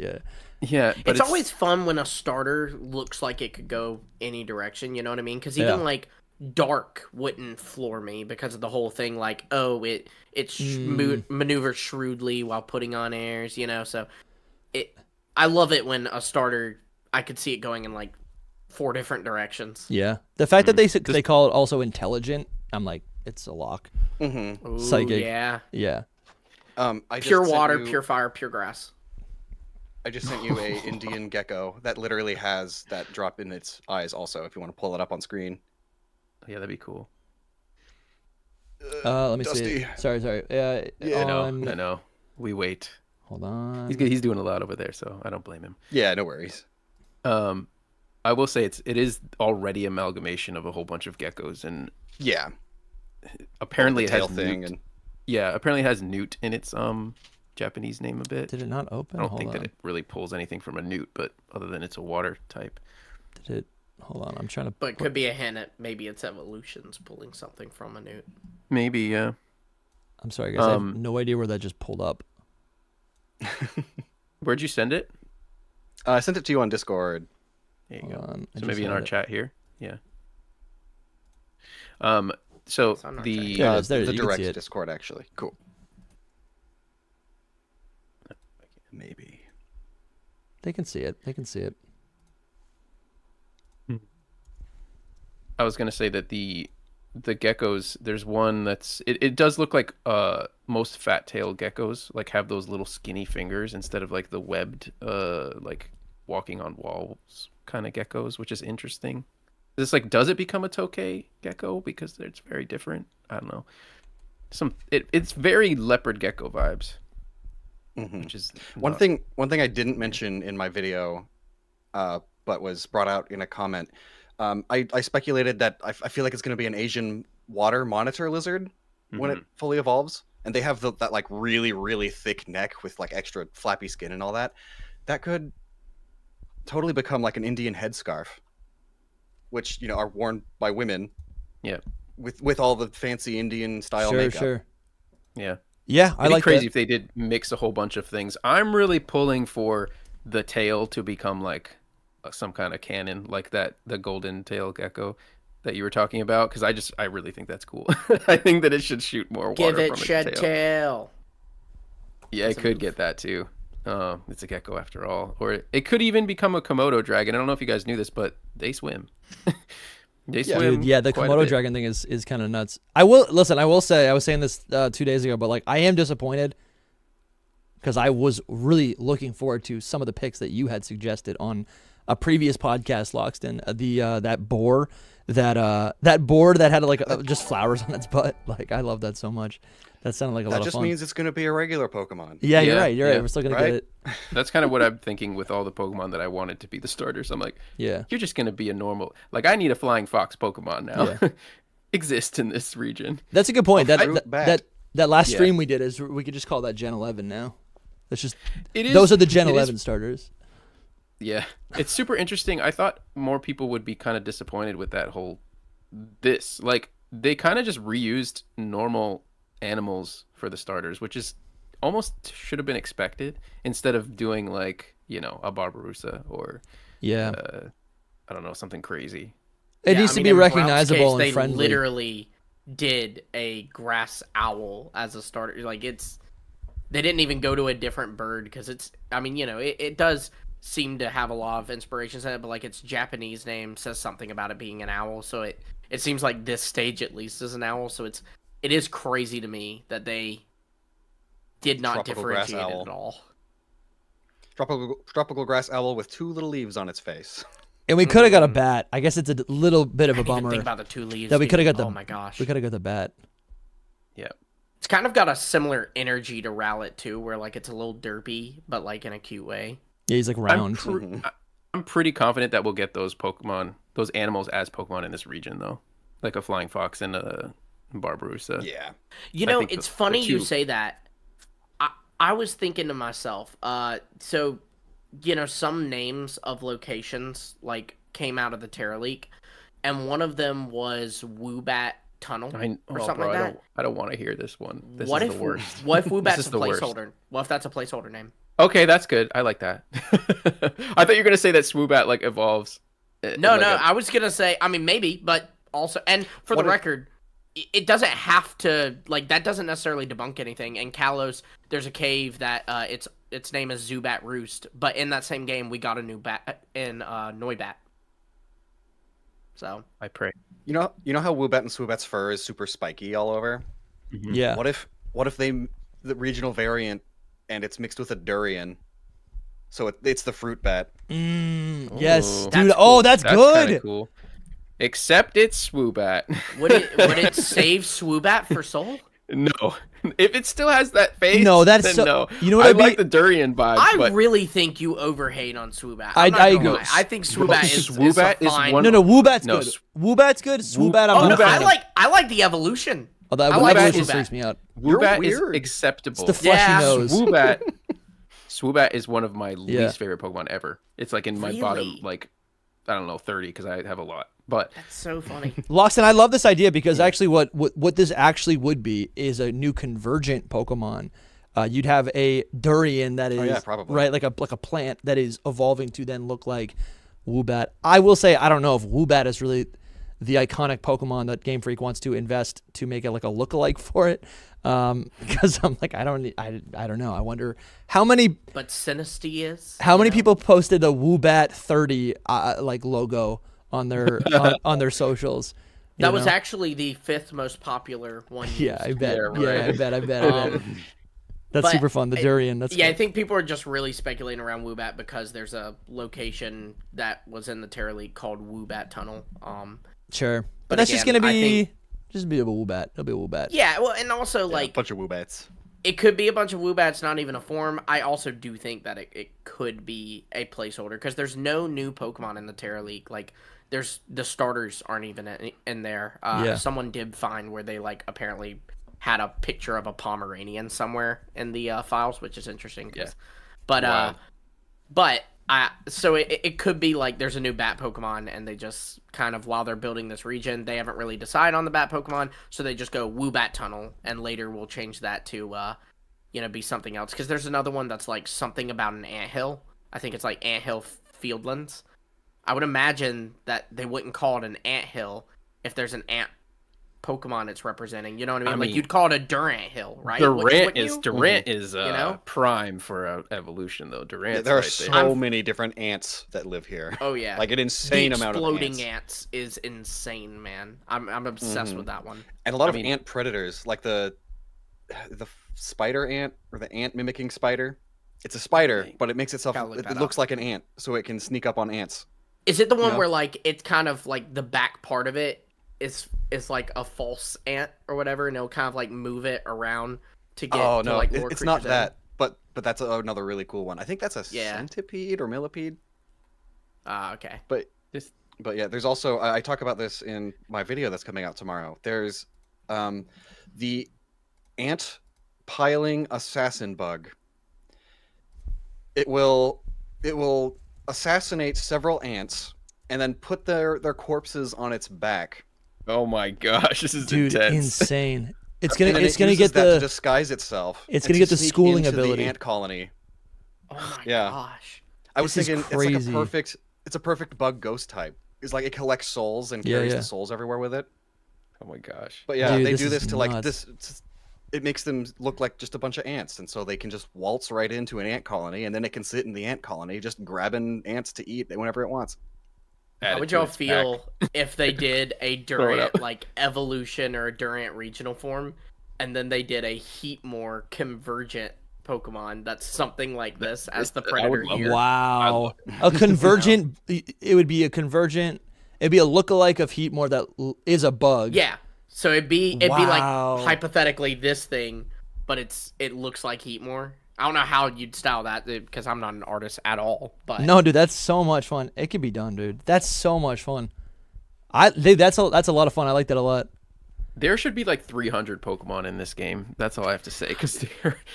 D: Yeah, but
C: it's always fun when a starter looks like it could go any direction. You know what I mean? Because even like dark wouldn't floor me because of the whole thing. Like, it's maneuvers shrewdly while putting on airs. You know, so I love it when a starter, I could see it going in like 4 different directions.
A: Yeah, the fact that they call it also intelligent, I'm like, it's a lock.
C: Ooh,
A: psychic.
C: Yeah.
B: Pure
C: water, pure fire, pure grass.
B: I just sent you a Indian gecko that literally has that drop in its eyes also, if you want to pull it up on screen.
D: Yeah, that'd be cool.
A: Let me
B: Dusty.
A: see. Sorry.
D: I know. We wait.
A: Hold on.
D: He's doing a lot over there, so I don't blame him.
B: Yeah, no worries.
D: I will say it is already amalgamation of a whole bunch of geckos, and apparently it has newt. Apparently it has newt in its Japanese name a bit.
A: Did it not open?
D: I don't think that it really pulls anything from a newt, but other than it's a water type.
A: Did it? Hold on, I'm trying to.
C: But it could be a hint at maybe its evolution's pulling something from a newt.
D: Maybe, yeah.
A: I'm sorry, guys. I have no idea where that just pulled up.
D: Where'd you send it?
B: I sent it to you on Discord.
D: There you go. So maybe in our chat here. Yeah. So
B: the direct Discord, actually. Cool. Maybe.
A: They can see it.
D: I was gonna say that the geckos, there's one that's it does look like most fat tail geckos like have those little skinny fingers instead of like the webbed like walking on walls kind of geckos, which is interesting. It's like, does it become a tokay gecko because it's very different? I don't know. It's very leopard gecko vibes. Which is
B: one thing I didn't mention in my video, but was brought out in a comment. I speculated that I feel like it's going to be an Asian water monitor lizard when it fully evolves, and they have that like really, really thick neck with like extra flappy skin and all that. That could totally become like an Indian headscarf, which are worn by women.
D: Yeah,
B: with all the fancy Indian style makeup.
A: Sure.
D: Yeah,
A: I like
D: crazy
A: that.
D: If they did mix a whole bunch of things. I'm really pulling for the tail to become like some kind of cannon, like the golden tail gecko that you were talking about, because I really think that's cool. I think that it should shoot more water.
C: Give it
D: from
C: shed
D: its
C: tail.
D: Yeah, it could get that too. It's a gecko after all. Or it could even become a Komodo dragon. I don't know if you guys knew this, but they swim. They swim.
A: Dude, yeah, the Komodo dragon thing is kind of nuts. I will say, I was saying this 2 days ago, but like I am disappointed because I was really looking forward to some of the picks that you had suggested on a previous podcast, Loxton. That boar that had like just flowers on its butt. Like I love that so much. That sounded like a lot of fun. That just
B: means it's going to be a regular Pokemon.
A: Yeah, you're right. We're still going to get it.
D: That's kind of what I'm thinking with all the Pokemon that I wanted to be the starters. I'm like,
A: yeah,
D: you're just going to be a normal... Like, I need a Flying Fox Pokemon now. Yeah. Exist in this region.
A: That's a good point. That last stream we did is we could just call that Gen 11 now. That's just... Those are the Gen 11 starters.
D: Yeah. It's super interesting. I thought more people would be kind of disappointed with that whole... Like, they kind of just reused normal animals for the starters, which is almost should have been expected instead of doing like, you know, a Barbaroussa or I don't know, something crazy.
A: It needs to be recognizable and friendly.
C: They literally did a grass owl as a starter. Like they didn't even go to a different bird because it does seem to have a lot of inspirations in it, but like its Japanese name says something about it being an owl, so it seems like this stage at least is an owl, so it is crazy to me that they did not differentiate it at all.
B: Tropical grass owl with 2 little leaves on its face.
A: And we could have got a bat. I guess it's a little bit of a bummer.
C: Think about the 2 leaves.
A: That we could have got
C: oh my gosh.
A: We could have got the bat.
D: Yeah.
C: It's kind of got a similar energy to Rowlet too, where like it's a little derpy, but like in a cute way.
A: Yeah, he's like round.
D: I'm pretty confident that we'll get those animals as Pokemon in this region though. Like a Flying Fox and a Barbaroussa.
B: Yeah.
C: It's funny you say that. I was thinking to myself, so, you know, some names of locations, like, came out of the Terra Leak, and one of them was Woobat Tunnel or something like that.
D: I don't want to hear this one. This is the worst.
C: What if Woobat's a placeholder? What if that's a placeholder name?
D: Okay, that's good. I like that. I thought you were going to say that Swoobat, like, evolves.
C: I was going to say, I mean, maybe, but also, and for the record, it doesn't have to, like, that doesn't necessarily debunk anything. In Kalos, there's a cave that its name is Zubat Roost, but in that same game, we got a new bat in Noibat. So
D: I pray.
B: You know how Woobat and Swoobat's fur is super spiky all over?
A: Mm-hmm. Yeah.
B: What if the regional variant and it's mixed with a durian? So it's the fruit bat.
A: Yes, dude.
C: That's cool.
A: That's good.
D: Cool. Except it's Swoobat.
C: Would it save Swoobat for Soul?
D: No. If it still has that face,
A: no, that's
D: then
A: so,
D: no.
A: You know what
D: I like the durian vibe.
C: I really think you overhate on Swoobat.
A: I agree.
C: I think Swoobat is fine.
A: No, Woobat's good. Woobat's good. Swoobat,
C: I like the evolution.
A: Oh, that evolution freaks me out.
D: Woobat is acceptable.
A: It's the fleshy nose.
D: Swoobat is one of my least favorite Pokemon ever. It's like in my bottom, like, I don't know, 30 because I have a lot. But
C: that's so funny.
A: Loxton, I love this idea because actually what this actually would be is a new convergent Pokemon. You'd have a durian that is right, like a plant that is evolving to then look like Woobat. I will say I don't know if Woobat is really the iconic Pokemon that Game Freak wants to invest to make it like a lookalike for it. Because I'm like I don't know. I wonder how many.
C: But Sinistea is.
A: How many people posted a Woobat 30 like logo on their on their socials?
C: That was actually the 5th most popular one.
A: Yeah, I bet. I bet. That's super fun. The durian. That's fun.
C: I think people are just really speculating around Woobat because there's a location that was in the Terra League called Woobat Tunnel.
A: Sure, but that's again, just gonna be just be a Woobat. It'll be a Woobat.
C: Yeah, well, and also like
B: a bunch of Woobats.
C: It could be a bunch of Woobats, not even a form. I also do think that it could be a placeholder because there's no new Pokemon in the Terra League. Like, there's the starters aren't even in there. Someone did find where they like apparently had a picture of a Pomeranian somewhere in the files, which is interesting.
D: Yeah.
C: But so it could be like there's a new bat Pokemon and they just kind of, while they're building this region, they haven't really decided on the bat Pokemon, so they just go Woobat Tunnel, and later we'll change that to be something else, because there's another one that's like something about an anthill. I think it's like Anthill Fieldlands. I would imagine that they wouldn't call it an anthill if there's an ant Pokemon it's representing. You know what I mean? Like you'd call it a Durant Hill, right?
D: Durant is
C: you know?
D: prime for evolution though. Durant.
B: There are so many different ants that live here.
C: Oh yeah,
B: like an insane amount of ants.
C: Exploding ants is insane, man. I'm obsessed with that one.
B: And a lot of ant predators, like the spider ant or the ant mimicking spider. It's a spider, but it makes itself. It looks like an ant, so it can sneak up on ants.
C: Is it the one where like it's kind of like the back part of it is like a false ant or whatever, and it'll kind of like move it around to get to like more
B: it's not that, but that's another really cool one. I think that's a centipede or millipede.
C: Okay.
B: But yeah, there's also I talk about this in my video that's coming out tomorrow. There's the ant piling assassin bug. It will assassinate several ants and then put their corpses on its back.
D: Oh my gosh, this is intense.
A: Insane. It's gonna
B: get that to disguise itself.
A: It's gonna get the schooling ability.
B: The ant colony.
C: Oh my gosh.
B: I was thinking it's a perfect bug ghost type. It's like it collects souls and carries the souls everywhere with it.
D: Oh my gosh.
B: But yeah, they do this to like this. It makes them look like just a bunch of ants, and so they can just waltz right into an ant colony, and then it can sit in the ant colony just grabbing ants to eat whenever it wants.
C: How would y'all feel if they did a Durant like evolution or a Durant regional form, and then they did a Heatmore convergent Pokemon that's something like this as the Predator here?
A: Wow. A convergent, it would be a convergent, it'd be a lookalike of Heatmore that is a bug.
C: Yeah. So it'd be like hypothetically this thing, but it looks like Heatmore. I don't know how you'd style that because I'm not an artist at all. But
A: no, dude, that's so much fun. It could be done, dude. That's so much fun. That's a lot of fun. I like that a lot.
D: There should be like 300 Pokemon in this game. That's all I have to say. Because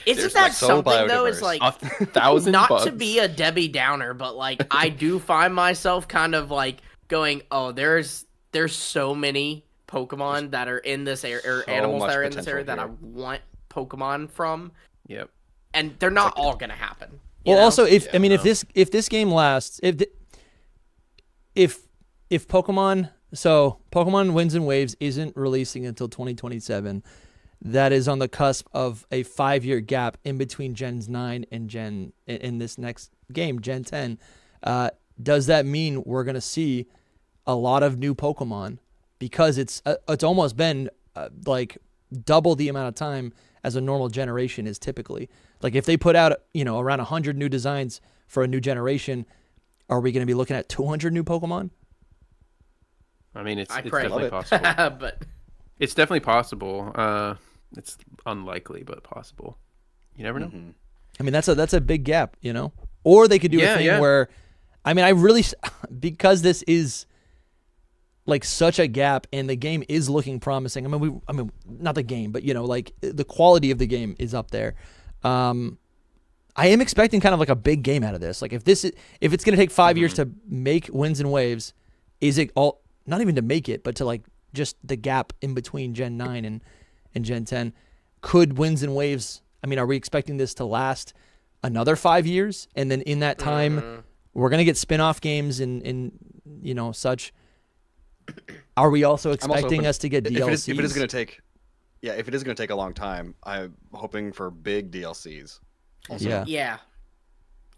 C: isn't that something though? It's like
D: 1,000
C: not
D: bugs.
C: To be a Debbie Downer, but like I do find myself kind of like going, oh, there's so many Pokemon that are in this area, or animals that are in this area that I want Pokemon from.
D: Yep.
C: And they're not all gonna happen.
A: Well, also, if this game lasts, if Pokemon Winds and Waves isn't releasing until 2027, that is on the cusp of a 5-year gap in between Gens 9 and in this next game, Gen 10. Does that mean we're gonna see a lot of new Pokemon? Because it's almost been like double the amount of time as a normal generation is typically. Like if they put out around 100 new designs for a new generation, are we going to be looking at 200 new Pokemon?
D: I mean, it's definitely possible.
C: But
D: it's definitely possible. It's unlikely, but possible. You never know.
A: Mm-hmm. I mean, that's a big gap, Or they could do a thing where, I mean, I really, because this is like such a gap and the game is looking promising. I mean, not the game, but like the quality of the game is up there. I am expecting kind of like a big game out of this. Like if it's going to take 5 years to make Winds and Waves, is it all, not even to make it, but to like just the gap in between Gen 9 and Gen 10, could Winds and Waves, I mean, are we expecting this to last another 5 years? And then in that time, we're going to get spin-off games and such. Are we also expecting us to get DLCs?
B: If it is going to take a long time, I'm hoping for big DLCs.
A: Also.
C: Yeah.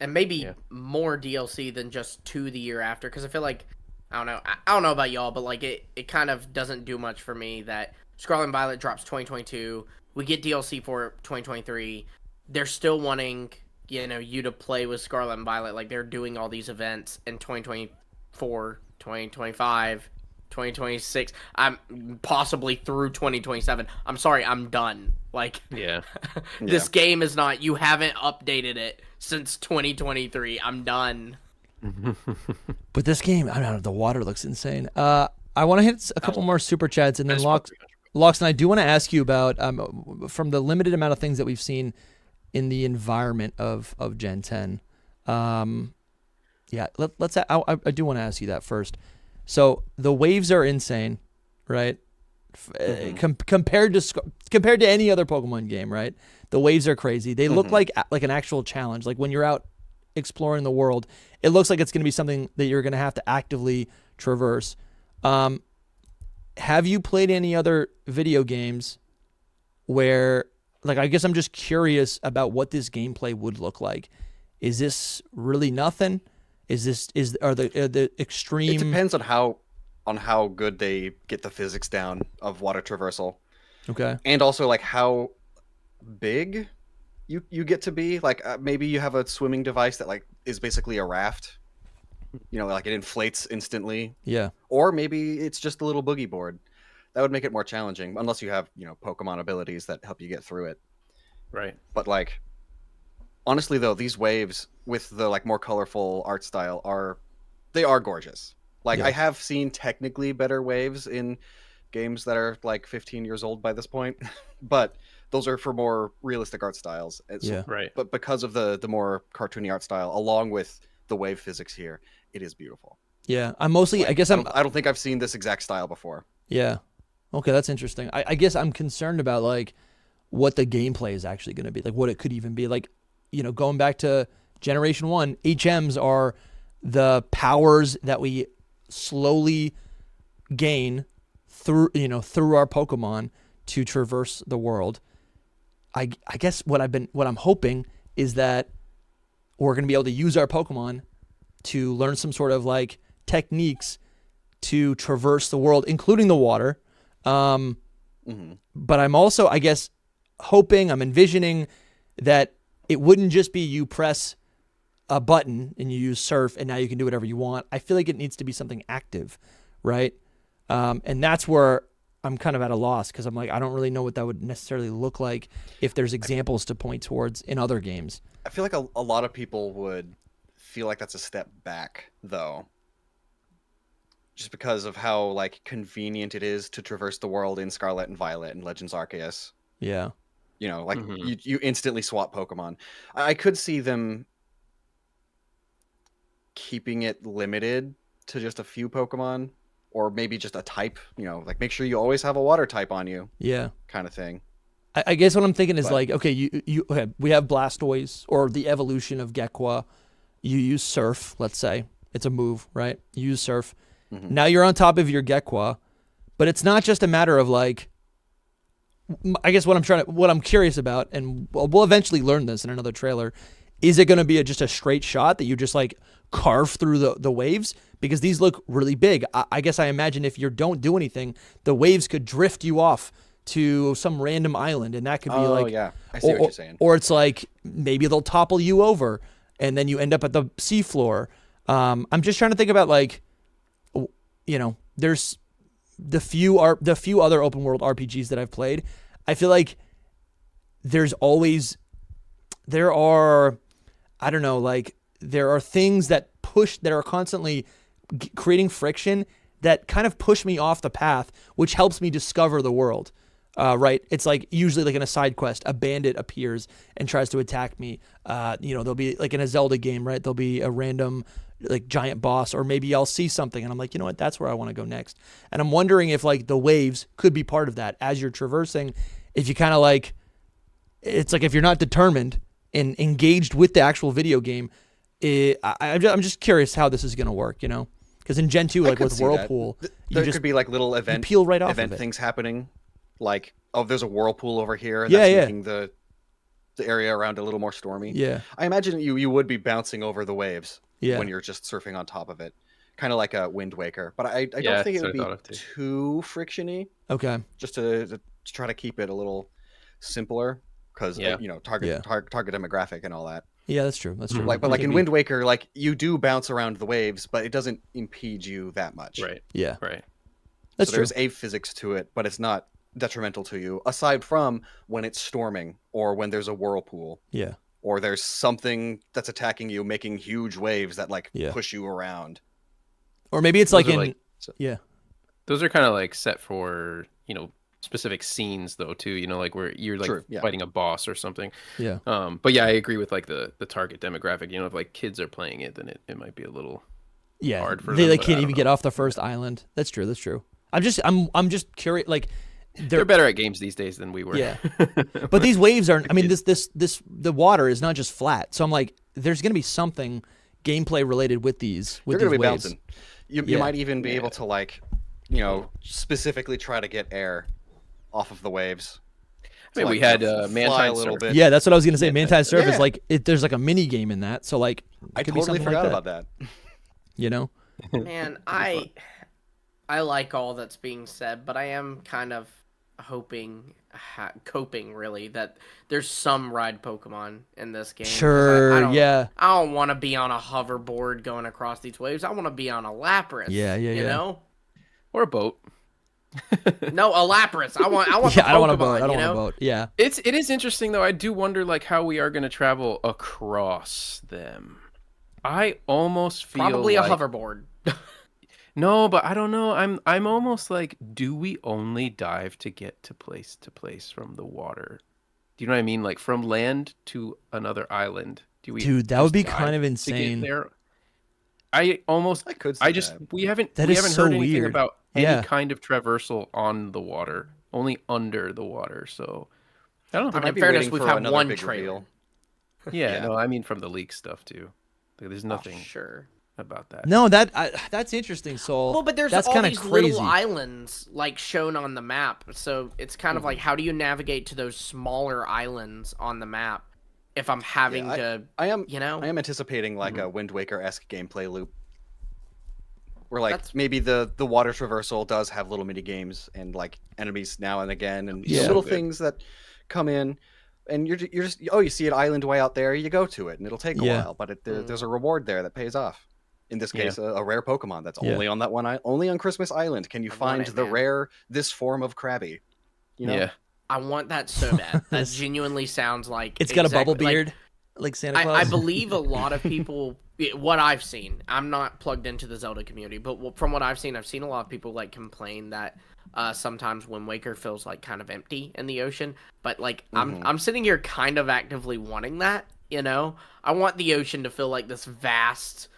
C: And maybe more DLC than just 2 the year after, because I feel like, I don't know about y'all, but like it kind of doesn't do much for me that Scarlet and Violet drops 2022, we get DLC for 2023, they're still wanting, you to play with Scarlet and Violet, like they're doing all these events in 2024, 2025, 2026, I'm possibly through 2027. I'm sorry, I'm done. Like, this game is not, you haven't updated it since 2023. I'm done.
A: But this game, I don't know, the water looks insane. I want to hit a couple more super chats, and then Loxton, I do want to ask you about, from the limited amount of things that we've seen in the environment of Gen 10. Let's. I do want to ask you that first. So the waves are insane, right? Compared to any other Pokemon game, right? The waves are crazy. They look like an actual challenge. Like when you're out exploring the world, it looks like it's going to be something that you're going to have to actively traverse. have you played any other video games where, like, I guess I'm just curious about what this gameplay would look like. Is this really nothing? Are the extreme?
B: It depends on how good they get the physics down of water traversal.
A: Okay.
B: And also like how big you get to be. Like maybe you have a swimming device that like is basically a raft. You know, like it inflates instantly.
A: Yeah.
B: Or maybe it's just a little boogie board. That would make it more challenging, unless you have, you know, Pokemon abilities that help you get through it.
D: Right.
B: But like, honestly though, these waves with the like more colorful art style are gorgeous. Like
A: Yeah.
B: I have seen technically better waves in games that are like 15 years old by this point, but those are for more realistic art styles.
A: Yeah.
D: Right.
B: But because of the more cartoony art style, along with the wave physics here, it is beautiful.
A: Yeah. I'm mostly,
B: Like,
A: I guess
B: I don't think I've seen this exact style before.
A: Yeah. Okay, that's interesting. I guess I'm concerned about like what the gameplay is actually going to be, like what it could even be. Like, you know, going back to Generation 1, HMs are the powers that we slowly gain through our Pokemon to traverse the world. I guess what I'm hoping is that we're going to be able to use our Pokemon to learn some sort of like techniques to traverse the world, including the water. But I'm also, I guess, I'm envisioning that it wouldn't just be you press a button and you use surf and now you can do whatever you want. I feel like it needs to be something active, right? And that's where I'm kind of at a loss, because I'm like, I don't really know what that would necessarily look like if there's examples to point towards in other games.
B: I feel like a lot of people would feel like that's a step back, though. Just because of how like convenient it is to traverse the world in Scarlet and Violet and Legends Arceus.
A: Yeah.
B: You know, like you instantly swap Pokemon. I could see them keeping it limited to just a few Pokemon, or maybe just a type, you know, like make sure you always have a water type on you.
A: Yeah.
B: Kind of thing.
A: I guess what I'm thinking is like, okay, okay, we have Blastoise or the evolution of Gekwa. You use Surf, let's say. It's a move, right? You use Surf. Now you're on top of your Gekwa, but it's not just a matter of like, I guess what I'm curious about, and we'll eventually learn this in another trailer, is it going to be just a straight shot that you just like carve through the waves? Because these look really big. I guess I imagine if you don't do anything, the waves could drift you off to some random island, and that could be like,
B: yeah, I see what you're saying.
A: Or it's like maybe they'll topple you over, and then you end up at the seafloor. I'm just trying to think about like, you know, there's the few other open world RPGs that I've played. I feel like there are things that are constantly creating friction that kind of push me off the path, which helps me discover the world. Right? It's like usually like in a side quest, a bandit appears and tries to attack me. You know, there'll be like in a Zelda game, right? There'll be a random like giant boss, or maybe I'll see something and I'm like, you know what? That's where I want to go next. And I'm wondering if like the waves could be part of that as you're traversing. If you kind of like, it's like if you're not determined and engaged with the actual video game, I'm just curious how this is going to work, you know? Because in Gen 2, like with Whirlpool,
B: there could be like little event
A: peel right off of it.
B: Things happening. Like, oh, there's a whirlpool over here.
A: Yeah,
B: that's making the area around a little more stormy.
A: Yeah.
B: I imagine you would be bouncing over the waves when you're just surfing on top of it. Kind of like a Wind Waker. But I don't think it would be too frictiony.
A: Okay.
B: Just to try to keep it a little simpler. Because, you know, target demographic and all that.
A: Yeah, that's true. That's true.
B: Like, but like in Wind Waker, like you do bounce around the waves, but it doesn't impede you that much.
D: Right.
A: Yeah.
D: Right.
A: That's
B: true. There's a physics to it, but it's not detrimental to you, aside from when it's storming or when there's a whirlpool.
A: Yeah.
B: Or there's something that's attacking you, making huge waves that like push you around.
A: Or maybe it's like in
D: Those are kind of like set for, you know, specific scenes though too, you know, like where you're like fighting a boss or something.
A: Yeah.
D: But yeah, I agree with like the target demographic. You know, if like kids are playing it, then it might be a little hard for them.
A: They can't even get off the first island. That's true. That's true. I'm just curious. Like
D: they're better at games these days than we were.
A: Yeah. But these waves are. I mean, the water is not just flat. So I'm like, there's gonna be something gameplay related with these.
B: You're gonna be bouncing. You might even be able to like specifically try to get air off of the waves.
D: I mean, we had Mantine Surf.
B: bit.
A: Yeah, that's what I was gonna say. Mantine Surf is like there's like a mini game in that, so like
B: I totally forgot about that.
A: You know,
C: Man, I like all that's being said, but I am kind of coping really that there's some ride Pokemon in this game.
A: Sure,
C: I don't want to be on a hoverboard going across these waves. I want to be on a Lapras.
A: Yeah.
C: You know,
D: or a boat.
C: No, a Lapras. I want.
A: Yeah, I don't want a
C: Pokemon,
A: boat. I don't want a boat. Yeah.
D: It is interesting though. I do wonder like how we are going to travel across them. I almost feel
C: probably
D: like...
C: a hoverboard.
D: No, but I don't know. I'm almost like, do we only dive to get to place from the water? Do you know what I mean? Like from land to another island. Do we?
A: Dude, that would be kind of insane.
D: There? We haven't
A: so
D: heard anything
A: weird.
D: about any kind of traversal on the water, only under the water. So I don't know.
C: In fairness, we've had one trailer.
D: Yeah, no, I mean from the leak stuff too. Like, there's nothing about that.
A: No, that's interesting, Soul.
C: Well, but there's
A: that's
C: all
A: kinda
C: these
A: crazy.
C: little islands like shown on the map, so it's kind of like how do you navigate to those smaller islands on the map if I'm having to?
B: I am
C: anticipating
B: like a Wind Waker-esque gameplay loop, where like maybe the water traversal does have little mini games and like enemies now and again and little things that come in. And you're just you see an island way out there, you go to it, and it'll take a while, but there's a reward there that pays off. In this case, a rare Pokemon that's only on that one only on Christmas Island. Can you find the rare this form of Krabby? You know?
D: Yeah,
C: I want that so bad. That genuinely sounds like
A: it's got a bubble beard, like Santa Claus.
C: I believe a lot of people. What I've seen, I'm not plugged into the Zelda community, but from what I've seen a lot of people like complain that sometimes Wind Waker feels like kind of empty in the ocean. But like I'm sitting here kind of actively wanting that. You know, I want the ocean to feel like this vast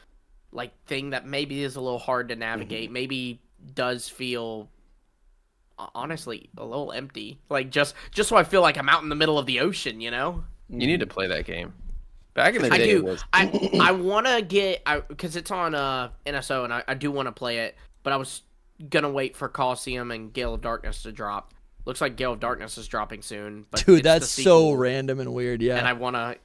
C: like thing that maybe is a little hard to navigate. Maybe does feel honestly a little empty. Like just so I feel like I'm out in the middle of the ocean. You know,
D: you need to play that game. Back in the day, it was.
C: I want to get because it's on NSO and I do want to play it, but I was gonna wait for Coliseum and Gale of Darkness to drop. Looks like Gale of Darkness is dropping soon. But
A: dude, that's so random and weird. Yeah,
C: and I wanna,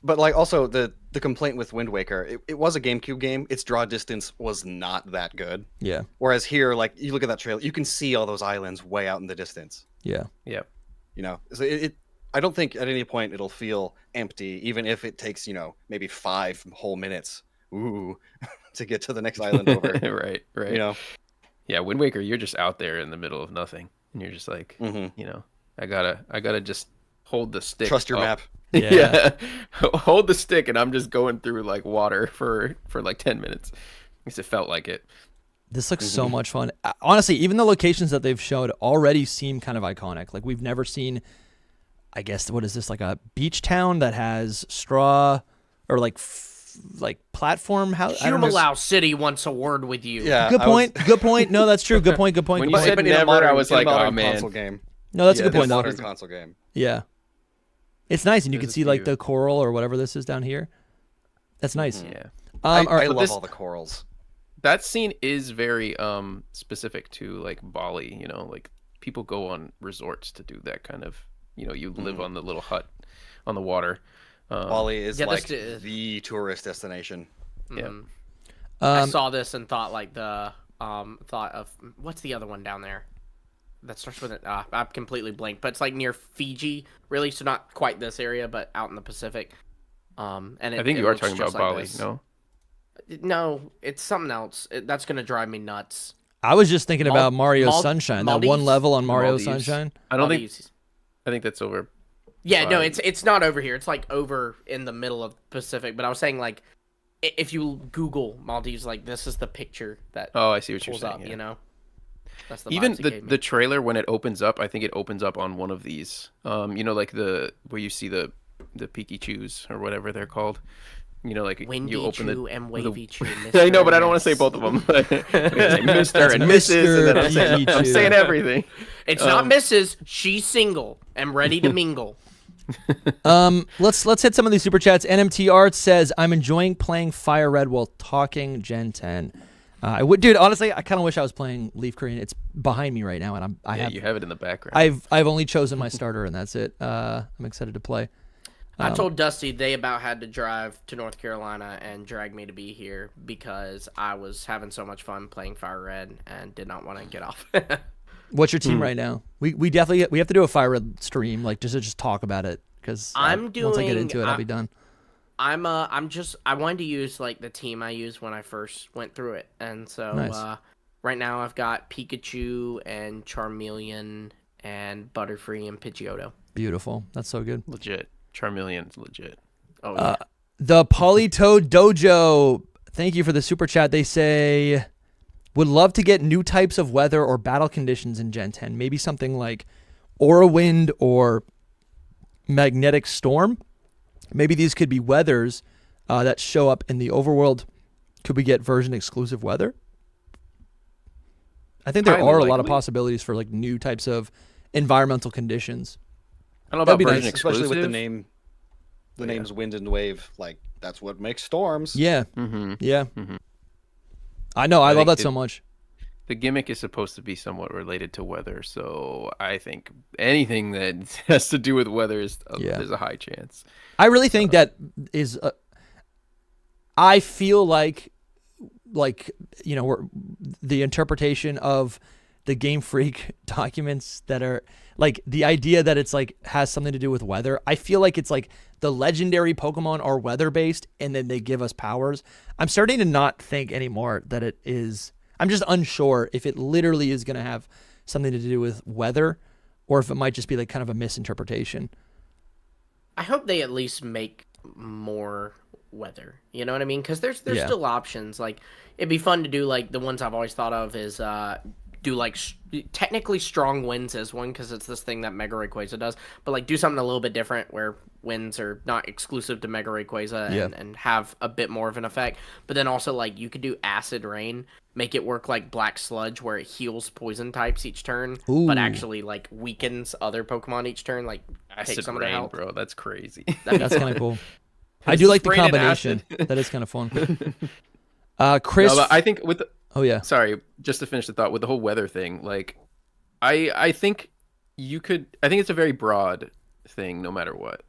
B: But like also the complaint with Wind Waker, it was a GameCube game. Its draw distance was not that good.
A: Yeah.
B: Whereas here, like you look at that trailer, you can see all those islands way out in the distance.
A: Yeah.
D: Yeah.
B: You know, so I don't think at any point it'll feel empty, even if it takes, maybe 5 whole minutes to get to the next island over.
D: Right. You know? Yeah, Wind Waker, you're just out there in the middle of nothing. And you're just like, I gotta just hold the stick.
B: Trust your map.
D: Yeah. Hold the stick and I'm just going through like water for like 10 minutes. At least it felt like it.
A: This looks so much fun. Honestly, even the locations that they've showed already seem kind of iconic. Like we've never seen, I guess, what is this, like a beach town that has straw or like platform house?
C: Humalau City wants a word with you.
B: Yeah,
A: Good point. No, that's true. Good point.
D: When you said never, I was like, oh man.
B: Console game.
A: No, that's a good point though.
B: Modern console game.
A: Yeah. It's nice, and you can see like the coral or whatever this is down here. That's nice.
D: Yeah.
B: I love all the corals.
D: That scene is very specific to like Bali, like people go on resorts to do that kind of, you live on the little hut on the water.
B: Bali is the tourist destination.
D: Yeah.
C: I saw this and thought like thought of what's the other one down there that starts with it? I'm completely blank, but it's like near Fiji, really. So not quite this area, but out in the Pacific. And
D: I think you are talking about Bali.
C: No, it's something else. That's gonna drive me nuts.
A: I was just thinking about Mario Sunshine. That one level on Mario Sunshine.
D: I don't think. I think that's over.
C: Yeah, no, it's not over here. It's like over in the middle of Pacific. But I was saying like, if you Google Maldives, like this is the picture that.
D: Oh, I see what you're saying.
C: Up,
D: yeah.
C: That's the
D: even the trailer when it opens up. I think it opens up on one of these. Like where you see the Pikachus or whatever they're called. Like
C: Windy
D: you open
C: Chew and Wavy Chew.
D: I know, but I don't want to say both of them. Mr. and Mrs. And then I'm saying everything.
C: It's not Mrs. She's single and ready to mingle.
A: Let's hit some of these super chats. NMT Art says, I'm enjoying playing Fire Red while talking Gen 10. I would, dude. Honestly, I kind of wish I was playing Leaf Green. It's behind me right now, and
D: you have it in the background.
A: I've only chosen my starter, and that's it. I'm excited to play.
C: I told Dusty they about had to drive to North Carolina and drag me to be here because I was having so much fun playing Fire Red and did not want to get off.
A: What's your team right now? We definitely have to do a Fire Red stream, like just talk about it, because once I get into it, I'll be done.
C: I wanted to use like the team I used when I first went through it, and so
A: Nice.
C: Right now I've got Pikachu and Charmeleon and Butterfree and Pidgeotto.
A: Beautiful. That's so good.
D: Legit. Charmeleon's legit.
C: Oh yeah.
A: The Polytoad Dojo. Thank you for the super chat. They say, would love to get new types of weather or battle conditions in Gen 10. Maybe something like Aura Wind or Magnetic Storm. Maybe these could be weathers that show up in the overworld. Could we get version exclusive weather? I think there are a lot of possibilities for like new types of environmental conditions.
D: I don't know about version
B: nice,
D: exclusive.
B: especially with the name's Wind and Wave. Like that's what makes storms.
A: Yeah, yeah.
D: Mm-hmm.
A: I know. I love that so much.
D: The gimmick is supposed to be somewhat related to weather, so I think anything that has to do with weather is there's a high chance.
A: I really think that is. I feel like the interpretation of the Game Freak documents that are like the idea that it's like has something to do with weather. I feel like it's like the legendary Pokemon are weather based, and then they give us powers. I'm starting to not think anymore that it is. I'm just unsure if it literally is going to have something to do with weather, or if it might just be like kind of a misinterpretation.
C: I hope they at least make more weather. You know what I mean? Because there's still options. Like it'd be fun to do like the ones I've always thought of is do like technically strong winds as one because it's this thing that Mega Rayquaza does, but like do something a little bit different where winds are not exclusive to Mega Rayquaza and have a bit more of an effect. But then also like you could do Acid Rain, make it work like Black Sludge where it heals poison types each turn, but actually like weakens other Pokemon each turn. Like
D: Acid
C: some of
D: Rain,
C: their health.
D: bro, that's crazy.
A: That's kind of cool. I do like the combination. That is kind of fun. Chris,
D: no, I think with the,
A: oh yeah,
D: sorry, just to finish the thought with the whole weather thing, like I think you could. I think it's a very broad thing, no matter what.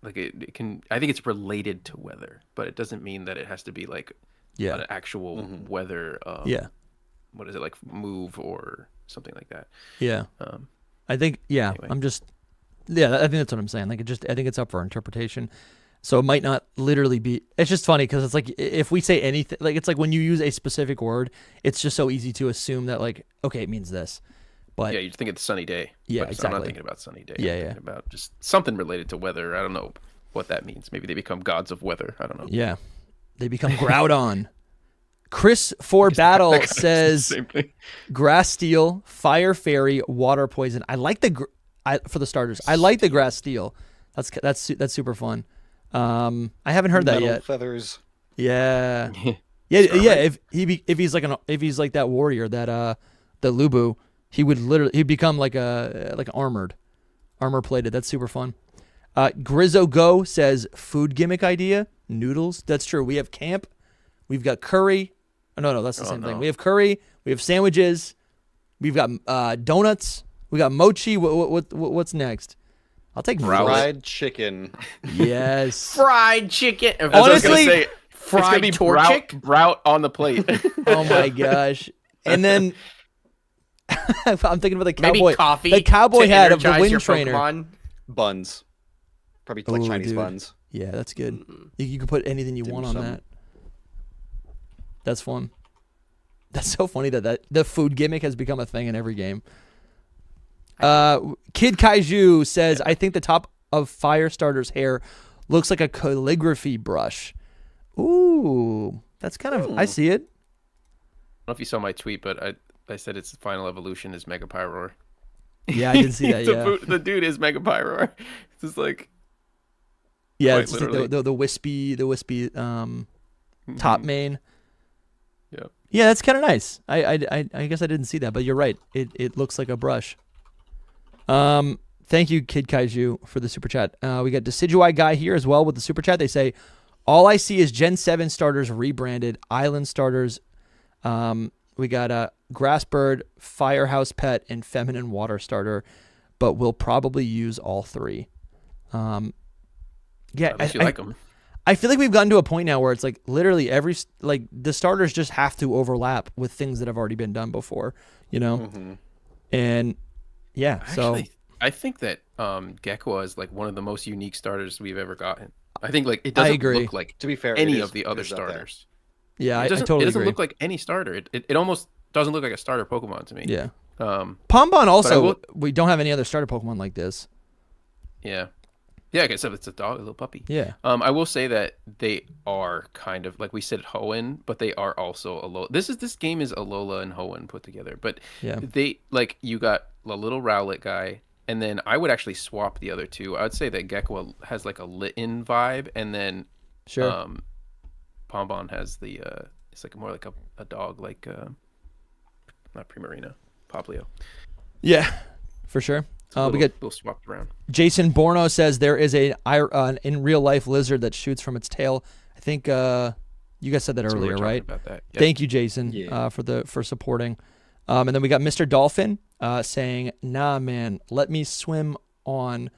D: Like it can. I think it's related to weather, but it doesn't mean that it has to be like an actual weather. What is it like? Move or something like that.
A: Yeah. I think. Yeah. Anyway. I'm just. Yeah. I think that's what I'm saying. Like I think it's up for interpretation. So it might not literally be. It's just funny because it's like if we say anything, like it's like when you use a specific word, it's just so easy to assume that like okay, it means this. But
D: yeah, you think it's sunny day.
A: Yeah,
D: but
A: exactly.
D: I'm not thinking about sunny day.
A: Yeah,
D: I'm thinking about just something related to weather. I don't know what that means. Maybe they become gods of weather. I don't know.
A: Yeah, they become Groudon. Chris for Battle says Grass Steel, Fire Fairy, Water Poison. I like for the starters. I like the Grass Steel. That's super fun. I haven't heard that yet.
B: Feathers.
A: Yeah. Yeah. If he's like that warrior that the Lubu, he'd become like armor plated. That's super fun. Grizzo Go says food gimmick idea, noodles. That's true. We have camp. We've got curry. Oh, no, that's the same thing. We have curry. We have sandwiches. We've got donuts. We got mochi. What's next? I'll take
B: fried chicken.
A: Yes.
C: Fried chicken.
A: Honestly,
C: fried torchic.
D: Brout on the plate.
A: Oh my gosh. And then I'm thinking about the cowboy.
C: Maybe coffee.
A: The cowboy hat of the Wind Trainer.
C: Pokemon.
B: Buns. Probably like Chinese buns.
A: Yeah, that's good. You can put anything you want on that. That's fun. That's so funny that the food gimmick has become a thing in every game. Kid Kaiju says, I think the top of Firestarter's hair looks like a calligraphy brush. Ooh, that's kind of, I see it.
D: I don't know if you saw my tweet, but I said its final evolution is Mega Pyroar.
A: Yeah, I did see that, yeah.
D: The dude is Mega Pyroar. It's just like...
A: Yeah, it's like the wispy top main.
D: Yeah.
A: Yeah, that's kind of nice. I guess I didn't see that, but you're right. It looks like a brush. Thank you, Kid Kaiju, for the super chat. We got Decidueye Guy here as well with the super chat. They say, all I see is Gen 7 starters rebranded, Island starters We got a grass bird, firehouse pet, and feminine water starter, but we'll probably use all 3. Yeah,
D: At least you like them.
A: I feel like we've gotten to a point now where it's like literally the starters just have to overlap with things that have already been done before, you know?
B: Mm-hmm.
A: And yeah,
D: Actually, I think that Gekwa is like one of the most unique starters we've ever gotten. I think like it doesn't look like,
B: to be fair,
D: any of the other starters.
A: Yeah,
D: I
A: totally
D: It doesn't
A: agree.
D: look like any starter. It almost doesn't look like a starter Pokemon to me.
A: Yeah.
D: Um,
A: Pombon also, we don't have any other starter Pokemon like this.
D: yeah. Yeah, I guess it's a dog, a little puppy.
A: Yeah.
D: I will say that they are kind of like we said Hoenn, but they are also Alola. This game is Alola and Hoenn put together. But
A: yeah,
D: they like you got a little Rowlet guy, and then I would actually swap the other two. I would say that Gekwa has like a Litten vibe, and then Pombon has the it's like more like a dog, like not Primarina, Poplio.
A: Yeah, for sure. We get
D: little swapped around.
A: Jason Borno says there is an in real life lizard that shoots from its tail. I think you guys said that earlier, right?
D: About that. Yep.
A: Thank you, Jason, for supporting. And then we got Mr. Dolphin saying, "Nah, man, let me swim on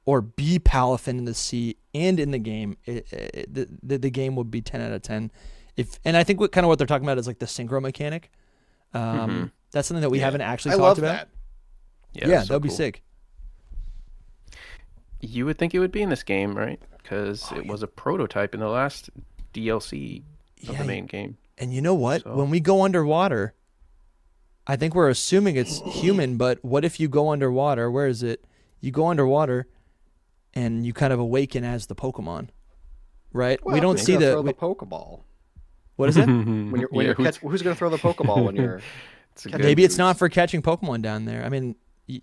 A: or be Palafin in the sea and in the game. The game would be 10 out of 10. And I think what they're talking about is like the synchro mechanic. That's something that we haven't actually talked about.
B: That.
A: Yeah, that would be sick.
D: You would think it would be in this game, right? Because it was a prototype in the last DLC of the main game.
A: And you know what?
D: So.
A: When we go underwater, I think we're assuming it's human, but what if you go underwater? Where is it? You go underwater and you kind of awaken as the Pokemon, right?
B: Well,
A: we don't see
B: throw the Pokeball.
A: What is it?
B: Who's going to throw the Pokeball when you're...
A: Maybe it's not for catching Pokemon down there. I mean,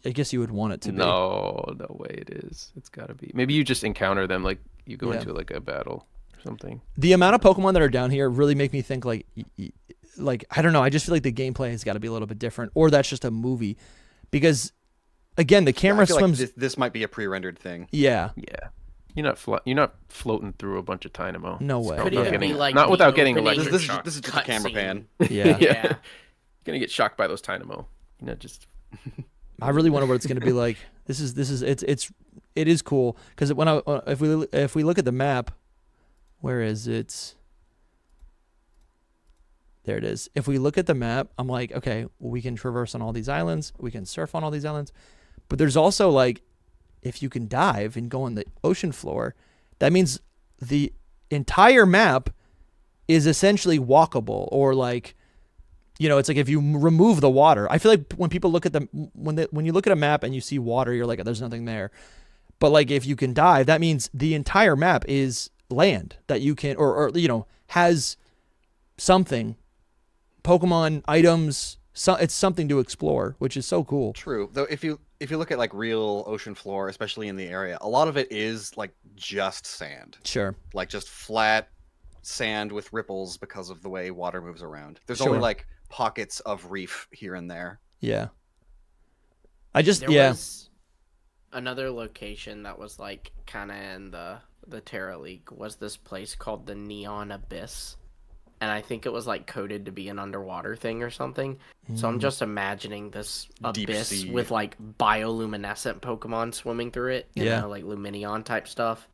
A: I guess you would want it to be.
D: No way it is. It's got to be. Maybe you just encounter them like you go into like a battle or something.
A: The amount of Pokemon that are down here really make me think like I don't know. I just feel like the gameplay has got to be a little bit different, or that's just a movie, because again, the camera swims.
B: Like this might be a pre-rendered thing.
A: Yeah.
D: Yeah. You're not floating through a bunch of Tynamo.
A: No way.
C: Could even be like
D: not without getting electric
B: This
D: shock.
B: is just a camera pan.
A: Yeah.
C: Yeah.
D: Gonna get shocked by those Tynamo. Just.
A: I really wonder what it's going to be like. It is cool because if we look at the map, where is it? There it is. If we look at the map, I'm like, okay, well, we can traverse on all these islands, we can surf on all these islands, but there's also like, if you can dive and go on the ocean floor, that means the entire map is essentially walkable, or like. You know, it's like if you remove the water. I feel like when people look at when you look at a map and you see water, you're like, there's nothing there. But like if you can dive, that means the entire map is land that you can, or has something, Pokemon items. It's something to explore, which is so cool.
B: True, though. If you look at like real ocean floor, especially in the area, a lot of it is like just sand.
A: Sure.
B: Like just flat sand with ripples because of the way water moves around. There's
A: Sure.
B: only like pockets of reef here and there.
A: Yeah.
C: There was another location that was like kind of in the Terra League was this place called the Neon Abyss, and I think it was like coded to be an underwater thing or something. So I'm just imagining this
B: Deep
C: abyss
B: sea.
C: with like bioluminescent Pokemon swimming through it, you know, like Luminion type stuff.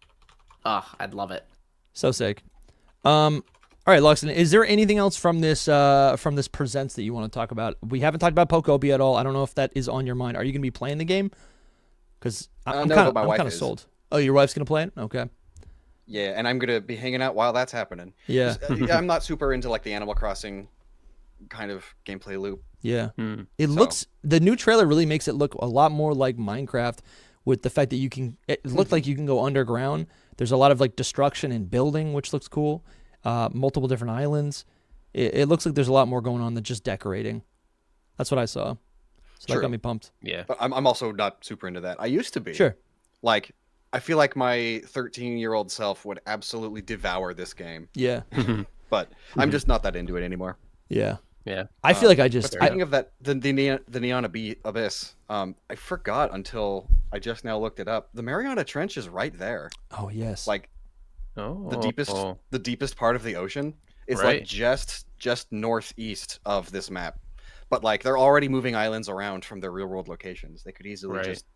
C: I'd love it.
A: So sick. All right, Luxon, is there anything else from this presents that you want to talk about? We haven't talked about Pokopia at all. I don't know if that is on your mind. Are you going to be playing the game? Because I'm kind of sold. Oh, your wife's going to play it? Okay.
B: Yeah, and I'm going to be hanging out while that's happening.
A: Yeah.
B: I'm not super into like the Animal Crossing kind of gameplay loop.
A: Yeah. The new trailer really makes it look a lot more like Minecraft, with the fact that it looked like you can go underground. There's a lot of like destruction and building, which looks cool. Multiple different islands. It looks like there's a lot more going on than just decorating. That's what I saw. So that got me pumped.
D: Yeah.
B: But I'm also not super into that. I used to be.
A: Sure.
B: Like, I feel like my 13-year-old self would absolutely devour this game.
A: Yeah.
B: But I'm just not that into it anymore.
A: Yeah.
D: Yeah.
A: I feel like
B: But speaking of that, the Neon Abyss, I forgot until I just now looked it up. The Mariana Trench is right there.
A: Oh yes.
B: Like the deepest part of the ocean. is like just northeast of this map. But like they're already moving islands around from their real world locations. They could easily just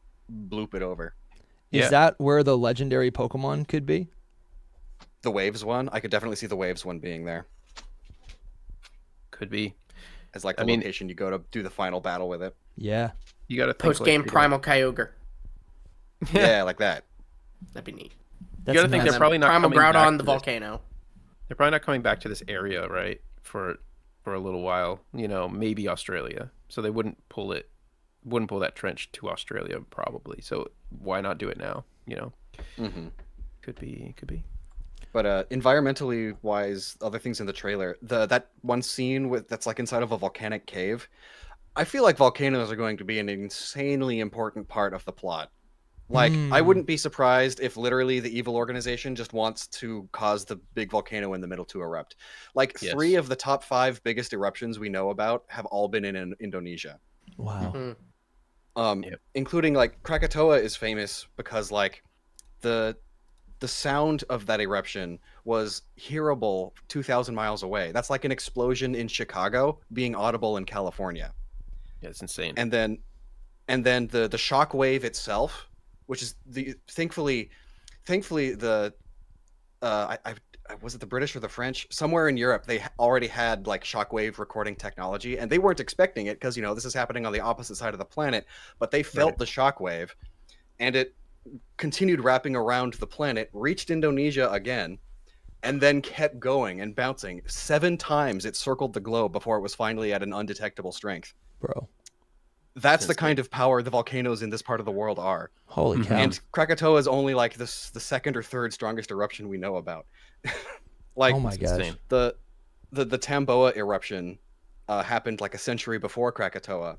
B: bloop it over.
A: Is that where the legendary Pokemon could be?
B: The Waves one? I could definitely see the Waves one being there.
D: Could be.
B: As like the location you go to do the final battle with it.
A: Yeah.
D: You got to
C: post-game Primal Kyogre.
B: Yeah, like that.
C: That'd be neat.
D: You got to think they're probably not
C: Primal
D: coming back
C: Groudon, the
D: this.
C: volcano.
D: They're probably not coming back to this area, right? For a little while, maybe Australia. So they wouldn't pull that trench to Australia probably. So why not do it now? Could be.
B: But environmentally wise, other things in the trailer, that one scene that's like inside of a volcanic cave, I feel like volcanoes are going to be an insanely important part of the plot. Like, I wouldn't be surprised if literally the evil organization just wants to cause the big volcano in the middle to erupt. Like, 3 of the top 5 biggest eruptions we know about have all been in Indonesia.
A: Wow.
B: Including, like, Krakatoa is famous because, like, the sound of that eruption was hearable 2,000 miles away. That's like an explosion in Chicago being audible in California.
D: Yeah, it's insane.
B: And then the shock wave itself, which is thankfully the was it the British or the French? Somewhere in Europe, they already had like shockwave recording technology, and they weren't expecting it because this is happening on the opposite side of the planet. But they felt the shockwave, and it continued wrapping around the planet, reached Indonesia again, and then kept going and bouncing. 7 times it circled the globe before it was finally at an undetectable strength.
A: Bro.
B: That's the kind of power the volcanoes in this part of the world are.
A: Holy cow.
B: And Krakatoa is only like the 2nd or 3rd strongest eruption we know about. Like,
A: oh my gosh.
B: The Tamboa eruption happened like a century before Krakatoa,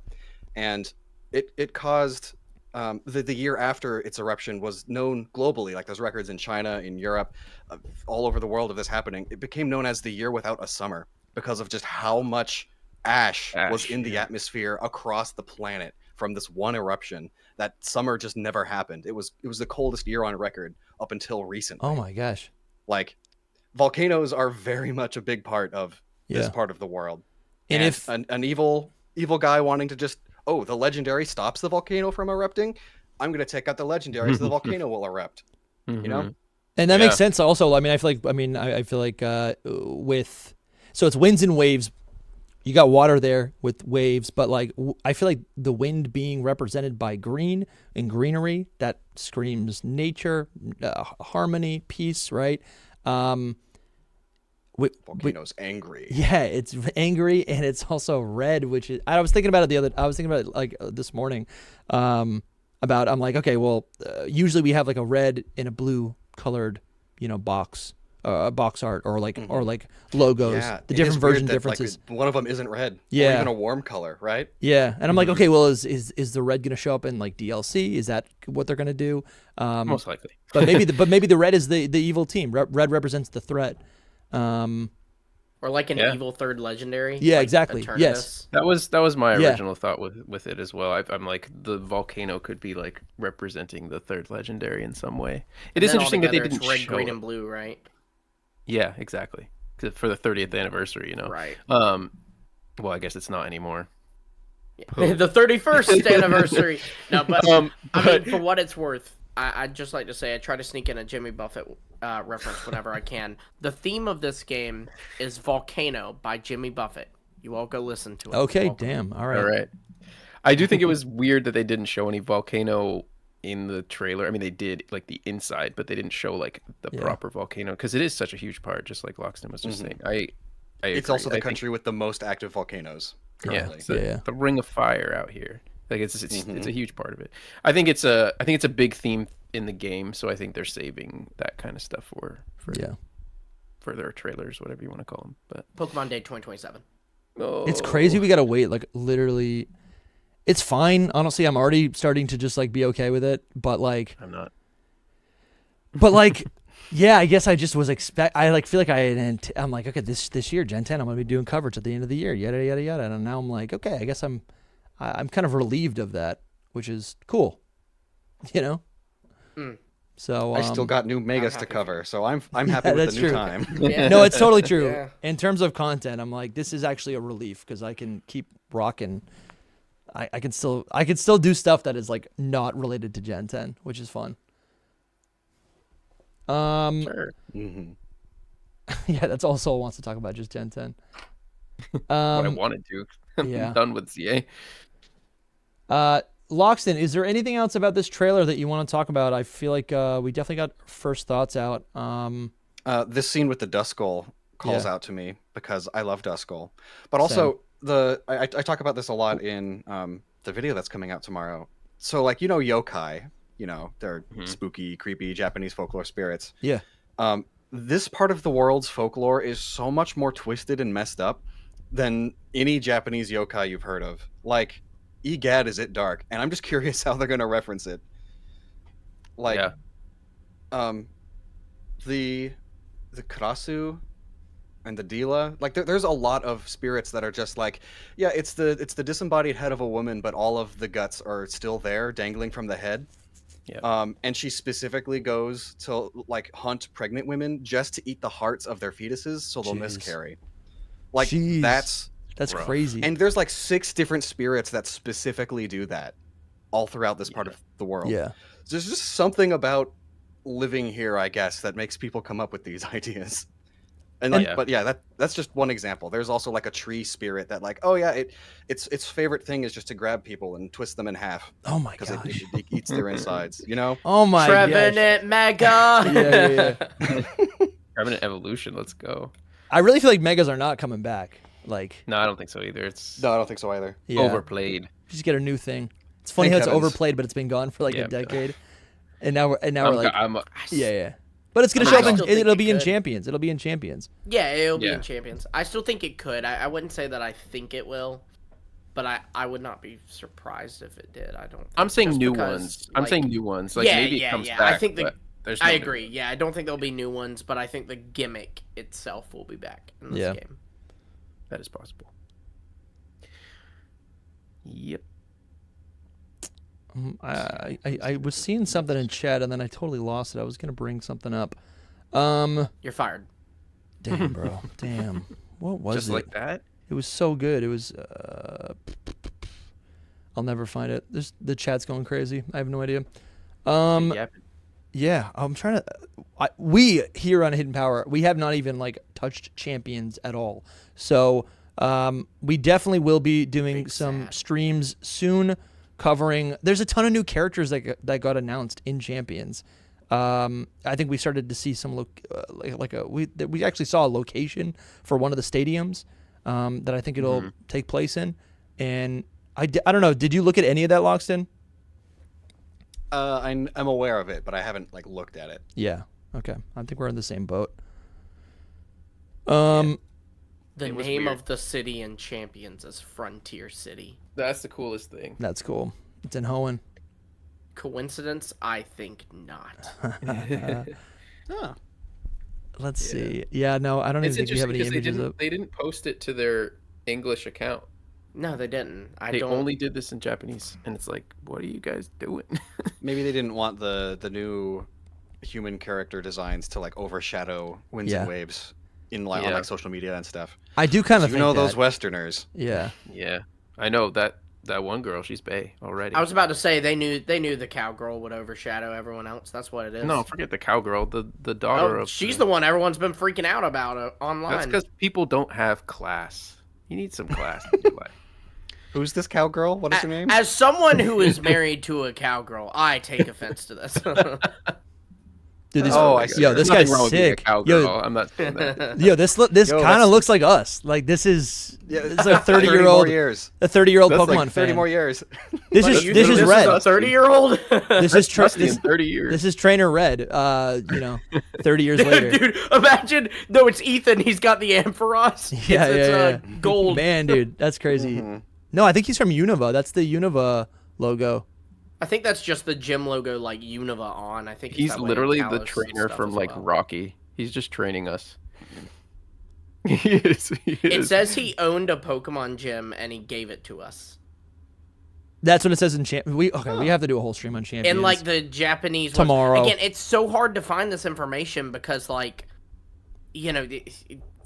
B: and it caused the year after its eruption was known globally. Like, there's records in China, in Europe, all over the world of this happening. It became known as the year without a summer because of just how much ash was in the atmosphere across the planet from this one eruption. That summer just never happened. It was the coldest year on record up until recently.
A: Oh my gosh.
B: Like, volcanoes are very much a big part of this part of the world. And if an evil guy wanting to just, the legendary stops the volcano from erupting, I'm going to take out the legendary so the volcano will erupt. And
A: that makes sense also. I feel like with, so it's winds and waves. You got water there with waves, but like I feel like the wind being represented by green and greenery, that screams nature, harmony, peace, right?
B: Volcano's angry.
A: Yeah, it's angry, and it's also red, which is. I was thinking about it like this morning. I'm like, okay, well, usually we have like a red and a blue colored, box. Box art or like logos, the different version differences.
B: Like, one of them isn't red, or even a warm color, right?
A: Yeah, and I'm like, okay, well, is the red going to show up in like DLC? Is that what they're going to do?
D: Most likely,
A: but maybe the red is the evil team. Red represents the threat, or
C: like an evil 3rd legendary.
A: Yeah,
C: like
A: exactly.
C: Eternatus.
A: Yes,
D: that was my original thought with it as well. I'm like, the volcano could be like representing the 3rd legendary in some way. It is interesting that they didn't
C: it's red,
D: show
C: green,
D: it.
C: and blue, right?
D: Yeah, exactly. For the 30th anniversary,
C: Right.
D: Well, I guess it's not anymore.
C: Yeah. The 31st anniversary. No, but I mean, for what it's worth, I'd just like to say I try to sneak in a Jimmy Buffett reference whenever I can. The theme of this game is Volcano by Jimmy Buffett. You all go listen to it.
A: Okay, damn. All right.
D: I do think it was weird that they didn't show any volcano in the trailer. I mean, they did like the inside, but they didn't show like the proper volcano because it is such a huge part, just like Loxton was just saying. I
B: It's
D: agree.
B: also the country with the most active volcanoes currently.
D: The Ring of Fire out here. Like it's a huge part of it. I think it's a big theme in the game, so I think they're saving that kind of stuff for their trailers, whatever you want to call them. But
C: Pokemon Day 2027.
A: It's crazy. We gotta wait like literally. It's fine. Honestly, I'm already starting to just like be okay with it. But like,
D: I'm not.
A: But like, yeah, I guess I just was I like feel like I'm like, okay, this year, Gen 10, I'm gonna be doing coverage at the end of the year, yada yada yada. And now I'm like, okay, I guess I'm kind of relieved of that, which is cool. So
B: I still got new megas to cover, so I'm happy with
A: that's
B: the new
A: true.
B: time.
C: Yeah.
A: No, it's totally true.
C: Yeah.
A: In terms of content, I'm like, this is actually a relief because I can keep rocking. I can still do stuff that is like not related to Gen 10, which is fun.
D: Sure.
B: Mm-hmm.
A: Yeah, that's all Soul wants to talk about, just Gen 10.
D: What I wanted to. I'm
A: yeah.
D: done with CA.
A: Loxton, is there anything else about this trailer that you want to talk about? I feel like we definitely got first thoughts out.
B: This scene with the Duskull calls out to me because I love Duskull, but also I talk about this a lot in the video that's coming out tomorrow. So like yokai, they're spooky, creepy Japanese folklore spirits.
A: Yeah.
B: This part of the world's folklore is so much more twisted and messed up than any Japanese yokai you've heard of. Like, egad, is it dark? And I'm just curious how they're going to reference it. Like, the Karasu and the Dila, like there's a lot of spirits that are just like, yeah, it's the disembodied head of a woman, but all of the guts are still there, dangling from the head.
D: Yeah.
B: And she specifically goes to like hunt pregnant women just to eat the hearts of their fetuses so they'll miscarry. Like that's rough.
A: Crazy.
B: And there's like 6 different spirits that specifically do that all throughout this part of the world.
A: Yeah.
B: There's just something about living here, I guess, that makes people come up with these ideas. And like, but yeah, that's just one example. There's also like a tree spirit that like, oh yeah, its favorite thing is just to grab people and twist them in half.
A: Oh my
B: gosh,
A: gosh,
B: it eats their insides.
A: Oh my
C: Trevenant Mega.
A: Trevenant
D: Evolution. Let's go.
A: I really feel like megas are not coming back. Like,
D: no, I don't think so either.
B: No, I don't think so either.
A: Yeah.
D: Overplayed.
A: Just get a new thing. It's funny how it's overplayed, but it's been gone for like a decade, and now we're like, yeah. But it's gonna show up. It'll be in Champions. It'll be in Champions.
C: Yeah, it'll be in Champions. I still think it could. I wouldn't say that I think it will, but I would not be surprised if it did. I don't.
D: I'm saying new ones. I'm saying new ones. Like maybe it comes back.
C: I think I
D: no
C: agree. Yeah, I don't think there'll be new ones, but I think the gimmick itself will be back in this game.
D: That is possible. Yep.
A: I was seeing something in chat and then I totally lost it. I was gonna bring something up.
C: You're fired.
A: Damn, bro. Damn. What was it?
D: Just like that?
A: It was so good. It was. I'll never find it. The chat's going crazy. I have no idea. Yeah, I'm trying to. We here on Hidden Power, we have not even like touched Champions at all. So we definitely will be doing some streams soon, covering. There's a ton of new characters that got announced in Champions. I think we started to see some we actually saw a location for one of the stadiums that I think it'll take place in, and I don't know. Did you look at any of that, Loxton?
B: I'm aware of it, but I haven't like looked at it.
A: Yeah. Okay. I think we're in the same boat.
C: The name of the city in Champions is Frontier City.
D: That's the coolest thing.
A: That's cool. It's in Hoenn.
C: Coincidence? I think not.
A: Let's see. Yeah, no, I don't even think we have any images of.
D: They didn't post it to their English account.
C: No, they didn't.
D: They only did this in Japanese, and it's like, what are you guys doing?
B: Maybe they didn't want the new human character designs to like overshadow Winds and Waves on like social media and stuff.
A: I do kind of think
B: those Westerners.
A: Yeah.
D: Yeah, I know that one girl. She's bae already.
C: I was about to say they knew the cowgirl would overshadow everyone else. That's what it is.
D: No, forget the cowgirl. The daughter of.
C: She's the one everyone's been freaking out about online.
D: That's because people don't have class. You need some class in your life.
B: Who's this cowgirl? What is her name?
C: As someone who is married to a cowgirl, I take offense to this.
A: Dude, this guy's sick. Yo,
D: I'm not saying that.
A: Yo, this kind of looks like us. Like this is a 30-year-old
B: years.
A: A 30-year-old Pokemon
B: like 30
A: fan.
B: more years.
A: This is Red.
C: Is a 30-year-old.
A: This is
D: 30 years.
A: This is Trainer Red. 30 years later.
C: Dude, imagine it's Ethan. He's got the Ampharos.
A: Yeah.
C: Gold.
A: Man, dude, that's crazy. No, I think he's from Unova. That's the Unova logo.
C: I think that's just the gym logo, like Unova on. I think
D: he's literally the trainer from like Rocky. He's just training us.
C: It says he owned a Pokemon gym and he gave it to us.
A: That's what it says in we have to do a whole stream on Champions.
C: And like the Japanese
A: tomorrow.
C: Again, it's so hard to find this information because like, you know,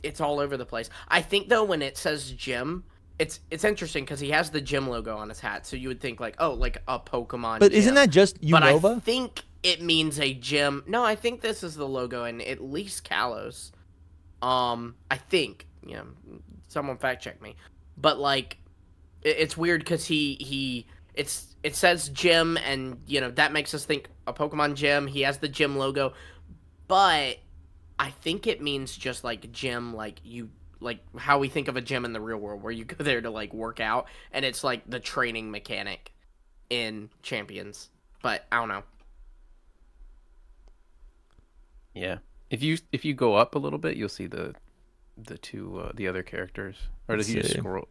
C: it's all over the place. I think though when it says gym, it's interesting because he has the gym logo on his hat, so you would think like, oh, like a Pokemon.
A: But
C: gym.
A: Isn't that just Unova?
C: But I think it means a gym. No, I think this is the logo and at least Kalos. I think, you know, someone fact check me, but like. It's weird because it says gym, and you know that makes us think a Pokemon gym. He has the gym logo, but I think it means just like gym, like how we think of a gym in the real world, where you go there to like work out, and it's like the training mechanic in Champions. But I don't know.
D: Yeah, if you go up a little bit, you'll see the the other characters, or does he just scroll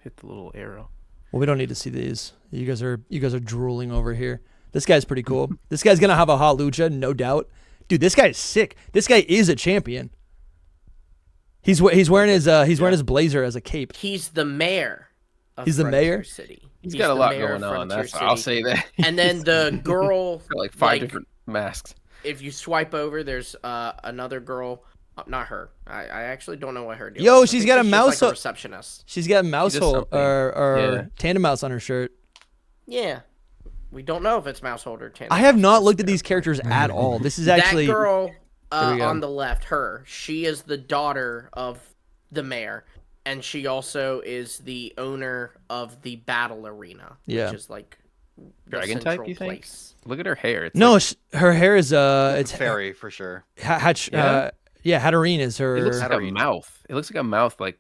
D: hit the little arrow?
A: Well, we don't need to see these. You guys are drooling over here. This guy's pretty cool. This guy's gonna have a hot lucha, no doubt. Dude, this guy is sick. This guy is a champion. He's wearing his blazer as a cape.
C: He's the mayor.
A: He's the mayor.
C: City.
D: He's got a lot going on. I'll say that.
C: And then the girl,
D: like five different masks.
C: If you swipe over, there's another girl. Not her. I actually don't know what her deal.
A: Yo, she's got a mouse.
C: Like a receptionist.
A: She's got a mouse hole or tandem mouse on her shirt.
C: Yeah, we don't know if it's mouse holder. Tandem.
A: I have not looked at these characters at all. This is actually
C: that girl on the left. She is the daughter of the mayor, and she also is the owner of the battle arena.
A: Yeah,
C: which is like
D: dragon type. You think? Look at her hair. It's
A: no, her hair is it's
B: fairy for sure.
A: Yeah, Hatterene is her.
D: It looks like a mouth. It looks like a mouth. Like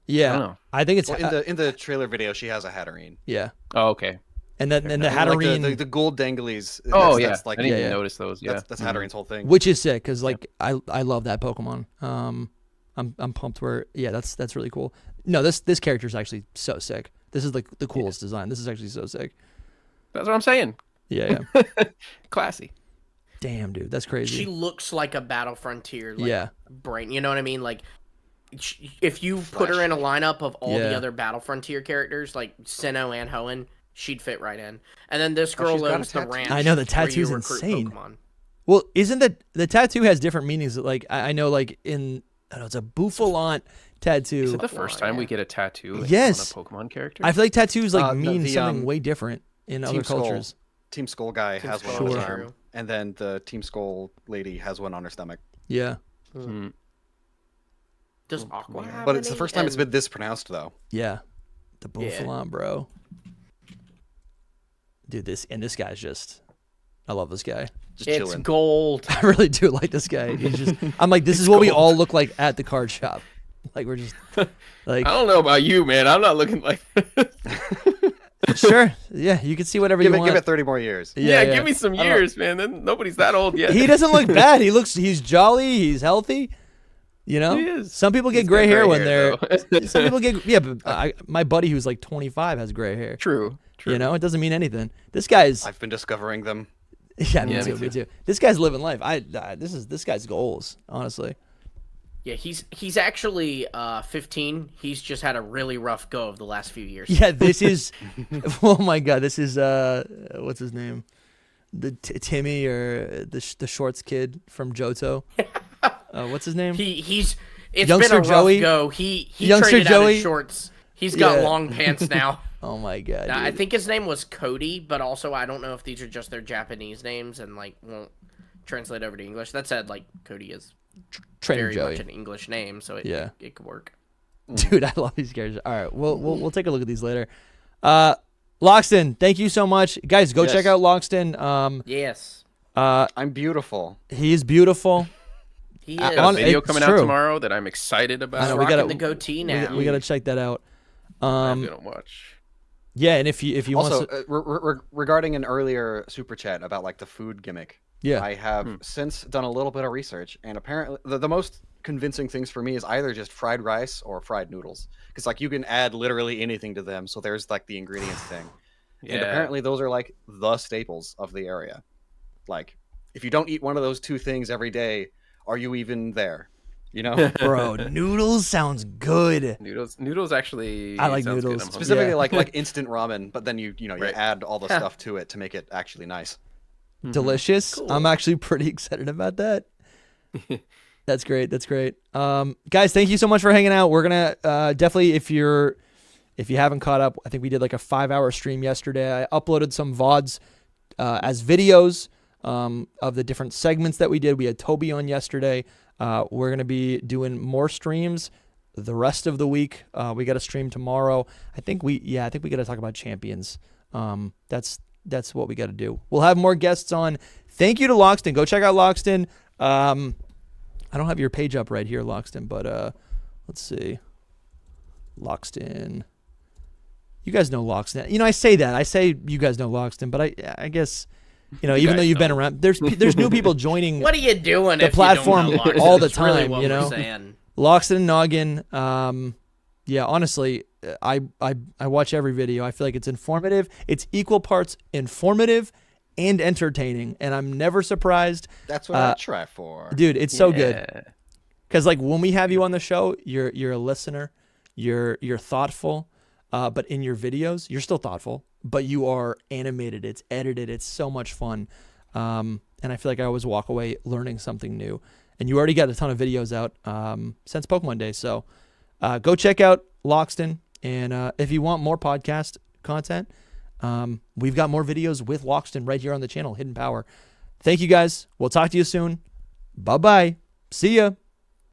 A: yeah, I think it's
B: in the trailer video. She has a Hatterene.
A: Yeah.
D: Oh, okay.
A: And then the Hatterene,
B: like the gold danglies.
D: That's like, I didn't even notice those. Yeah,
B: that's Hatterene's whole thing.
A: Which is sick because like I love that Pokemon. I'm pumped. That's really cool. No, this character is actually so sick. This is like the coolest design. This is actually so sick.
D: That's what I'm saying.
A: Yeah.
D: Classy.
A: Damn, dude, that's crazy.
C: She looks like a Battle Frontier, brain. You know what I mean? Like, if you put her in a lineup of all the other Battle Frontier characters, like Sinnoh and Hoenn, she'd fit right in. And then this girl owns the ranch.
A: I know the tattoo's insane.
C: Pokemon.
A: Well, isn't the tattoo has different meanings? Like I know, like it's a Bouffalante tattoo.
D: Is it the first time we get a tattoo? On a Pokemon character.
A: I feel like tattoos mean something way different in other cultures.
B: Team Skull guy has one on his arm, and then the Team Skull lady has one on her stomach.
A: Yeah.
C: Does Aqua have
B: But it's the first time it's been this pronounced, though.
A: Yeah. The Bouffalante, bro. Dude, this guy's just... I love this guy.
B: Just
C: it's
B: chilling.
C: Gold.
A: I really do like this guy. He's just... I'm like, this is what we all look like at the card shop. Like, we're just... like.
D: I don't know about you, man. I'm not looking like this.
A: Sure. Yeah, you can see whatever you want.
B: Give it 30 more years.
D: Yeah, give me some years, man. Then nobody's that old yet.
A: He doesn't look bad. He's jolly. He's healthy. You know?
D: He is.
A: Some people get gray hair when they're... Some people get... but my buddy who's like 25 has gray hair.
D: True.
A: You know? It doesn't mean anything. This guy's...
B: I've been discovering them.
A: Yeah, me too. This guy's living life. This guy's goals, honestly.
C: Yeah, he's actually 15. He's just had a really rough go of the last few years.
A: Yeah, this is. Oh my god, this is what's his name? The Timmy or the shorts kid from Johto. What's his name?
C: It's
A: Youngster
C: been a
A: Joey?
C: rough go. He
A: Youngster
C: traded
A: Joey?
C: out his shorts. He's got long pants now.
A: Oh my god.
C: I think his name was Cody, but also I don't know if these are just their Japanese names and like won't translate over to English. That said, like Cody is very much an English name, so it could work.
A: Dude, I love these characters. All right, we'll take a look at these later. Loxton, thank you so much, guys. Go check out Loxton.
C: Yes.
B: I'm beautiful.
A: He is beautiful.
C: He is.
D: Got a video coming out tomorrow that I'm excited about.
A: I know,
C: we got the goatee now.
A: We got to check that out.
D: I'm gonna watch.
A: Yeah, and if you
B: also regarding an earlier super chat about like the food gimmick.
A: Yeah,
B: I have since done a little bit of research, and apparently the most convincing things for me is either just fried rice or fried noodles, because like you can add literally anything to them. So there's like the ingredients thing, and apparently those are like the staples of the area. Like if you don't eat one of those two things every day, are you even there? You know,
A: Bro, noodles sounds good.
D: Noodles actually.
A: I like
D: sounds good.
A: noodles.
D: I'm hungry.
B: specifically
A: Yeah.
B: like instant ramen, but then you
D: Right.
B: add all the stuff to it to make it actually nice.
A: Delicious.
C: Cool.
A: I'm actually pretty excited about that. That's great. That's great. Guys, thank you so much for hanging out. We're gonna definitely, if you haven't caught up, I think we did like a 5-hour stream yesterday. I uploaded some VODs as videos of the different segments that we did. We had Toby on yesterday. We're gonna be doing more streams the rest of the week. We got a stream tomorrow. I think we got to talk about Champions. That's what we got to do. We'll have more guests on. Thank you to Loxton. Go check out Loxton. I don't have your page up right here, Loxton, but let's see. Loxton. You guys know Loxton. You know, I say you guys know Loxton, but I guess, even though you've been around, there's new people joining.
C: What are you doing?
A: The
C: if
A: platform
C: you don't know Loxton?
A: all the
C: It's really
A: time,
C: what
A: you
C: we're
A: know?
C: saying.
A: Loxton and Noggin. Yeah, honestly, I watch every video. I feel like it's informative. It's equal parts informative and entertaining, and I'm never surprised.
B: That's what I try for.
A: Dude, it's so good. Because like when we have you on the show, you're a listener, you're thoughtful, but in your videos, you're still thoughtful, but you are animated. It's edited. It's so much fun, and I feel like I always walk away learning something new. And you already got a ton of videos out since Pokemon Day, so go check out Loxton. And if you want more podcast content, we've got more videos with Loxton right here on the channel, Hidden Power. Thank you guys. We'll talk to you soon. Bye-bye. See ya.